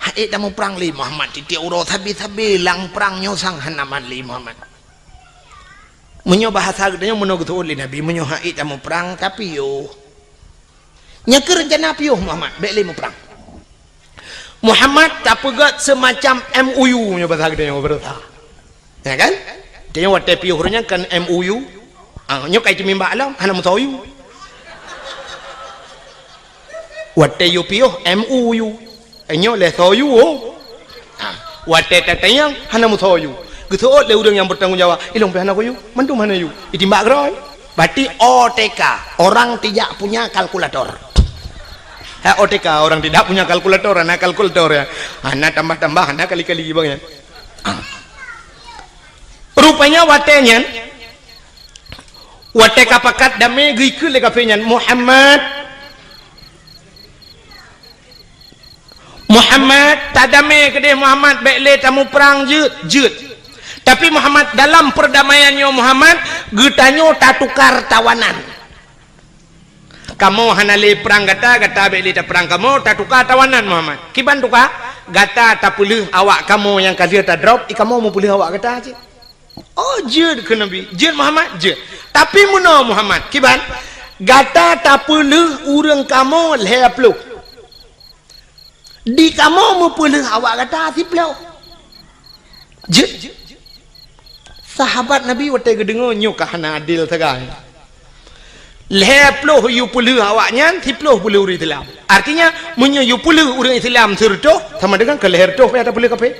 S1: hai damu perang li Muhammad titi uro tabi lang perang nyosang hanaman li Muhammad menyoba bahasa katanya muno ketui Nabi menyo hai damu perang tapi yo nyakir rencana piuh Muhammad beli mu perang Muhammad tak pegat semacam MOU nya bahasa gede nya berita ya kan dia wate piuhnya kan MOU nyo kai timimba alam hana mutayu wate yu piuh MOU nyo le toyu wate tatayang hana mutayu gitu le urang yang bertanggung jawab ilong pe hana koyu mantu mana yu itimbak groy berarti OTK orang tidak punya kalkulator OTK orang tidak punya kalkulator anak kalkulator ya anak tambah anak kali-kali gimana rupanya watenya wate kapakat dame gikul le kafenya Muhammad tadame kedeh Muhammad bekle tamu perang jut tapi Muhammad dalam perdamaiannya Muhammad getanyo tak tukar tawanan kamu hanale perang gata beli ta perang kamu tak tukar tawanan Muhammad kiban tukar gata tak pulih awak kamu yang kafir tak drop kamu mau pulih awak gata aja oh jud ke Nabi jud Muhammad jud tapi muno Muhammad kiban gata tak pulih urang kamu lepluk di kamu mau pulih awak gata siplau jud sahabat Nabi wate gedengo nyuk kahana adil tagai leploh yu puluh awaknya tiploh puluh uri Islam artinya munyo yu puluh uri Islam serto sama dengan ke leher toh ada puluh kape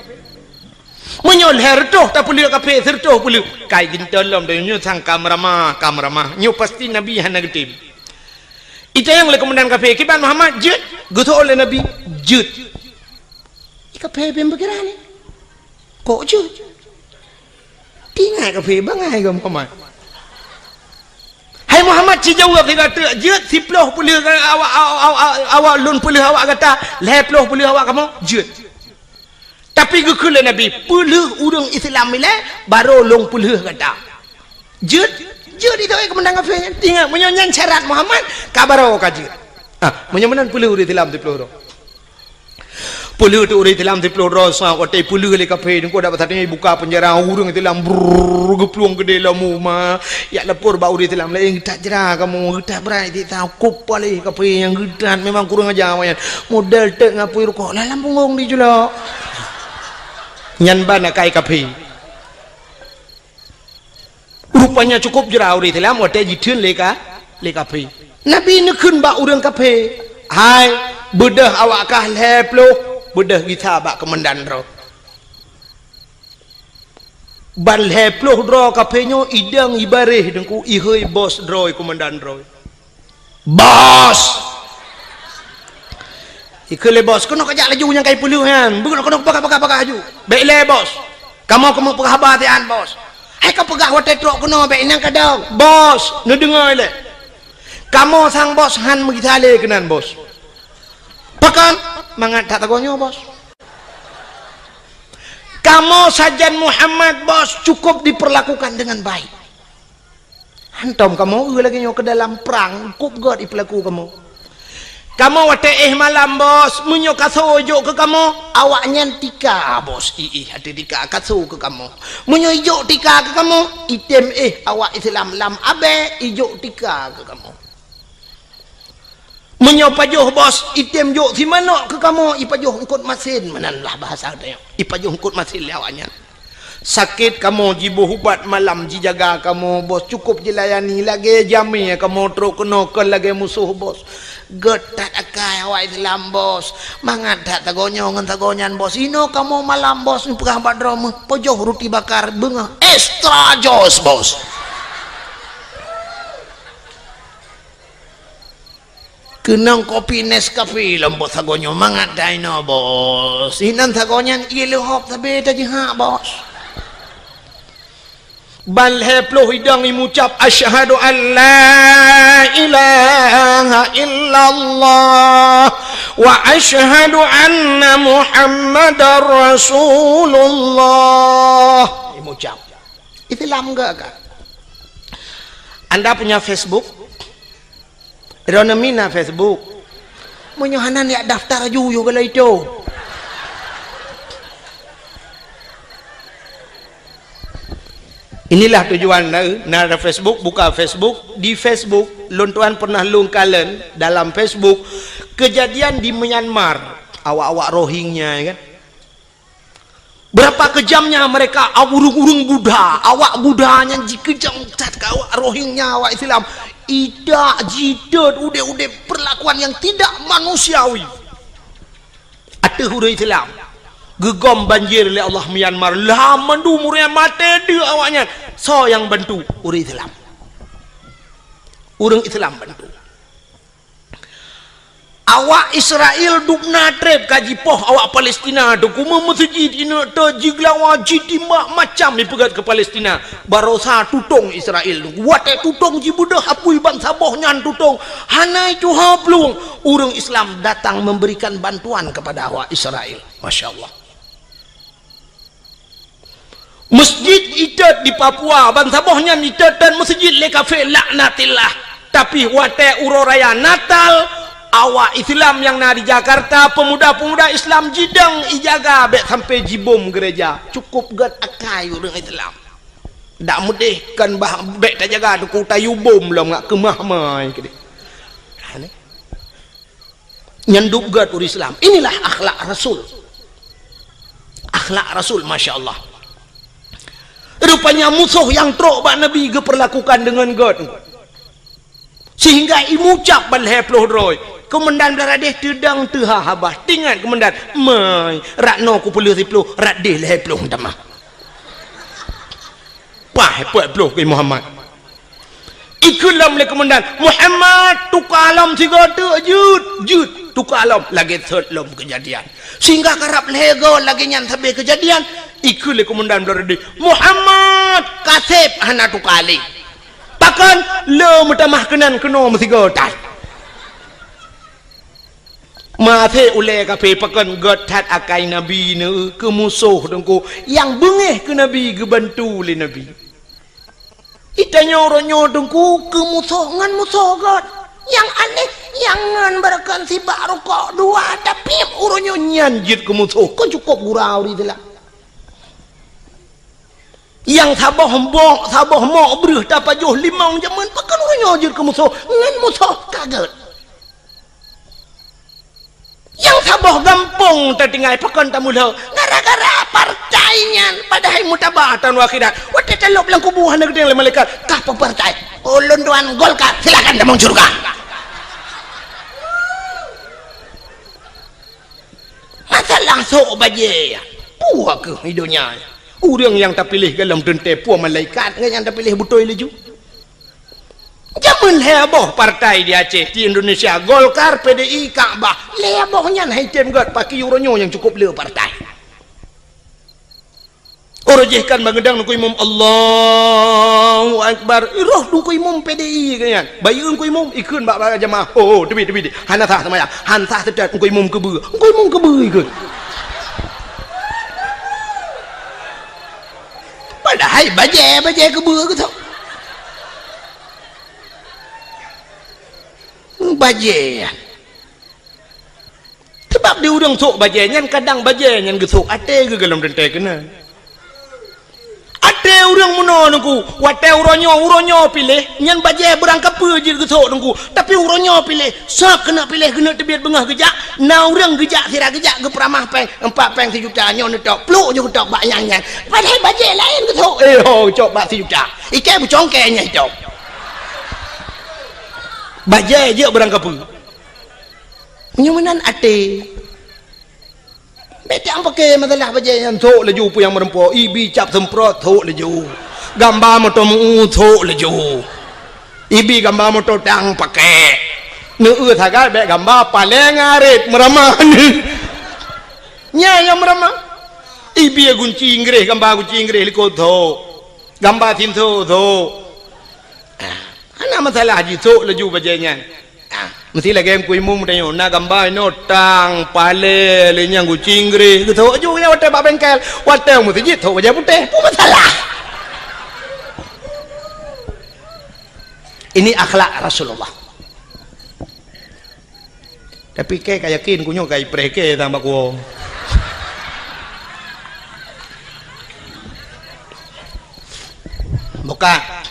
S1: munyo leher toh tak puluh kape serto puluh kai gintolom dan nyu sang kamrama nyu pasti Nabi hana getim itu yang le komandan kape kiban Muhammad jut gutu oleh Nabi jut kape bem bergerak ni kok jut tinggal kafe bangai ke Muhammad hai Muhammad ci jawab dia kata jut siploh puluh awak lun puluh awak kata leploh puluh awak kamu jut tapi gukule Nabi puluh urang Islam ni baru long puluh kata jut itu kemenang kafe tinggal menyanyi syarat Muhammad kabaro kajut menyaman puluh urang Islam siploh puluh tu orang Islam tiploh rasa watai puluh kali kafe ni kau dapat tadi buka penjara orang Islam geplung gede lamu mah ya lapor bau orang Islam lain tak jerah kamu tak berani tahu kupali kafe yang gedan memang kurang ajar awaknya modal tak ngapui rokok lah lampung di jula nyan bana kai kafe rupanya cukup jerah orang Islam watai jitun leka kafe Nabi nekun bau orang kafe hai bedah awak kah leploh bedah kita bak kemendan ro ban leploh ro kapenyo idang ibareh dengku ihoi bos droi komandan droi bos ikele bos kono kajak laju yang kai puluh han bukan kono pakai aju baik le bos kamu pegah batian bos hai kau pegah wate trok kono baik nang kadang bos nu dengar le kamu sang bos han megitale kenan bos pakan mangat tak tagonyo bos kamu sajan Muhammad bos cukup diperlakukan dengan baik hantom kamu lagi nyo ke dalam perang kup god diperlaku kamu wate malam bos munyo kasojo ke kamu awaknya tika bos hati tika kaso ke kamu munyo ijo tika ke kamu item awak Islam lam abe ijo tika ke kamu menyopajoh bos item jo si mana ke kamu ipajoh engkut masin mananlah bahasa dia ipajoh engkut masin lawanya sakit kamu jibo hubat malam jijaga kamu bos cukup jilayani lagi jami kamu truk kena ke lagi musuh bos getat akai awak Islam bos mangat tak tagonyo ngan tagonyan bos ino kamu malam bos pegah badrom pojoh roti bakar bengah extra jos bos kenang kopi Nescafe lembut sagonyo mangat daino bos inan sagonyan ilhop tabe tajiha bos bal heplo hidang imucap asyhadu an la ilaha illallah wa asyhadu anna muhammadar rasulullah imucap Islam enggak anda punya Facebook Rona mina Facebook menyohanan ya daftar aja kalau itu inilah tujuan nara Facebook buka Facebook di Facebook lontuan pernah lung kalen dalam Facebook kejadian di Myanmar awak-awak Rohingya kan berapa kejamnya mereka urung-urung Buddha awak Buddhanya jikejam cat ke awak Rohingya awak Islam tidak jidat udah perlakuan yang tidak manusiawi ada huruf Islam gegom banjir oleh Allah Myanmar lah mandu murnya mati dia awaknya so yang bantu huruf Islam orang Islam bantu awak Israel dukna trep kaji poh awak Palestina tu kuma masjid ina ta jigla wajid mak macam dipegat ke Palestina barosa tutong Israel tu wate tutong jibudah apui bangsa boh nyan tutong hanai tu hablung urang Islam datang memberikan bantuan kepada awak Israel masyaallah masjid itat di Papua bangsa boh nyan itat dan masjid le kafe laknatillah tapi wate uroraya Natal awak Islam yang di Jakarta pemuda-pemuda Islam jidang ijaga bet sampai jibom gereja cukup gat akai orang Islam dak mudih kan bah bet tak jaga tu tayu bom belum ngak kemah mai kede nyanduk gat orang Islam inilah akhlak Rasul masyaallah
S2: Rupanya musuh yang teruk bak Nabi ke perlakukan dengan God. Sehingga imucap balhe puluh roy. Kemendan beladeh tedang teha habah. Tinggal kemendan. Mai. Rakno ku puluh sipuluh. Radeh lehe puluh damah. Wah hebat puluh ke Muhammad. Ikulam le kemendan. Muhammad tukar alam tiga tu. Jud. Tukar alam. Lagi third lom kejadian. Sehingga karap lego lagi nyan sampai kejadian. Ikut le kemendan beladeh. Muhammad kasep hana tukar alik. Pakan le mutamah kenan kena mesti gotai. Mate ule kape pakan gotat akai Nabi ne ke musuh dengku yang bengeh ke Nabi ke bantu le Nabi. Itanya orangnya dengku ke musuh ngan musuh God. Yang aneh yang ngan berakan si baru kok dua tapi orangnya nyanjit ke musuh. Kau cukup gurau di dalam. Yang sabah hembok sabah mok berih dapat joh limang jaman pakan orangnya nyanjit ke musuh ngan musuh kaget. Yang sabah gampang tertinggal pakan tamulah gara-gara partainya padahal mutabatan wakhidat waktu telok bilang kubuhan negeri yang malaikat kah partai ulun tuan Golkar silakan damang surga masalah sok baje puak ke hidupnya orang yang terpilih dalam tente puak malaikat yang terpilih betul leju Jaman heboh partai di Aceh di Indonesia Golkar, PDI, Ka'bah hebohnya haitem god pakai euronyo yang cukup le partai orojehkan mengedang nuku imam Allahu Akbar iroh nuku imam PDI kan bayun nuku imam ikun bak jamaah oh debi hana sah sama ya han sah sedat nuku imam kebe ikut padahal baje kebe ke tau baje sebab dia udang sok baje nyan kadang baje nyan gesok ate ke dalam dente kena ate urang muno nungku wate uronyo pilih nyan baje berangkap je gesok nungku tapi uronyo pilih sak kena pilih kena tebiat bengah gejak na urang gejak sira gejak ke peramah peng 4 peng 1 juta nyon tok pluk je tok bak nyan padahal baje lain gesok cok bak 1 juta ike bucongke nya tok bajai je berangkap penyumanan ate bete ang pakai masalah bajai yang thok leju pu yang merempo ibi cap semprot thok leju gambar motor mu thok leju ibi gambar motor tang pakai nu thaga be gambar paling arit meramah nya yang meramah ibi gunci inggris gambar gunci inggris liko thok gambar tin thok ana masalah haji sok laju bajanya mesti lagi yang kuimu mudayo na gambar no tang pale le nyang gucingre gitu aju ya wate bak bengkel wate mesti jit thok baja putih pu masalah ini akhlak Rasulullah tapi ke yakin kunyo kai preke tambah ku buka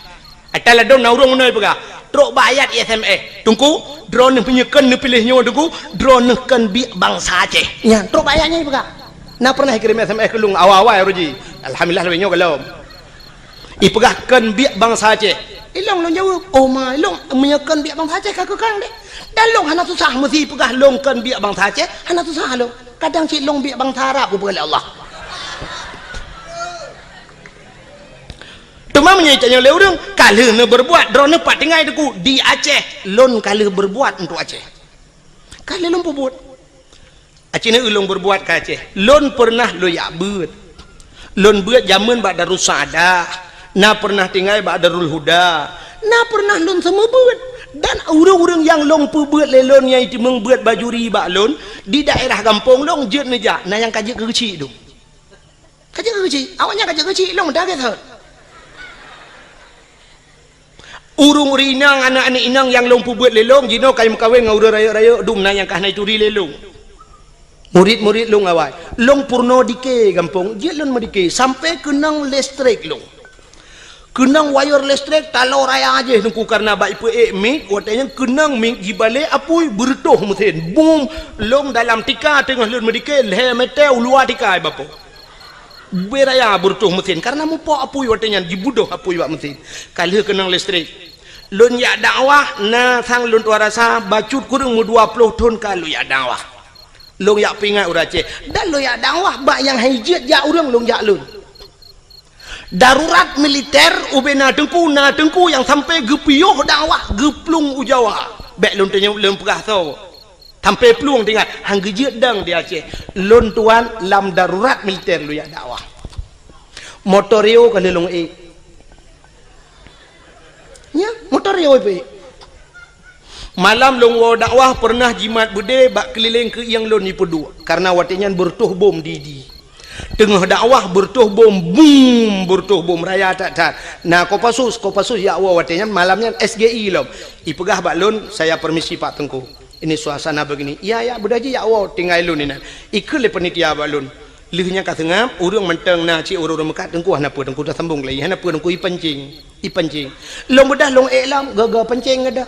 S2: atala dong na urang munai pega trok bayat SMS tungku drone penyekan ne pilihnya tungku drone kan bi bangsa Aceh nya trok bayatnya pega na pernah kirim SMS ke lung awal-awal roji alhamdulillah lebih nyo kalau ipegah kan bi bangsa Aceh ilong long jawab oh my long menyekan bi bangsa Aceh kakak kang deh dan long hana susah mesti pegah long kan bi bangsa Aceh hana susah lo kadang cik long bi bangsa Arab ku oleh Allah cuma menyaitannya oleh orang kalau ne berbuat drone pat tinggal itu di Aceh lon kalau berbuat untuk Aceh kalau lon berbuat Aceh ne ulung berbuat ke Aceh lon pernah lo ya beut lon beut zaman bak Darus Saadah na pernah tinggal bak Darul Huda na pernah lon semua beut dan orang-orang yang lon perbuat lelon yang itu membuat bajuri bak lon di daerah kampung lon jet neja na yang kajik kecil tu kajik kecil awaknya kajik kecil lon dah kata urung rinang anak-anak inang yang lompu buat lelong jino kayu kawin ngau raya-raya dum na yang kahna itu ri lelong murid-murid long awal long purno dike gampong je lon medike sampai kenang listrik long kenang wire listrik talau raya aja nungku karena baik pe mik watanya kenang mik jibale apui bertoh mesin boom long dalam tika tengah lon medike le metel luar tika bapo
S1: beraya bertuh mesin karena mupo apui watenya dibudoh apui wak mesin kali kenang listrik lun ya dakwah na sang lun tuarasa bacut kurang mu 20 ton kalau ya dakwah long ya pingat urace dan lo ya dakwah bak yang hijat ya urang long ya lun darurat militer ubena tengku yang sampai gepioh dakwah geplung ujawa bek lun tanya lun pegah tau sampai peluang tinggal hang gejek dang di Aceh lon tuan lam darurat militer lu ya dakwah motorio kalau long ya motorio malam long wo dakwah pernah jimat bude bak keliling ke yang lon ni pedu karena watinyan bertuh bom di tengah dakwah bertuh bom raya tak nah kopasus ya wo watinyan malamnya SGI lom ipegah bak lon saya permisi Pak Tengku ini suasana begini ya budaji ya Allah tinggal lun ini ikut le penitia balun lihnya kat tengah urang menteng na ci urang mekat tengku hana dah sambung lagi hana pu tengku ipancing long bedah long elam gaga pancing ada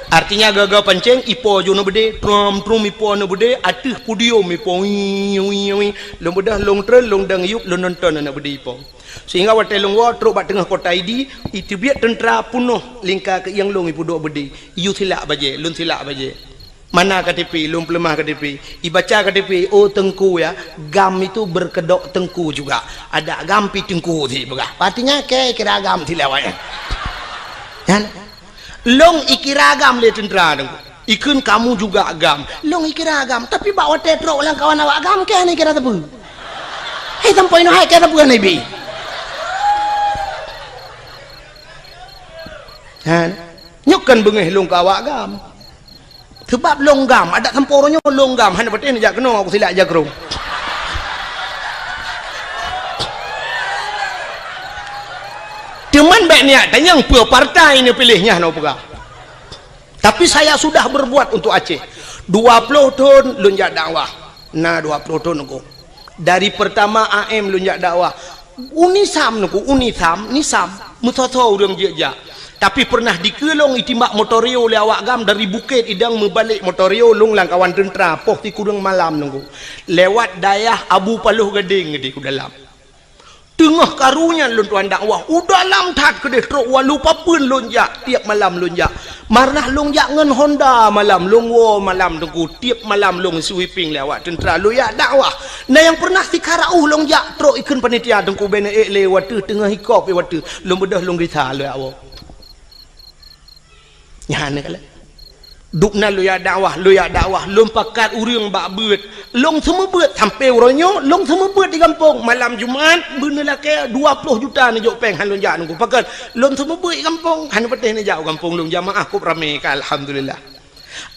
S1: artinya gaga pancing ipo jo no bede trum ipo no bede atuh pudium ipo long bedah long trel long dang yuk long nonton na bede ipo sehingga watelung wa truk bat tengah kota ID itu biar tentera punuh lingkar ke yang long ipu dua bedi you silap baje lun silap baje mana KTP lun pelemah KTP ibaca KTP oh tengku ya gam itu berkedok tengku juga ada gampi tengku si begah artinya kira gam silawai kan long ikira gam le tentera tengku ikun kamu juga agam long ikira agam tapi bawa tetrok lang kawan awak agam ke ni kira tebu hei tampai no hai kira tebu ni bi nyukan bengih long kawak gam sebab long gam ada temporonya long gam hanya berarti ni jak kena aku silap jakrung cuman baik niat dan yang pua partai ni pilihnya no pegah tapi saya sudah berbuat untuk Aceh 20 tahun lunjak dakwah nah 20 tahun aku dari pertama AM lunjak dakwah unisam nisam mutoto urang jejak tapi pernah dikelong itimbak motorio oleh awak gam dari bukit idang membalik motorio long lang kawan tentera poh ti kurang malam nunggu lewat dayah Abu Paluh Gading di ku dalam tengah karunya lun tuan dakwah udah lam tat kedeh truk walupa pun lonjak tiap malam lonjak marnah lonjak ngan Honda malam longwo malam tengku tiap malam long sweeping lewat tentera lu ya dakwah nah yang pernah sikarauh lonjak truk ikun panitia tengku bene lewat tengah hikop lewat long bedah long rita lu ya awak nyane kala dukna lu ya dakwah lom pakat urang bak beut long semua beut sampai uronyo long semua beut di kampung malam Jumaat bener laki 20 juta ni jok peng han lonjak nunggu pakat lom semua beut di kampung han peteh ni jauh kampung long jamaah kup rame ka alhamdulillah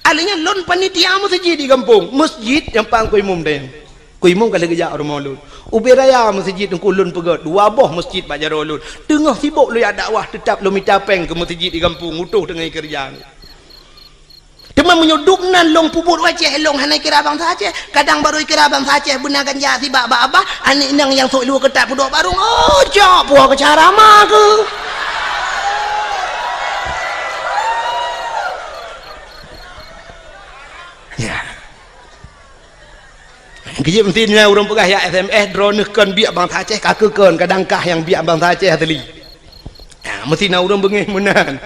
S1: alinya lon panitia masjid di kampung masjid yang pang kuimum deh kuimum kala gejak rumah lun uberaya masjid nungku lun pegat dua boh masjid bak jaro lun tengah sibuk lu ya dakwah tetap lu minta peng ke masjid di kampung utuh dengan kerja teman menyuduknan long puput Aceh long hanai kira bangsa Aceh kadang baru kira bangsa Aceh benar ganja si bak abah anik nang yang sok lu ketat pudok barung oh cok puah ke cara mah ke ya kerja pentingnya orang pegah ya SMS drone kan biak bangsa Aceh kakekan kadangkah yang biak bangsa Aceh tadi ya mesti na orang bengih menan.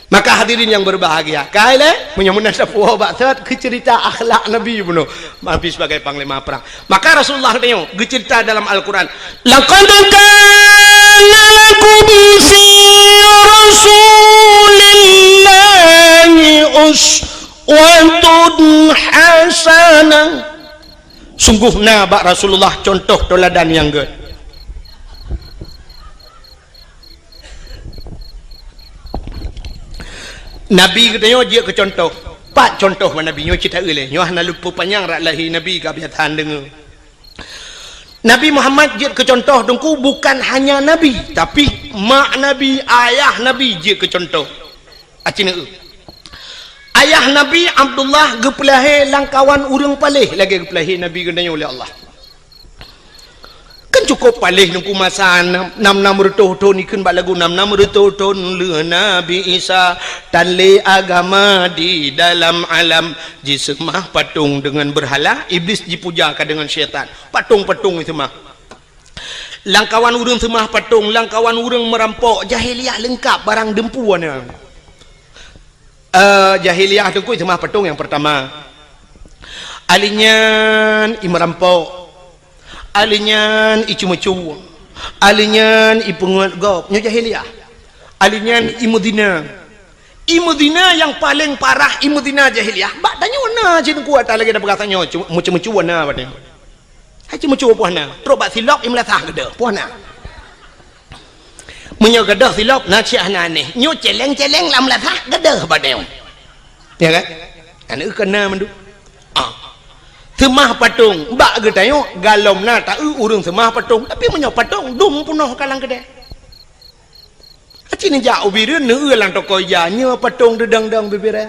S1: Maka hadirin yang berbahagia kaile menyamun sapuah baksat ke cerita akhlak Nabi bunuh Nabi sebagai panglima perang maka Rasulullah tengok cerita dalam Al-Quran laqad kana lakum fi rasulillahi uswatun hasanah sungguh bak Rasulullah contoh teladan yang good Nabi katanya dia ke contoh pak contoh mana Nabi nyo cerita oleh nyo hana lupa panjang rak lahi Nabi kebiasaan dengar Nabi Muhammad dia ke contoh dengku bukan hanya Nabi tapi mak Nabi ayah Nabi dia ke contoh acina ayah Nabi Abdullah gepelahe langkawan urang palih lagi gepelahe Nabi katanya oleh Allah
S2: kan cukup palih nungku masa 6 tahun ikun bak lagu 6 tahun le Nabi Isa dan le agama di dalam alam jisemah patung dengan berhala iblis dipujakan dengan syaitan patung-patung itu mah langkawan urang semah patung langkawan urang merampok jahiliah lengkap barang dempuannya jahiliah dengku itu mah patung yang pertama alinyan merampok alinyan icu-mecu alinyan ipungut gop nyo jahiliah alinyan imudina yang paling parah imudina jahiliah bak tanya na cin kuat lagi dah berkatanya mecu-mecu na badnya hai mecu puana terus bak silap imlatah gede puana menyo gede silap na ciah na ni nyo celeng-celeng lam latah gede badnya ya kan anu kena mendu semah patung bak ge tayo galom na tak urang semah patung tapi menyo patung dum punoh kalang gede acin jauh bireun neu lang toko ya nya patung dedang-dang bibira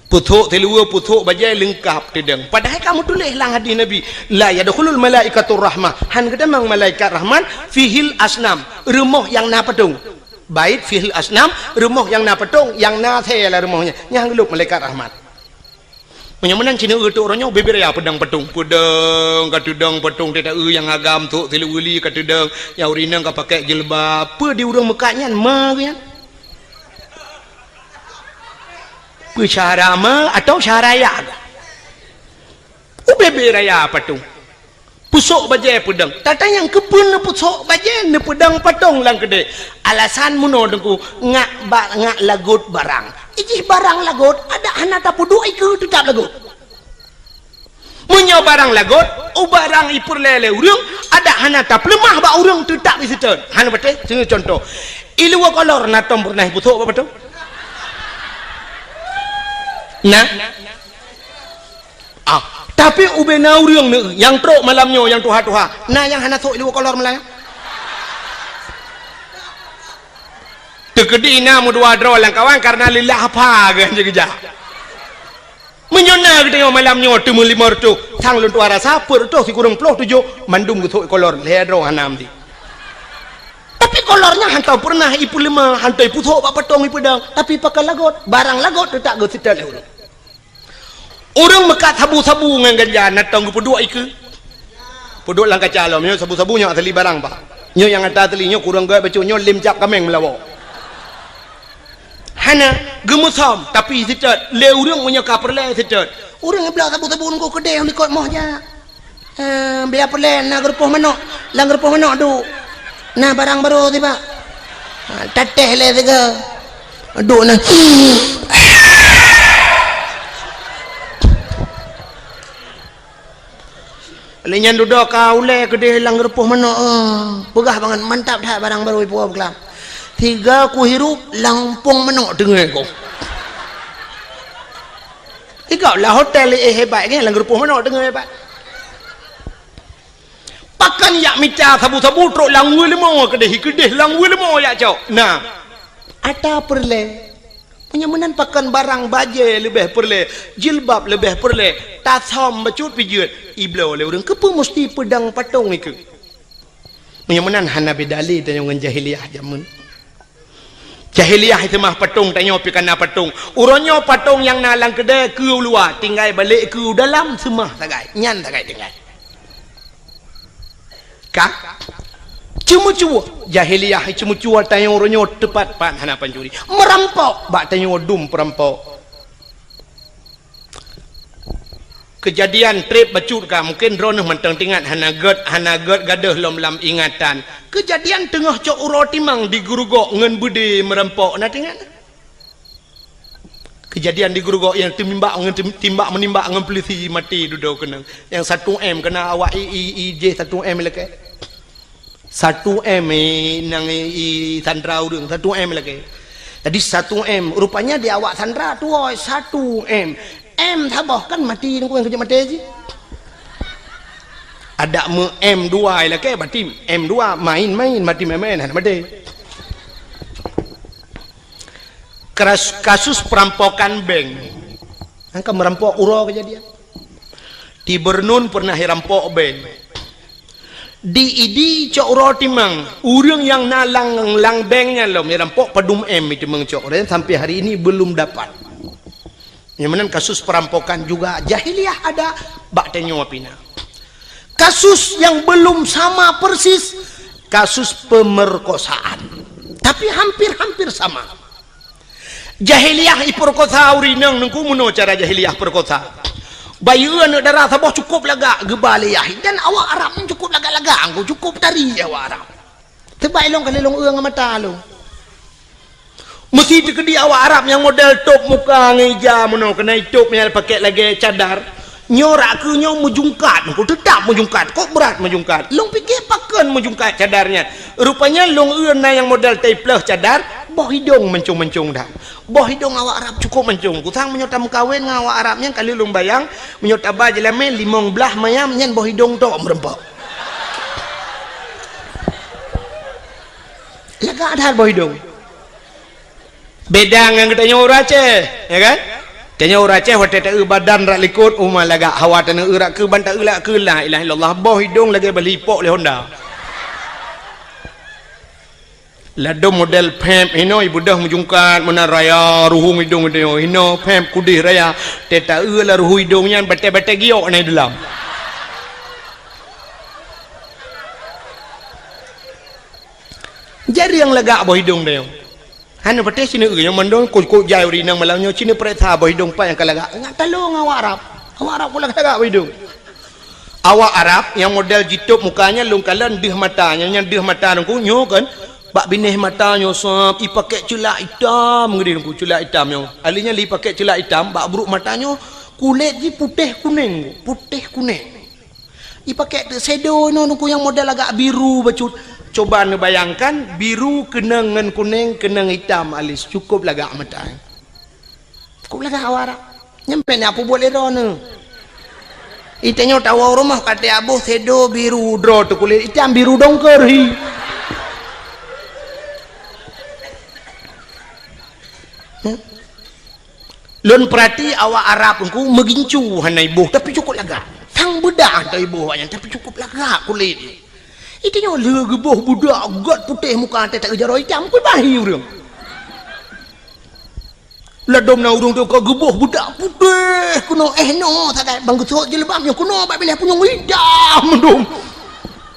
S2: puthuk telua puthuk bajai lengkap dedang padahal kamu tulis lang hadis nabi la yadkhulul malaikatur rahmah han gede mang malaikat rahman fihil asnam rumah yang na patung bait fihil asnam rumah yang na patung yang na the lah rumahnya yang geluk malaikat rahmat menyamanan cina tu orangnya bebir ya pedang patung pedang katudang patung tidak yang agam tu tilu uli katudang yang urinang ka pakai jilbab apa di urang Mekahnya ma kan syarama atau syaraya bebir ya patung pusuk bajai pedang tata yang kepun pusuk bajai ne pedang patung lang gede alasan muno dengku ngak lagut barang ijih barang lagut ada anak tapu dua ikut tetap lagut menyo barang lagut barang ipur lele urang ada anak tap lemah ba urang tetap di situ han betul contoh ilua kolor natom pernah putuk apa betul nah tapi ubena urang yang trok malamnya yang tuha-tuha nah yang hana sok ilua kolor malam tegedina mu dua draw lang kawan karena lillah apa kan jegeja menyona gede malamnya temu 5 tu sang lun tuara sapur tu si kurang 7 mandum gitu kolor le draw hanam di tapi kolornya hantau pernah ipu 5 hantau ipu thok bak patong ipu dang tapi pakai lagot barang lagot tak go sital le urang mekat sabu-sabu ngan ganja natong pedua iku peduk lang kacalo nyo sabu-sabu nyo asli barang pak nyo yang ada teli nyo kurang gaya bacu nyo lim cap kameng melawo hana gemusom tapi sitat le urang punya kaperle sitat urang belah sabu-sabu ko kedai ni kot mohnya biar perle na gerpoh manok lang gerpoh manok du nah barang baru tiba tateh le tiga du na lenyan duduk kau le kedai lang gerpoh manok pegah banget mantap dah barang baru ibu kelam 3 ku hirup lampung menok dengar kau ikau lah hotel hebat kan lang gerpoh menok dengar hebat pakan yak mica sabu-sabu truk lang wilmo kedeh lang wilmo yak cok nah ata perle penyamanan pakan barang baje lebih perle jilbab lebih perle tasom bacut pijut iblo le urang kepa mesti pedang patung iku penyamanan hana bedali dan yang jahiliah zaman jahiliah itu mah patung tanya pikana patung uronyo patung yang nalang kedai ke luar tinggal balik ke dalam semah tagai nyan tagai tinggal kah cemu-cemu jahiliah cemu-cemu tanya uronyo tepat pan hana pancuri merampok bak tanya dum perampok kejadian trip bacut ka mungkin ronah mentang tingat hana ged gadah lom lam ingatan kejadian tengah cok uro timang di gurugok ngan budi merampok na tingat kejadian di gurugok yang timbak menimbak ngan polisi mati duduk kena yang 1M kena awak IJ 1M leke 1M nang sandra urang 1M leke tadi 1M rupanya di awak sandra tu 1M M tabah kan mati ni yang kerja mati je ada M2 lah ke mati M2 main mati main ada mati kasus perampokan bank angka merampok uro kejadian di Bernun pernah rampok bank
S1: di cok roti mang urang yang nalang lang banknya lo merampok padum itu mengcok dan sampai hari ini belum dapat. Yang mana kasus perampokan juga jahiliyah ada bak tenyo apina. Kasus yang belum sama persis kasus pemerkosaan, tapi hampir sama. Jahiliyah iperkosa urinang nungku muno cara jahiliyah perkosa. Bayuan darah sabah cukup laga gebaliyah dan awak Arab cukup laga angku cukup tari awak Arab. Tebai long kalilong uang mata lo. Mesti dikedi awak Arab yang model top muka ngeja muno kena top yang pakai lagi cadar. Nyorak ke nyong mujungkat kau tetap mujungkat kok berat mujungkat long fikir pakan mujungkat cadarnya rupanya long na yang model teplah cadar boh hidung mencung dah boh hidung awak Arab cukup mencung kutang menyota mukawin ngawak Arabnya kali long bayang menyota bajelame limong belah mayam nyen boh hidung tok merempok laga ada boh hidung beda dengan kita nyora Aceh ya kan tanya orang Aceh waktu tak badan rak likut umah laga hawa tanah urak ke bantak ulak ke la ilaha illallah boh hidung lagi belipok le Honda lado model pemp ino ibu dah mujungkat mana raya ruhung hidung dia ino pemp kudih raya teta la ruhu hidungnya bete-bete giok naik dalam jadi yang lega boh hidung dia hanya pete sini yang mandong kok jai urinang malangnya sini pereta boh hidung pa yang kalaga ngat talong awak Arab pula kalaga boh hidung awak Arab yang model jitup mukanya lungkalan dih matanya yang dih mata nungku nyo kan bak binih matanya sop i pakai celak hitam ngedi nungku celak hitam nyo alinya li pakai celak hitam bak buruk matanya kulit ji putih kuning i pakai shadow no nungku yang model agak biru bacut. Coba anda bayangkan biru kenang dengan kuning kenang hitam alis cukup lagak mata cukup lagak awak nyampe ni apa boleh rona itanya tahu rumah kata abuh sedo biru draw tu kulit hitam biru dongker lon perhati awak Arab pun megincu hanai ibu tapi cukup lagak tang bedah tu ibu tapi cukup lagak kulit itu yang lagi boh budak gat putih muka tak kejar hitam pun bahi urang ladom na urang tu kau geboh budak putih kuno no tak bang gesot jelebamnya kuno bak pilih punya hitam dong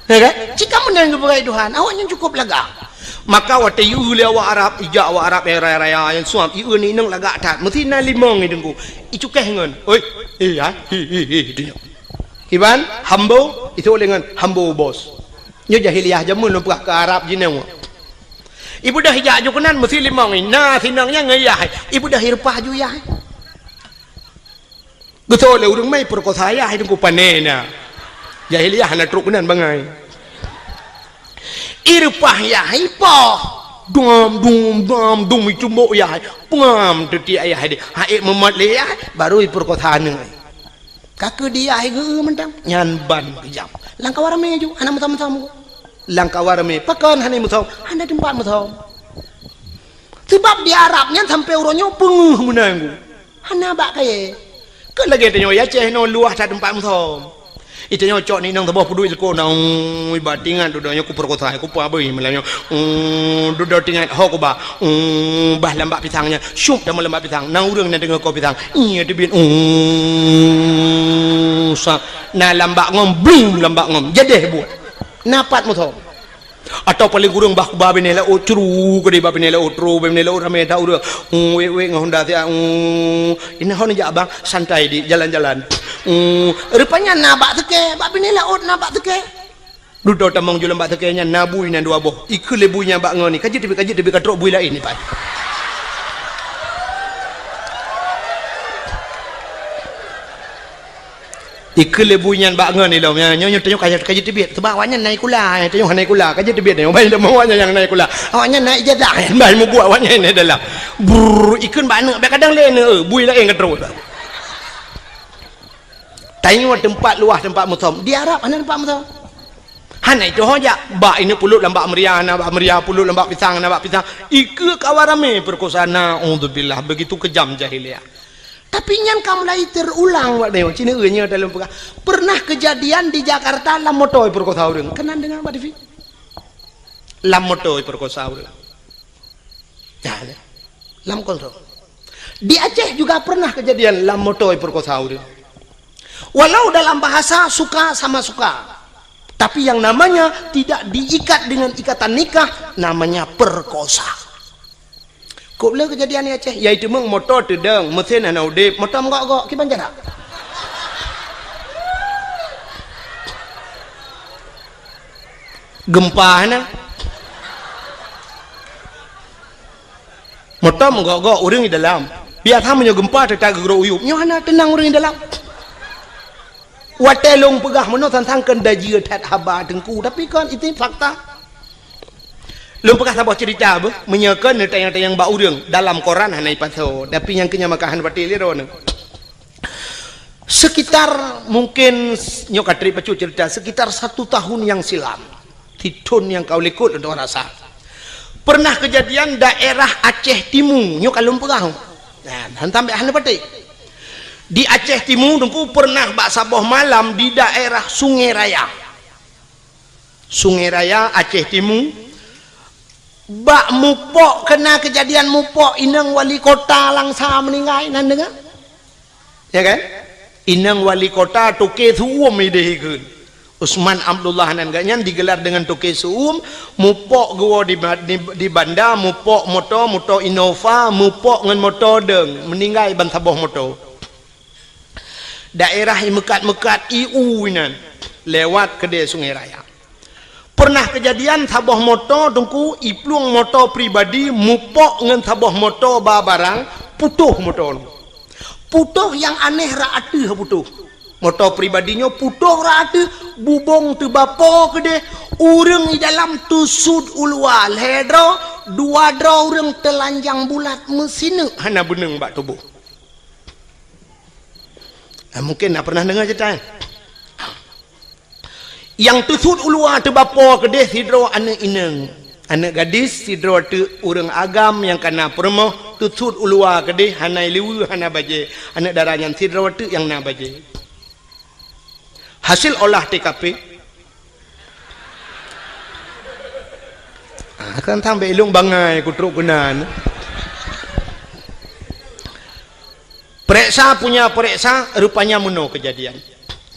S1: ya kan jika menang kepada Tuhan awaknya cukup laga maka waktu iu le awak Arab ijak awak Arab raya yang suam iu ni nang laga tat mesti na limong ni dengku icu keh ngon oi ya dia Iban hambo itu dengan hambo bos nyo jahiliyah jamun lu ke Arab jineng ibu dah hijak ju kenan mesti limang nah sinangnya ngayah ibu dah hirpah ju ya betul le urang mai perkosa ya hidung ku panena jahiliyah na truk kenan bangai irpah ya hipah dum cumbo ya pengam teti ayah dia haik memat le ya baru perkosa ne kakek dia ge mentang nyan ban kejam langkah warame ju ana mutam langkah warame pakan hanai mutam anda tempat mutam sebab di Arabnya sampai uronyo penguh menanggu hana bak kaya ke lagi tanyo ya Aceh no luah tak tempat mutam itu nyo cok ni nang tebah pudu ilko nang batingan dudanya ku perkosa ku pa beuy melanyo dudo tingat ho ku ba bah lambak pisangnya syup dah lambak pisang nang urang na dengar ko pisang iya debit sa na lambak ngom bling lambak ngom jedeh buat napat mutam atau paling kurang bah ku ba benela o curu ke di ba benela o tru benela o rame ta urang we ngahonda tia ini hon ja abang santai di jalan-jalan rupanya nabak teke bak binela ot nabak teke duduk tamang jual bak tekenya nabui nan dua boh ikut lebunya bak ngoni kaji tebi katrok bui lain ni pai ikut lebunya bak ngoni lo nyo tanyo kaji tebi sebab awaknya naik kula tanyo naik kula kaji tebi ni bai dah awaknya yang naik kula awaknya naik jadah bai mu buat awaknya ni dalam ikut bak ne kadang lain bui lain katrok tengok tempat luah tempat mutam di Arab mana tempat mutam hana itu hoja bak ini pulut lambak meriah nambak meriah pulut lambak pisang nambak pisang ikut kawarame perkosana alhamdulillah begitu kejam jahiliyah Tapi nyan kamlai terulang wak deo cina nya dalam pernah kejadian di Jakarta lam motoi perkosa urang. Kenan dengan Mbak Devi? Lam motoi perkosa urang. Ya, lam kontrol. Di Aceh juga pernah kejadian lam motoi perkosa urang. Walau dalam bahasa suka sama suka. Tapi yang namanya tidak diikat dengan ikatan nikah namanya perkosa. Kok boleh kejadian ni Aceh? Yaitu meng motor tedeng, mesin ana udip, motor menggok-gok, kiban jarak. Gempa na. Motor menggok-gok orang di dalam. Biar thamanya gempa tetap gerok uyup. Nyo ana tenang orang di dalam. Watelong pegah meno tentang kendaji tat haba tengku, tapi kan itu fakta. Lum pekah sabah cerita apa menyekan tayang-tayang bau urang dalam koran hanai paso tapi yang kenya makahan pati liro sekitar mungkin nyokatri pacu cerita sekitar 1 tahun yang silam titun yang kau likut untuk rasa pernah kejadian daerah Aceh Timur nyok alum pegah nah hantam hanai pati di Aceh Timur dengku pernah bak sabah malam di daerah Sungai Raya Aceh Timur. Bak mupok kena kejadian mupok inang wali kota langsa meninggal nan dengar ya kan inang wali kota toke suum idehekeun Usman Abdullah nan ganyan digelar dengan toke suum mupok gua di banda mupok moto Innova mupok ngan moto deng meninggal ban sabah moto daerah mekat IU nan lewat ke Sungai Raya. Pernah kejadian sabah motor tungku iplung motor pribadi mupok ngan sabah motor barang putuh motor. Putuh yang aneh raatu putuh. Motor pribadinya putuh raatu bubong tu bapo gede urang di dalam tusud ulwal hedro dua dro urang telanjang bulat mesin hana beneng bak tubuh. Mungkin nak pernah dengar cerita yang tusud ulua tu bapa kedeh sidro anak ineng anak gadis sidro tu orang agam yang kena permoh tusud ulua kedeh hanai liwu hana baje anak darah yang sidro tu yang na baje hasil olah TKP akan sampai ilung bangai kutruk kenan periksa punya periksa rupanya meno kejadian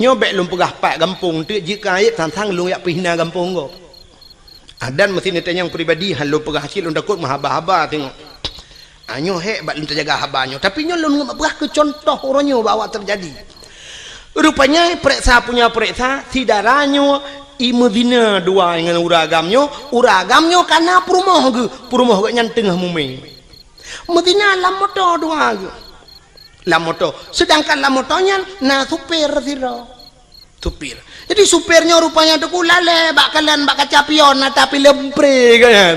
S1: nyobek lum pegah pak gampung tu jika ayat tantang lung yak pihna gampung go adan mesti netanya yang pribadi halu pegah hasil lum takut mahaba-haba tengok anyo hek bak lum terjaga habanyo tapi nyo lum pegah ke contoh oronyo bawa terjadi rupanya periksa punya periksa si daranyo imedina dua dengan uragamnyo kana perumoh ge nyan tengah muming medina lam motor dua ge lamoto sedangkan lamotonya na supir supir jadi supirnya rupanya tu lale bak kalian bak kacapion tapi lempre kan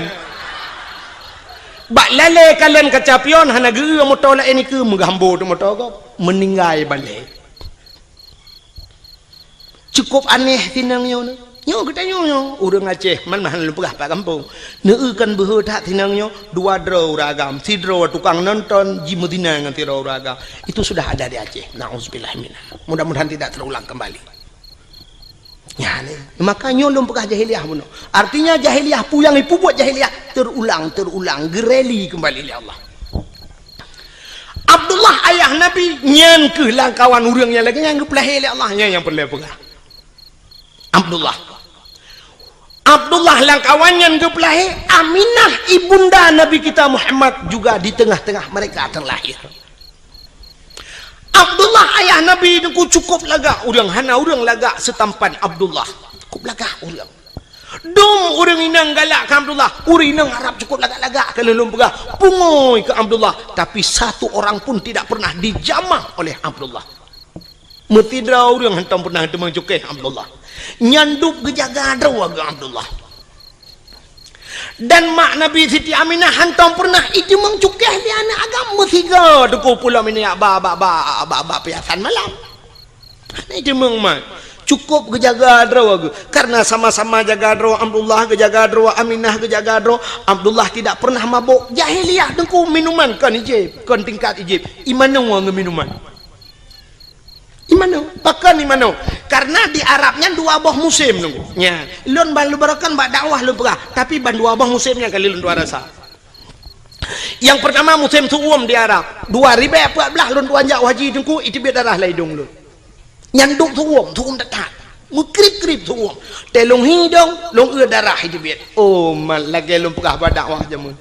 S1: bak lale kalian kacapion hana ge motor la ini ke menggambo tu motor ko meninggal balik cukup aneh tinangnya nyo kita nyo urang Aceh man mahan lepegah pak kampung neueukan beuheut hak tinangnya dua draw ragam si draw tukang nonton ji Medina ngan draw ragam itu sudah ada di Aceh nauzubillah minna mudah-mudahan tidak terulang kembali ya nih maka nyo lum pegah jahiliyah buno artinya jahiliyah pu yang ipu buat jahiliyah terulang gereli kembali oleh Allah Abdullah ayah Nabi nyan keulang kawan urangnya lagi yang geplah oleh Allah yang perlu pegah Abdullah lang kawannya gepelahe Aminah ibunda Nabi kita Muhammad juga di tengah-tengah mereka terlahir Abdullah ayah Nabi itu cukup laga urang hana urang laga setampan Abdullah cukup laga urang dong urang inang galak ke Abdullah urang inang harap cukup laga-laga ke lelum pegah pungoy ke Abdullah tapi satu orang pun tidak pernah dijamah oleh Abdullah metidra urang hantam pernah temang cukeh Abdullah nyanduk gejaga dawaga Abdullah dan mak Nabi Siti Aminah hantam pernah itu mengcukeh di anak agama tiga duku pulau ini ba piasan malam itu mengmat cukup gejaga draw karena sama-sama jaga draw Abdullah gejaga draw Aminah gejaga draw Abdullah tidak pernah mabuk jahiliyah dengku minuman kan ijib kan tingkat ijib imano minuman imano pakan imano karena di Arabnya dua buah musim nunggu nya lun balu barakan bak dakwah lu perah tapi ban dua buah musimnya kali lun dua rasa yang pertama musim tuum di Arab 2014 lun tuan jak haji dengku itu biar darah laidung lu nyanduk tuum dekat mukrip-krip tuum telung hidung long darah itu biar oh mal lagi lun perah bak dakwah jamun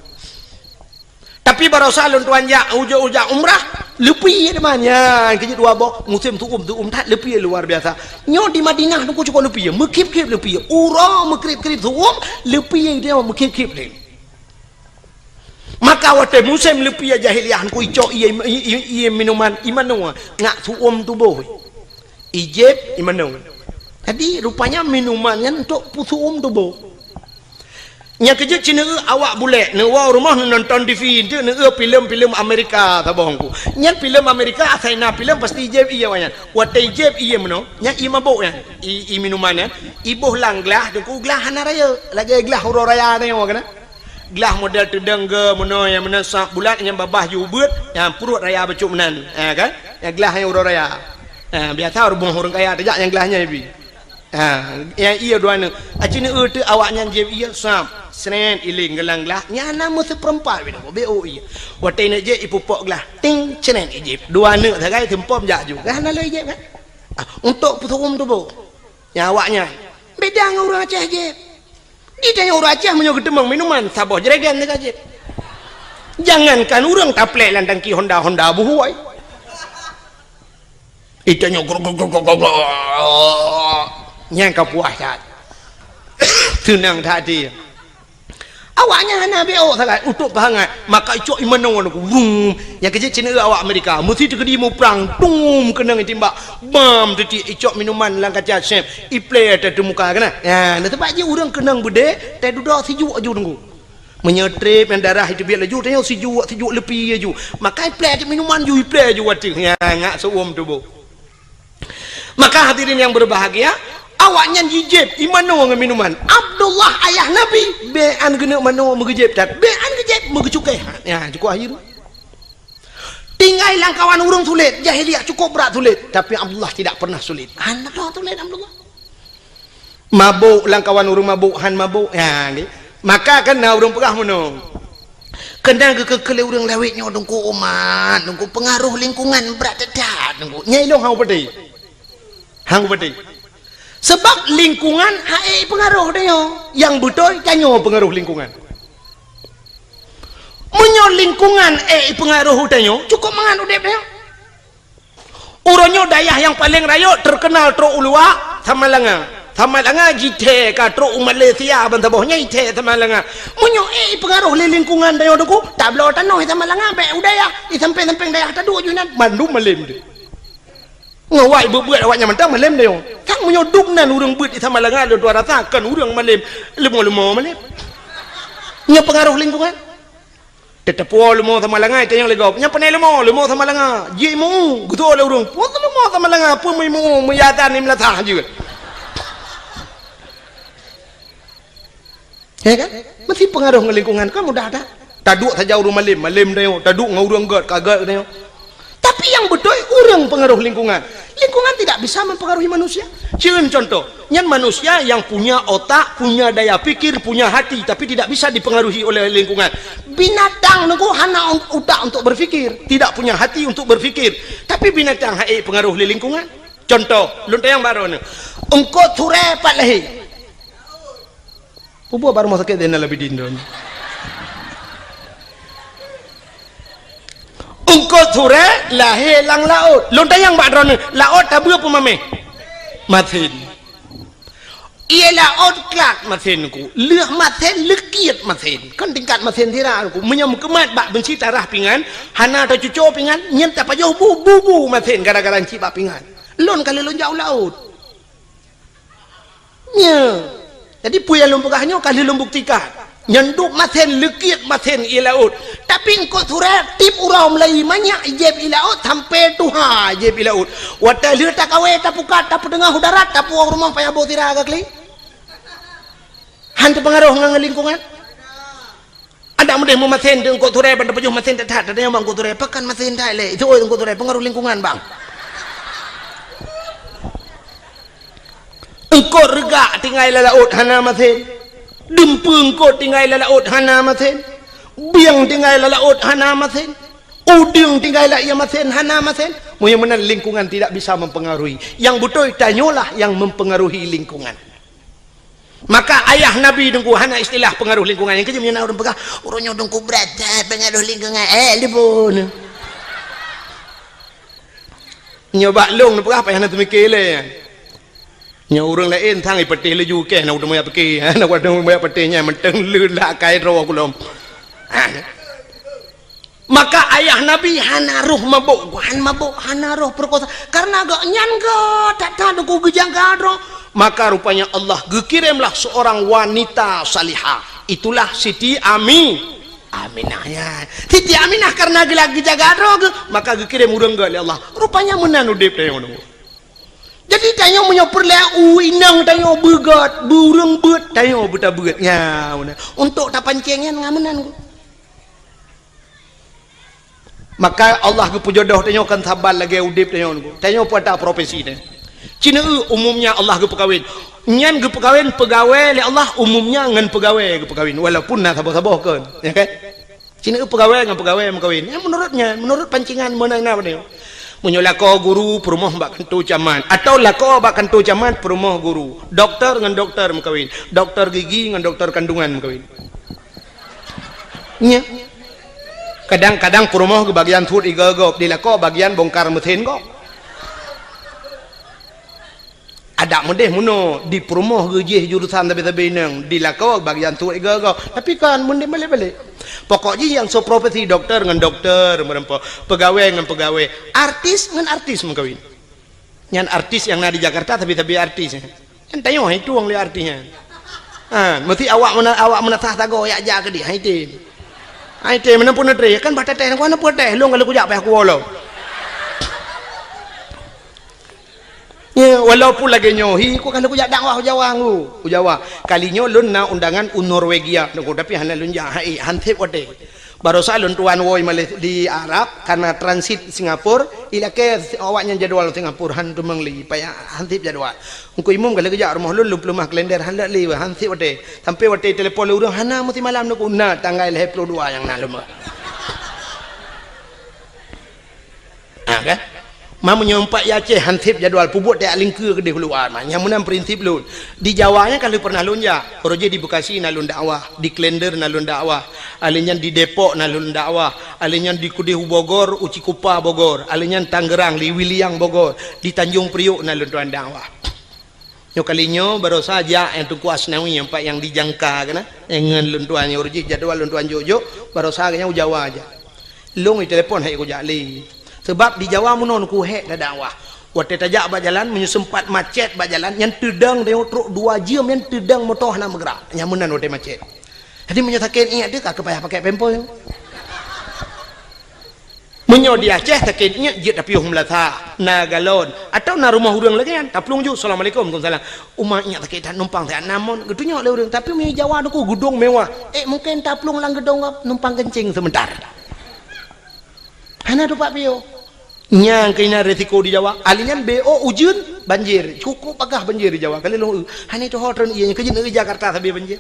S1: tapi barosa lun tuan jak uja umrah lepi namanya kerja dua bok musim tuum tak lepi luar biasa nyo di Madinah tu cukup lepi mekip-kip lepi ura mekrip-krip tuum lepi dia mekip-kip le maka waktu musim lepi jahiliyah ku ijo iya minuman imano ngak tuum tu boh ijib imano jadi rupanya minumannya untuk tuum tu boh nya kerja Cina awak boleh newa rumah nonton TV tu filem Amerika tabongku nya filem Amerika asaina filem pasti ijib iya wanya wat ijib iya meno nya i mabuk ya i minuman ya ibuh langlah deku gelah hana raya lagi gelah huru raya ni wa kana gelah model tedeng ge meno yang mena sak bulat yang babah jubut yang perut raya becuk menan kan yang gelah yang huru raya biasa orang orang kaya tajak yang gelahnya ibi yang iya dua ni acina tu awaknya jib iya sam senen iling gelang gelah nyana mesti perempat bina bo iya watai nak je ipupok gelah ting senen ijib dua nak sagai tempom jak ju kan ala ijib kan untuk putum tu bo yang awaknya beda dengan orang Aceh je di tanya orang Aceh menyo gedemang minuman sabah jeregan dekat je jangankan orang taplek landang ki Honda buhuai itanya nyang kau puas tak tenang tadi awaknya hana beo sangat untuk bahangan maka icok imano aku yang kerja Cina awak Amerika mesti terkedi mu perang tum kena timbak bam tadi icok minuman lang kaca chef iplay ada di muka kena ya nah tempat je orang kenang bude tak duduk sejuk aju tunggu menyetrip yang darah itu biar laju tanya sejuk lebih aju maka iplay ada minuman ju iplay aju wating ya ngak seuam tu bu maka hadirin yang berbahagia awaknya jijib imano dengan minuman Abdullah ayah Nabi bean kena mano megejib tak bean kejib megecukai ya cukup akhir tinggal langkawan urung sulit jahiliyah cukup berat sulit tapi Abdullah tidak pernah sulit anak sulit Abdullah mabuk langkawan urung mabuk han mabuk ya ni maka kena urung perah mano kena kekele urung lawitnya dengku umat dengku pengaruh lingkungan berat dekat dengku nyai long hang pedih sebab lingkungan hae pengaruh dia yang betul kanyo pengaruh lingkungan menyo lingkungan pengaruh dia cukup mangan udep dia uronyo dayah yang paling rayo terkenal tro ulua Tamalanga jite ka tro Malaysia bantabohnya ite Tamalanga menyo pengaruh lingkungan dia dengku tablo tanoh Tamalanga be udaya i sampai-sampai dayah tadu junan Bandung malim dia ngawai buat awaknya mentang malam dia kan menyoduk nan urang buat sama lengan lu dua ratakan urang malam lemo malam nya pengaruh lingkungan tetap lemo sama lengan itu yang legap nya panai lemo sama lengan je mu gitu oleh urang pun lemo sama lengan pun mu meyatan ni melatah juga ya kan mesti pengaruh dengan lingkungan kan mudah ada taduk saja urang malam dia taduk ngurang kagat dia tapi yang betul orang pengaruh lingkungan tidak bisa mempengaruhi manusia cium contoh yang manusia yang punya otak punya daya pikir punya hati tapi tidak bisa dipengaruhi oleh lingkungan binatang nunggu hana otak untuk berfikir tidak punya hati untuk berfikir tapi binatang hae pengaruh lingkungan contoh lunta yang baru ni engkau ture pat lahi ubu baru mau sakit dena lebih dindon engkau ture lahir lang laut lontar yang badron laut tabu apa mame matin ia laut kelak matinku leh matin lekiat matin kan tingkat matin tira aku menyam kemat bak benci tarah pingan hana atau cucu pingan nyentak pajau bubu matin gara-gara enci bak pingan lon kali lon jauh laut nya jadi puya lom pegahnya kali lom buktikan
S2: nyenduk maten lekit maten ilaut tapi engkau thurat tip urau Melayu banyak jeb ilaut sampai tuha jeb ilaut wata lihat tak kawe tak pukat tak tengah udarat tak puang rumah payah bawa tira agak kli hantu pengaruh ngang lingkungan ada mudah mau maten engkau thurat pada pejuh maten tak ada yang bang engkau thurat pakan maten tak le itu engkau thurat pengaruh lingkungan bang engkau regak tinggal laut hana maten dempung ko tinggal laut hana maten biang tinggal laut hana maten uding tinggal ia maten hana maten mudah-mudahan lingkungan tidak bisa mempengaruhi yang betul tanyalah yang mempengaruhi lingkungan maka ayah Nabi dengku hana istilah pengaruh lingkungan yang kejam orang pegang orangnya dengku berat pengaruh lingkungan libun nyoba long apa yang nanti mikirnya nya orang lain thang ai peti leju ke nak udah pergi nak udah petinya menteng lula kai ro kulom maka ayah Nabi hana roh mabuk hana roh perkosa karena agak nyan ke tak tahu ku gejang kadro maka rupanya Allah gekirimlah seorang wanita salihah itulah Siti Aminah ya Siti Aminah karena gelagi jaga kadro maka gekirim urang ke Allah rupanya menan udip teh ngono jadi tanya menyoper lau inang tanya begat burung bet tanya buta begat ya untuk tak pancengnya ngamenan maka Allah ke pujodoh tanya kan sabar lagi udip tanya pada profesi ni Cina umumnya Allah ke pekawin nyan ke pekawin pegawai le Allah umumnya ngan pegawai ke pekawin walaupun nak sabar-sabar kan ya kan Cina pegawai ngan pegawai mengkawin ya menurut pancingan menang apa ni menyolako guru perumah bak kantu caman atau lako bak kantu caman perumah guru doktor dengan doktor mengkawin doktor gigi dengan doktor kandungan mengkawin nya kadang-kadang perumah ke bagian thut igagop di lako bagian bongkar mesin kok ada modeh muno di perumah gejih jurusan tapi nang di lako bagian thut igagop tapi kan modeh balik-balik pokoknya yang so profesi dokter dengan dokter pegawai dengan pegawai artis dengan artis mengkawin yang artis yang ada di Jakarta tapi artis kan tanya itu orang lihat artisnya mesti awak menatah tago ya aja ke dia itu mana pun ada kan baca teh mana pun teh lu kalau kujak payah kuolo ya walaupun lagi nyohi ku kalau kujak dakwah Jawa kalinya lun na undangan Norwegia tapi hana lun ja hantep wate barosa lun tuan woi malih di Arab karena transit Singapura ilake awaknya jadwal Singapura han tu mangli payah hantep jadwal engko imum kalau kujak rumah lun lumah kalender handa li hantep wate sampai wate telefon lu hana mesti malam nu na tanggal 22 yang na lumah kan mamanya empat Aceh hantip jadwal pubut tak lingkar ke dia keluar yang menang prinsip lun di Jawanya kalau pernah lun ya roje di Bekasi nalun dakwah di Klender nalun dakwah alinyan di Depok nalun dakwah alinyan di Kudih Bogor Uci Kupa Bogor alinyan Tangerang di Wiliang Bogor di Tanjung Priok nalun tuan dakwah nyo kalinya baru saja yang tu kuas nawi yang pak yang dijangka kana dengan lun tuan roje jadwal lun tuan jojo baru saja Jawa aja lung di telepon hai ko jali sebab di Jawa munon ku hek dah dakwah waktu tajak berjalan menyesempat macet berjalan yang tedang tengok truk 2 jam yang tedang motor nak bergerak yang munan waktu macet jadi menyatakan ingat dia tak payah pakai pempol menyo di Aceh tak ingat jit tapi melata nagalon atau na rumah urang lagi kan taplung ju assalamualaikum waalaikumsalam umat ingat tak numpang tak namun getunya le urang tapi di Jawa aku gedung mewah mungkin taplung lang gedung numpang kencing sebentar hana tu Pak Pio yang kena resiko di Jawa alinyan BO ujun banjir cukup agak banjir di Jawa kali lu hanya itu hotel iya kerja di Jakarta tapi banjir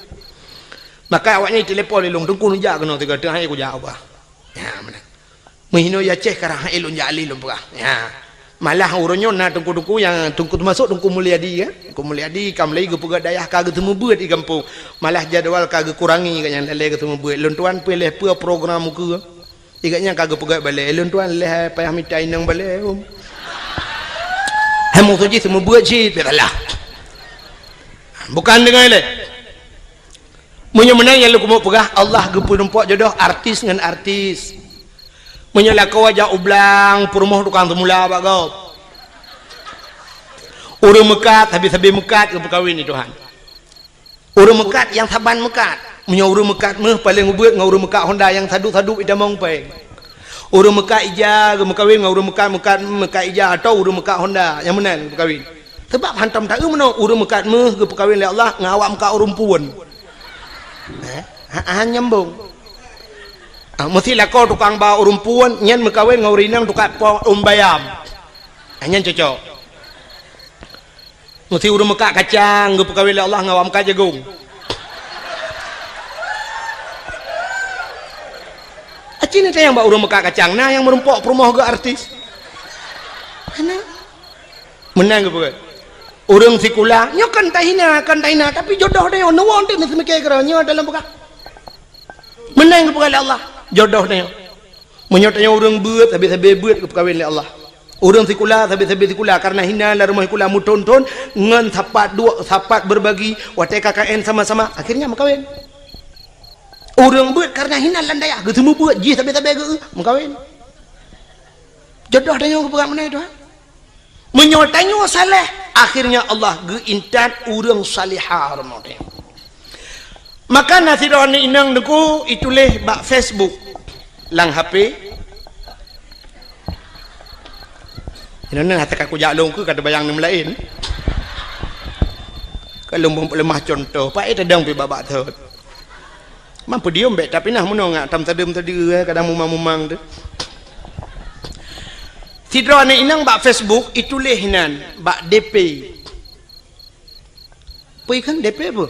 S2: maka awaknya telepon long tungku nunja kena tiga tengah aku jawab ya mana menghino ya ceh karang elun jali lum ya malah urunyo na tungku yang tungku masuk tungku Mulyadi kan tungku Mulyadi kam lagi gepega dayah kagak temu buat di kampung malah jadwal kagak kurangi kan yang lagi ketemu buat lun tuan pilih apa program muka igaknya kagak pegat balik elun tuan leh payah mitai nang balik hamu tu je semua buat je biarlah bukan dengan le munyo menang yang lu mau pegah Allah gepu numpak jodoh artis dengan artis munyo la kau aja ublang perumah tukang semula pak kau urang mekat habis mekat ke kawin ni Tuhan urang mekat yang saban mekat
S1: Menyo urang mekat meh paling ubeut ngau urang mekat Honda yang thadu-thadu ida mong peng. Urang mekat ija ge mekawin ngau urang mekat ija atau urang mekat Honda yang menan berkawin. Sebab hantam tak meno urang mekat meh ge perkawin oleh Allah ngawak mekat urang puan. Nyambung. Mesti lah kau tukang bawa urang puan nyen mekawin ngau rinang tukang bayam. Nyen cocok. Mesti urang mekat kacang ge perkawin oleh Allah ngawak mekat jagung. Acina teh yang bawa urang mekat kacang nah yang merumpok perumah ke artis. Mana? Menang ke bukan? Urang sikula nyo kan tahina tapi jodoh dia nuwon teh mesti mikir kira nyo dalam buka. Menang ke bukan Allah jodoh dia. Menyotanya urang beut habis-habis beut ke perkawin oleh Allah. Urang sikula habis-habis sikula karena hina la rumah sikula muton-ton ngan sapat berbagi wate KKN sama-sama akhirnya makawin. Urang beut karena hina landaya ge semua beut ji habis-habis ge makawin. Jodoh dia ke bukan mana itu? Menyotanya saleh akhirnya Allah geintan urang salihah remode. Maka nasiron inang deku ituleh bak Facebook lang HP. Ini hati aku jalung ke kata bayang nem lain. Kalau lemah contoh, pak itu dang pi babak thot. Mampu diom bet tapi nah muno ngak tam tadem tadi kadang mumang tu. Sidron inang bak Facebook ituleh hinan bak DP. Pai kan DP apa?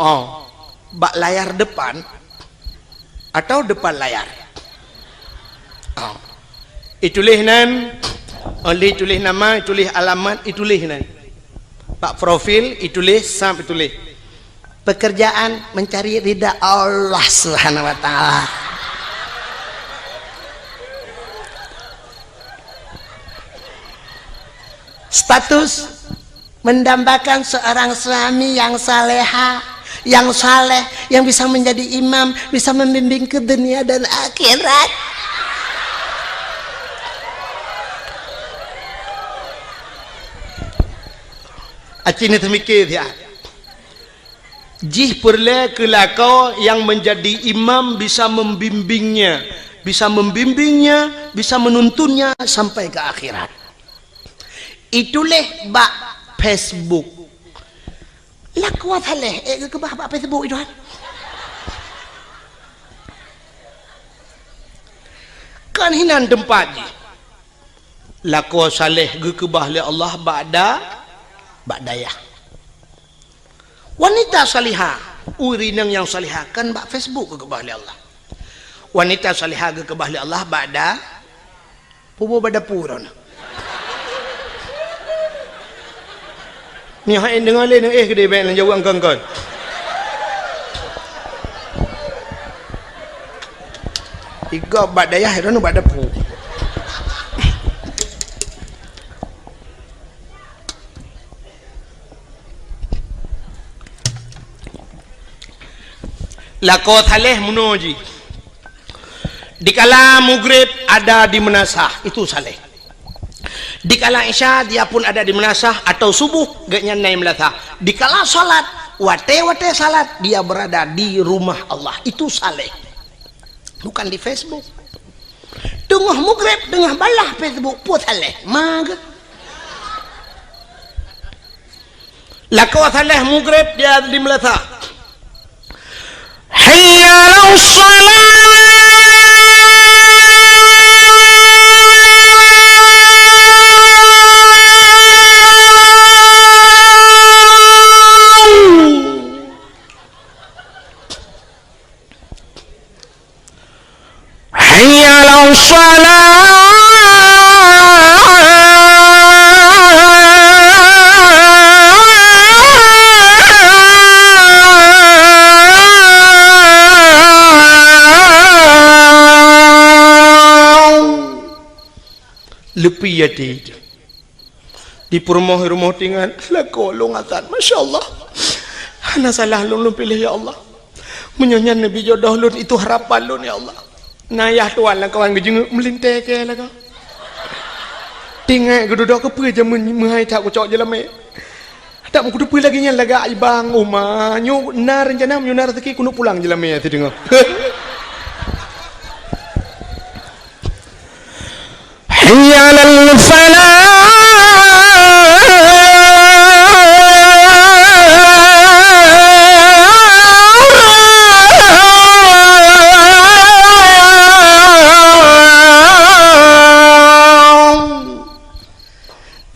S1: Oh, bak layar depan atau depan layar. Oh. Ituleh hinan oleh tulis nama, tulis alamat, itulis nanti. Pak profil, itulis sampai tulis. Pekerjaan mencari ridha Allah Subhanahu wa taala. Status mendambakan seorang suami yang saleha, yang saleh, yang bisa menjadi imam, bisa membimbing ke dunia dan akhirat. Acini temikir ya. Jih perle kelakau yang menjadi imam bisa membimbingnya, bisa menuntunnya sampai ke akhirat. Itulah bak Facebook. Lah kuat haleh, ke bak Facebook itu kan. Kan hinan tempat je. Lakwa saleh ke bah le Allah ba'dayah. Wanita salihah urinang yang salihah kan bak Facebook ke bahli Allah. Wanita salihah ke bahli Allah ba'da pubo bada puron. Ni hai dengar le gede ben jauh angkang kan. Tiga ba'dayah itu ba'da pu. Lako thaleh munoji dikala maghrib ada di menasah itu saleh, dikala isya dia pun ada di menasah atau subuh gaknya naik melatah, dikala salat wate salat dia berada di rumah Allah itu saleh, bukan di Facebook. Tengah maghrib tengah balah Facebook pun saleh mag lako thaleh maghrib dia di melatah. Hayya 'alas shalah. Hayya 'alas shalah. Lepi yati di rumah tinggal lah kolong atan Masya Allah hana salah lun pilih ya Allah menyanyian Nabi jodoh lun itu harapan lun ya Allah nayah tuan lah kawan gejeng melintai ke lah kau tinggal geduduk ke pe jamun menghai tak kucok je lama Tak mau kudu lagi nya laga ibang uma nyu nar rencana nyu nar rezeki kuno pulang je lamanya ti dengar.
S2: Hayya 'alal falah.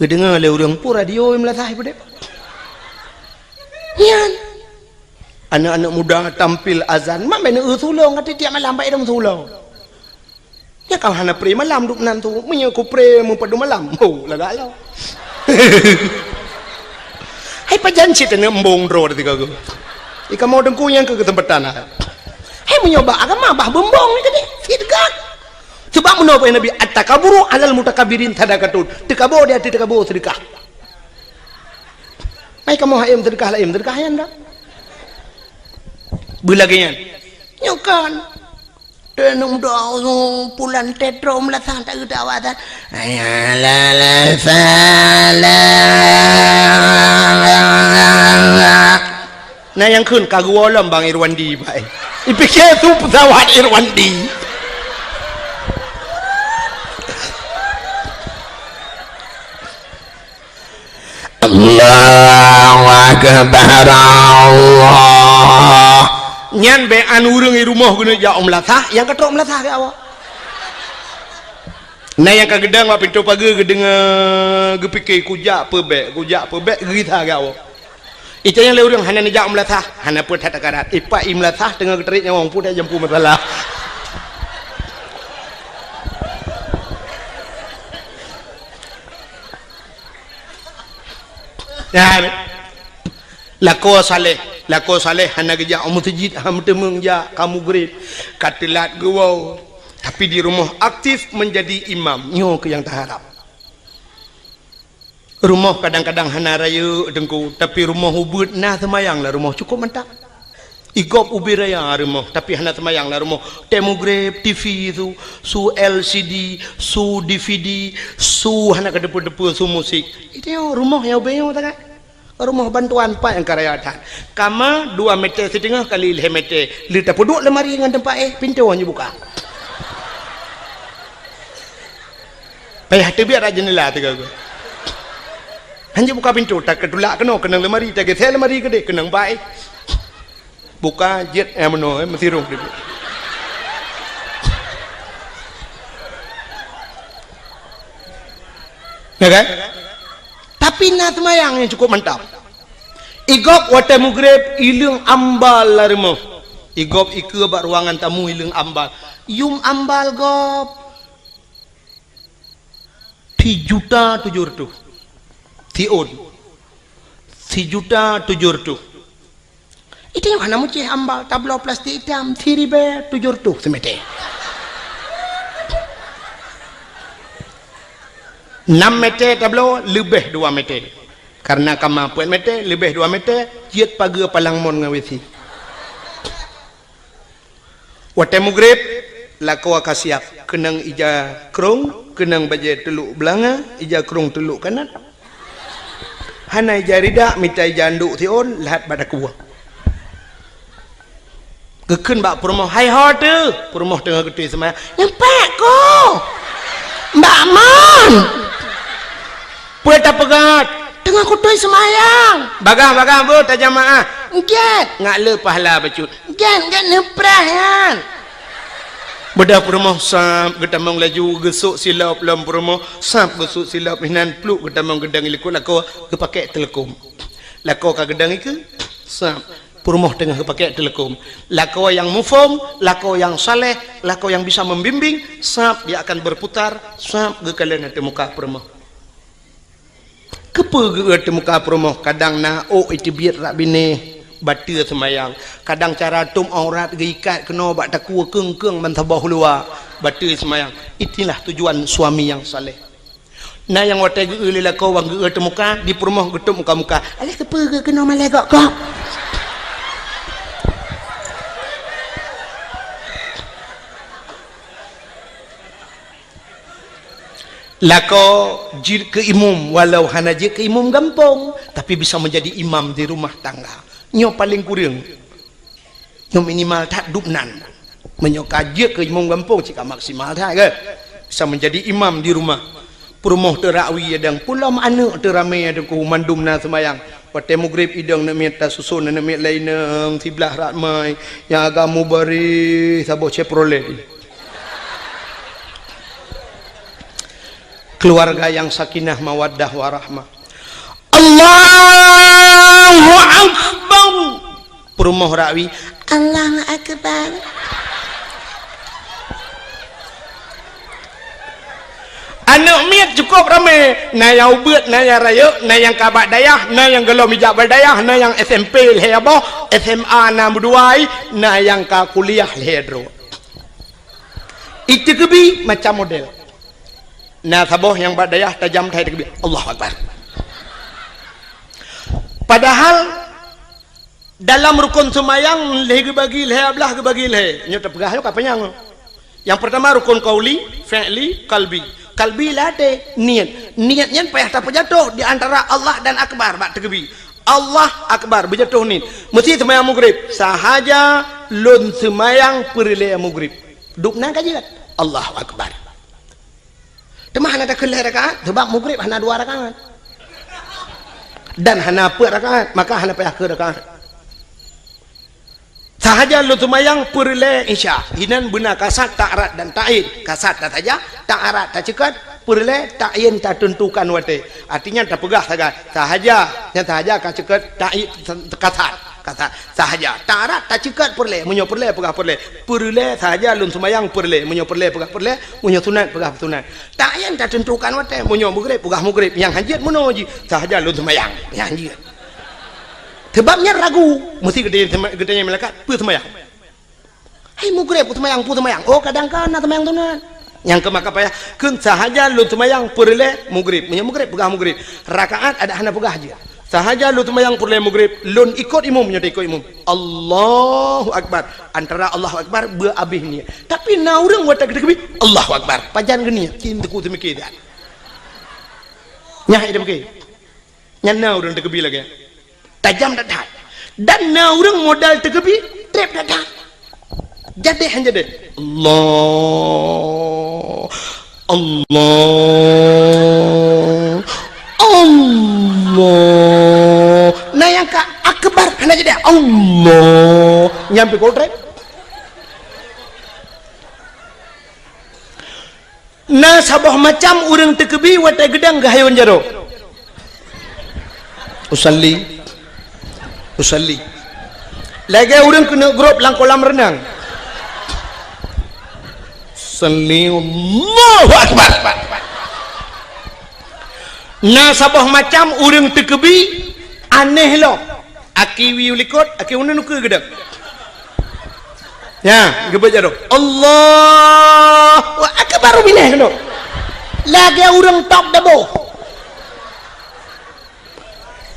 S1: Dengar le orang pun radio yang melatah ibu dek. Yan. Anak-anak muda tampil azan, mak mana sulong kata tiap malam baik dong sulong. Ya kau hana pre malam duk nan tu, punya ku pre mempadu malam. Oh, laga lo. Hai pajan cita ne embong ro tiga go. Ika mau dengku yang ke tempat tanah. Hai menyoba agama bah bembong ni tadi. Tidgat. Sebab menapa Nabi at-takaburu alal mutakabirin sadaqatun. Tekabur dia tekabur sedekah. Mai kamu hayam sedekah lain sedekah yang dah. Bulagian. Nyokan. Tenung doa pulan tetro melatang tak ada awatan. Ayala fala. Nah yang kun kagualam Bang Irwandi baik. Dipikir tu pesawat Irwandi.
S2: Allahu Akbar Allah.
S1: Nyan be anu urang di rumah guna ja latah yang katrok melatah ke awak. Nah yang kagedang wa pintu pagi gedeng gepikir kujak pebek gerita ke awak. Itu yang le urang hana ni ja melatah, hana pun tak karat. Ipa imlatah tengah geterit nyawang pun dah jampu masalah. Ya, lako saleh hana geja masjid ham temeng ja kamu grade katelat gewau tapi di rumah aktif menjadi imam nyo ke yang terharap. Rumah kadang-kadang hana raya dengku tapi rumah ubud nah semayang lah rumah cukup mantap. Igop ubi raya rumah tapi hana semayang lah rumah demograf TV tu su LCD su DVD su hana kedepu-depu su musik itu rumah yang beyo tak rumah bantuan pak yang karayatan kama 2 meter setengah kali 5 meter lita puduk lemari dengan tempat pintu hanya buka payah tu biar jendela tu kau hanya buka pintu tak ketulak kena lemari tak gesel lemari gede kena baik buka jet meno mesti rong dia. Ya kan? Tapi nak semayang yang cukup mantap. Igop wata mugrib ilung ambal larimo. Igop ike bak ruangan tamu ilung ambal. Yum ambal gop 3.700.000. Tiun 3.700.000. Itu yang mana mucih ambal tablo plastik hitam 3.700 semete. 6 meter tablo lebih 2 meter. Karena kama 4 meter lebih 2 meter jiat pagi palang mon ngawisi. Wate mugrib lako akasiap kenang ija krong kenang baje teluk belanga ija krong teluk kanan. Hana ija rida mita ija anduk tion lahat pada kuah. Keken bak permoh hai ho tu permoh tengah gede semaya nampak ko Mbak Mon puet tak pegat tengah kutui semayang bagah bu tak jamaah nget ngak le pahala bacut nget neprah yan bedah permoh sap getamong laju gesuk silap lam permoh sap gesuk silap hinan pluk getamong gedang ilikut lako kepakai telekom lako ka gedang iku sap Purmoh tengah pakai telekom. Lako yang mufom, lako yang saleh, lako yang bisa membimbing, sab dia akan berputar, sab ke kalian ada muka purmoh. Kepa ke ada muka purmoh, kadang na itu biar tak bine batu semayang. Kadang cara tum aurat geikat kena bak takua keng mentabah luar batu semayang. Itulah tujuan suami yang saleh. Nah yang watai ge lelako wang ge ada muka di purmoh getuk muka-muka. Alah kepa ke kena malaikat kok. lako jir ke imam walau hana je ke imam gampong tapi bisa menjadi imam di rumah tangga nyo paling kurang nyo minimal tak dupnan menyo kaje ke imam gampong jika maksimal tak ke bisa menjadi imam di rumah perumoh terakwi adang pulau mana teramai ada ku mandumna semayang pate mugrib idang nak minta susun nak mit lainang sebelah ratmai yang agamu bari sabo Chevrolet keluarga yang sakinah mawaddah warahmah. Allahu Akbar. Perumoh rawi Allahu Akbar. Anak miat cukup ramai. Na yang ubet, na yang raya, na yang kabak dayah, na yang gelam hijab berdayah, na yang SMP lehabo, SMA na berduai, na yang ka kuliah lehedro. Itu kebi macam model. Nah saboh yang berdayah tajam thai takbir Allahu Akbar. Padahal dalam rukun semayang leh bagi leh ablah ke bagi leh nyo terpegah yo kapanya. Yang pertama rukun qauli, fi'li, qalbi. Qalbi lade niatnya payah tak jatuh di antara Allah dan akbar bak takbir. Allah akbar berjatuh ni. Mesti semayang maghrib sahaja lun semayang perle maghrib. Duk nang kaji Allahu Akbar. Temah hana tak kelih rakaat sebab maghrib hana 2 rakaat dan hana 4 rakaat maka hana payah ke rakaat sahaja lu tumayang perle isya hinan benar kasat ta'arat dan ta'in kasat tak saja ta'arat tak cekat perle ta'in tak tentukan wate artinya tak pegah sahaja yang sahaja kan cekat ta'in kasat sahaja ta'arat tak cekat perle munyo perle pegah perle sahaja lun semayang perle munyo perle pegah perle munyo sunat pegah sunat ta'in tak tentukan wate munyo maghrib pegah maghrib yang hajat muno ji sahaja lun semayang yang hajat sebabnya ragu mesti gedenya melekat pu semayang hai maghrib pu semayang oh kadang-kadang semayang sunat yang ke maka payah kun sahaja lun semayang perle maghrib munyo maghrib pegah maghrib rakaat ada hana pegah je sahaja lu tumayang perle maghrib lun ikut imam nya ikut imam Allahu Akbar antara Allahu Akbar beabih ni tapi na urang watak takbir Allahu Akbar pajan geni cinta ku temikir dah nyah ida meke nya na urang takbir lagi tajam dah dan na urang modal takbir trip dah jadi hanya deh Allah nah yang ka akbar hana jadi Allah nyampe koltrek nah sabah macam urang tekbi wata gedang gahayon jaro usalli lagi urang kena grup lang kolam renang salli Allahu Akbar. Na sabah macam urang tekebi aneh lo aki wi ulikot aki una nuke gedek ya gebet jaro Allahu Akbar bineh no lagi urang top dabo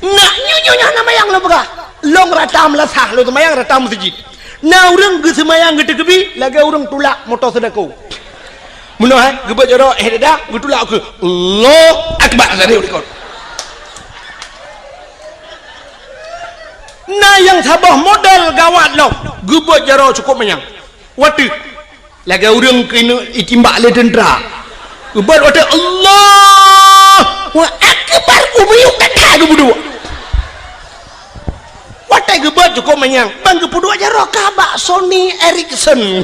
S1: nak nyunyunya nama yang lo begah long ratam lasah lo semayang ratam masjid na urang ge semayang ge tekebi lagi urang tulak motor sedekau muno ha gebet jaro dah gutulak ke Allah Akbar sari ulikot nah yang sabah modal gawat lo gebet jaro cukup menyang watu lagi urang kena itimbak le tentera gebet watu Allah Akbar ubiyuk tak ke berdua watu gebet cukup menyang bang ke berdua jaro kabak Sony Ericsson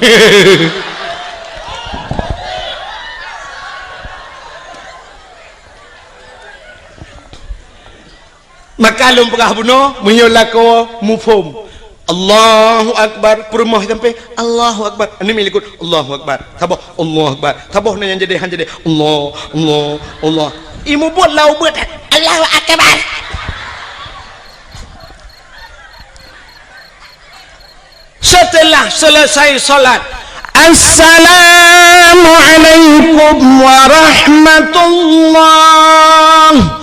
S1: maka lum pegah buno menyolako mufhum Allahu Akbar perumah sampai Allahu Akbar ini milikut Allahu Akbar tabah Allahu Akbar tabah yang jadi Allah imu buat lau buat Allahu Akbar setelah selesai salat Assalamualaikum warahmatullahi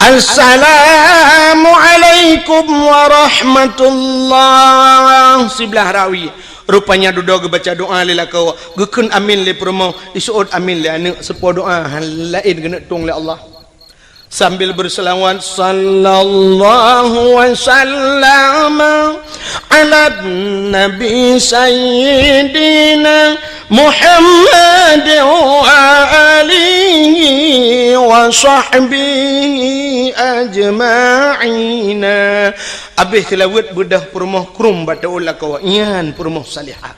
S1: Assalamualaikum warahmatullahi sebelah rawi rupanya duduk baca doa lila kau gekun amin le promo isuud amin le anak sepo doa lain kena tung le Allah sambil berselawat sallallahu wasallam ala nabi sayyidina Muhammad wa alihi wa sahbihi ajma'ina. Habis tilawat bedah permoh krum batu ulah kau ian permoh salihah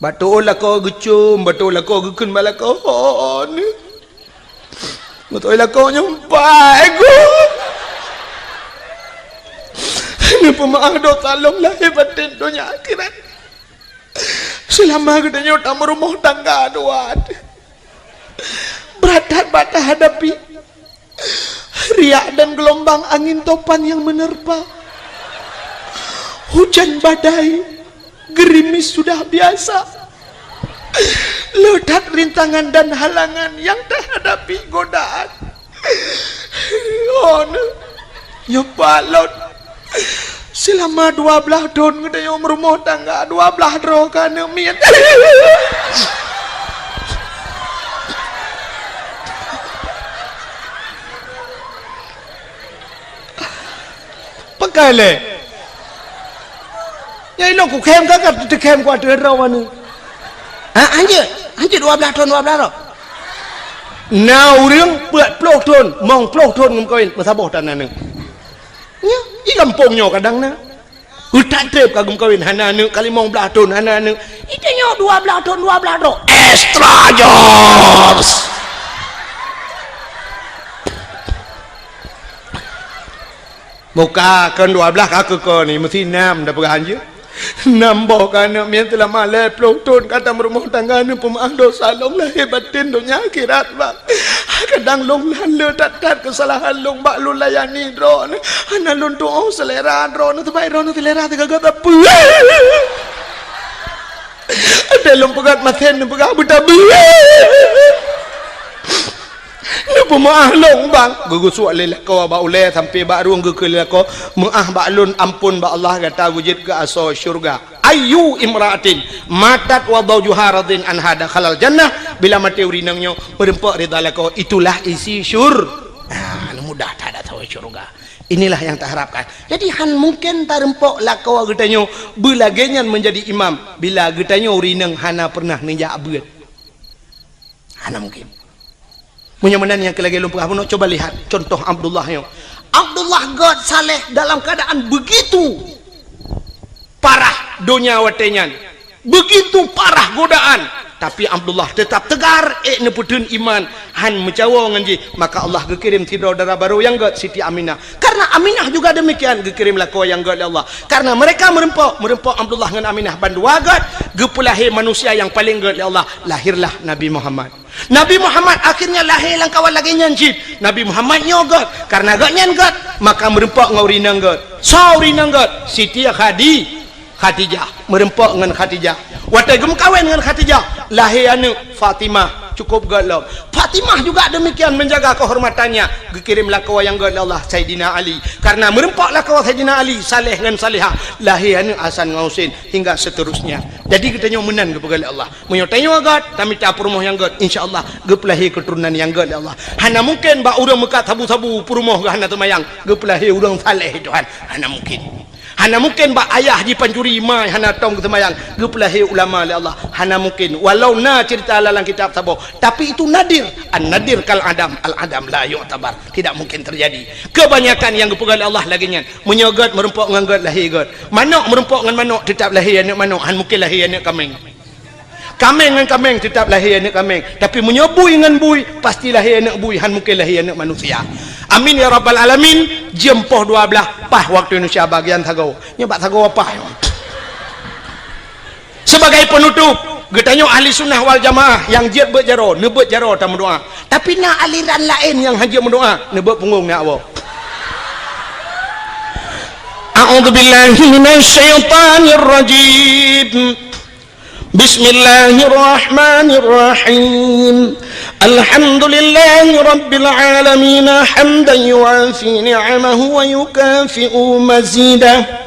S1: batu ulah kau gecum batu ulah kau gekun bala kau ni betul lah kau nyampai aku. Ini pemaaf doa tolong lahir batin dunia akhirat. Selama katanya utama rumah tangga doa. Berat batah hadapi riak dan gelombang angin topan yang menerpa. Hujan badai, gerimis sudah biasa. Ledak rintangan dan halangan yang terhadapi godaan. Oh, ya balot. Selama 12 tahun kita yang rumah tangga 12 roh kana mian. Pakai le. Ya ilo ku kem kakak tu kem ku ada rawan ni. Anjir 12 tahun 12 roh. Now riang buat 10 tahun, mong 10 tahun ngkawin bersabar tanah ni. Ya, i kampungnya kadang na. Hutan trip kagum kawin hana ni kali mong 12 tahun hana ni. Itanya 12 tahun 12 roh. Extra jobs. Muka kan 12 kakak kau ni mesti 6 dah berhanjir. Nambah kerana mian telah malai pelutun kata rumah tangga ni pemaaf dosa long lahir batin dunia akhirat bang. Kadang long lalu tak kesalahan long bak lu layani drone. Ana lun tu oh selera drone tu baik drone selera tu gagak apa. Ada long pegat maten pegat buta ni pemaaf long bang gugu suak lelak kau ba ulai sampai ba ruang gugu lelak kau maaf ba lun ampun ba Allah kata wujud ke asal syurga ayu imraatin matat wa zawjuha radin an hada khalal jannah bila mati urinangnya merempak ridha kau itulah isi mudah tak ada tahu syurga. Inilah yang tak harapkan. Jadi han mungkin tak rempok lah kau getanyo belagenyan menjadi imam bila getanyo urinang hana pernah ninja abad. Hana mungkin. Menyamanan yang kelagi lumpur nak coba lihat contoh Abdullah yo. Abdullah God saleh dalam keadaan begitu parah dunia watenyan, begitu parah godaan, tapi Abdullah tetap tegar neputun iman han mencawa nganji maka Allah gekirim tidur darah baru yang God Siti Aminah. Karena Aminah juga demikian gekirimlah kau yang God Allah. Karena mereka merempok Abdullah dengan Aminah bandua God gepulahi manusia yang paling God Allah lahirlah Nabi Muhammad. Nabi Muhammad akhirnya lahir lang kawan lagi nyanjib. Nabi Muhammad nyogot karena gak nyangot maka merempak ngawri nanggot. Sauri nanggot Siti Khadijah merempak dengan Khadijah. Watai gem kawin dengan Khadijah lahir anak Fatimah cukup galau. Fatimah juga demikian menjaga kehormatannya dikirimlah kau yang galau Allah Sayyidina Ali karena merempaklah kau Sayyidina Ali saleh dengan salihah lahir anak Hasan Ngausin hingga seterusnya. Jadi kita menang kepada Allah menyotanya agak kami tak perumah yang God insyaAllah gepelahi keturunan yang God Allah. Hana mungkin bak urang mekat sabu-sabu perumah ke hana temayang gepelahi urang saleh Tuhan. Hana mungkin. Hana mungkin bak ayah di pancuri mai hana tong ketemayang gepelahi ulama oleh Allah. Hana mungkin walau na cerita dalam kitab sabar tapi itu nadir. An-nadir kal adam al-adam la yu'tabar. Tidak mungkin terjadi. Kebanyakan yang gepegal Allah lagi nyan menyogot merempok dengan God lahir God. Manok merempok dengan manok tetap lahir anak manok. Han mungkin lahir anak kambing. Kambing dengan kambing tetap lahir anak kambing. Tapi menyobui dengan bui pasti lahir anak bui. Han mungkin lahir anak manusia. Amin ya rabbal alamin. Jempoh 12 pah waktu Indonesia bagian Thagau. Nyebak Thagau apa? Sebagai penutup, getanya ahli sunnah wal jamaah yang jiat berjaro, nebut jaro tak berdoa. Tapi nak aliran lain yang hanya berdoa, nebut punggung nak apa? A'udzubillahi minasyaitanir rajim. Bismillahirrahmanirrahim. Alhamdulillahi rabbil alamin hamdan yuafi ni'amahu wa yukafi'u mazidah.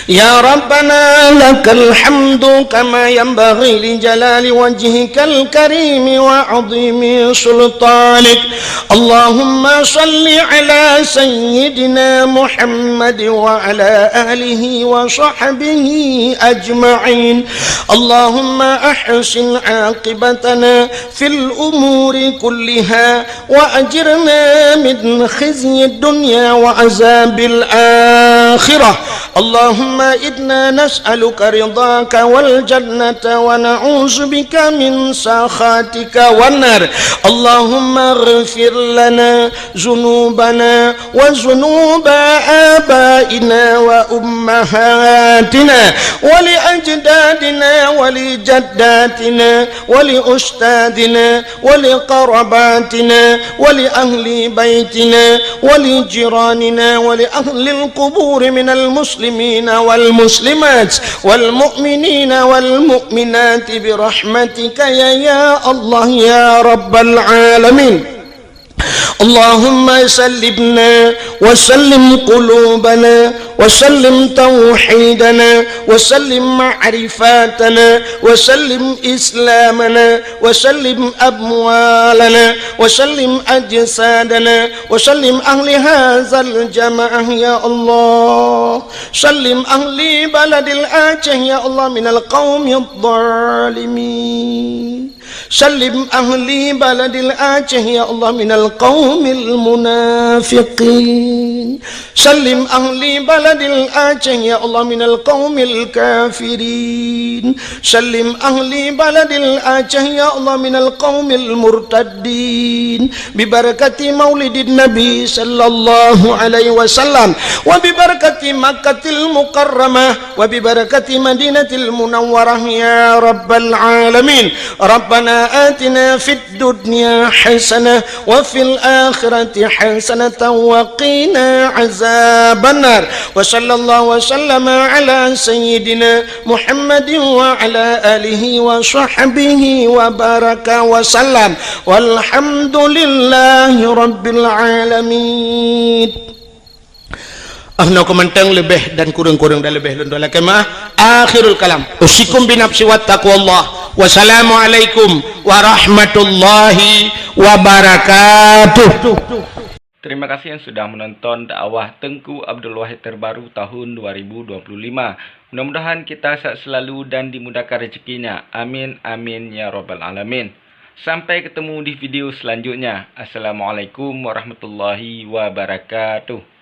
S2: يا ربنا لك الحمد كما ينبغي لجلال وجهك الكريم وعظيم سلطانك. اللهم صل على سيدنا محمد وعلى آله وصحبه أجمعين. اللهم أحسن عاقبتنا في الأمور كلها وأجرنا من خزي الدنيا وعذاب الآخرة. اللهم إنا نسألك رضاك والجنة ونعوذ بك من سخطك والنار. اللهم اغفر لنا ذنوبنا وذنوب آبائنا وأمهاتنا ولأجدادنا ولجداتنا ولأستاذنا ولقرباتنا ولأهل بيتنا ولجيراننا ولأهل القبور من المسلمين والمسلمات والمؤمنين والمؤمنات برحمتك يا الله يا رب العالمين. اللهم سلمنا وسلم قلوبنا وسلم توحيدنا وسلم معرفاتنا وسلم إسلامنا وسلم أموالنا وسلم أجسادنا وسلم أهل هذا الجماعة يا الله. سلم أهل بلد الآجة يا الله من القوم الظالمين. سلم أهلي بلد الآجة يا الله من القوم المنافقين. سلم أهلي بلد الآجة يا الله من القوم الكافرين. سلم أهلي بلد الآجة يا الله من القوم المرتدين ببركة مولد النبي صلى الله عليه وسلم وببركة مكة المكرمة وببركة مدينة المنورة يا رب العالمين. ربنا آتنا في الدنيا حسنة وفي الآخرة حسنة وقنا عذاب النار. وصلى الله وسلم على سيدنا محمد وعلى آله وصحبه وبارك وسلم والحمد لله رب العالمين.
S1: Ahna komentang lebih dan kurang-kurang dan lebih lundala kemah akhirul kalam usikum binafsi wa taqwallah. Wassalamualaikum warahmatullahi wabarakatuh.
S3: Terima kasih yang sudah menonton dakwah Tengku Abdul Wahid terbaru tahun 2025. Mudah-mudahan kita sehat selalu dan dimudahkan rezekinya. Amin amin ya rabbal alamin. Sampai ketemu di video selanjutnya. Assalamualaikum warahmatullahi wabarakatuh.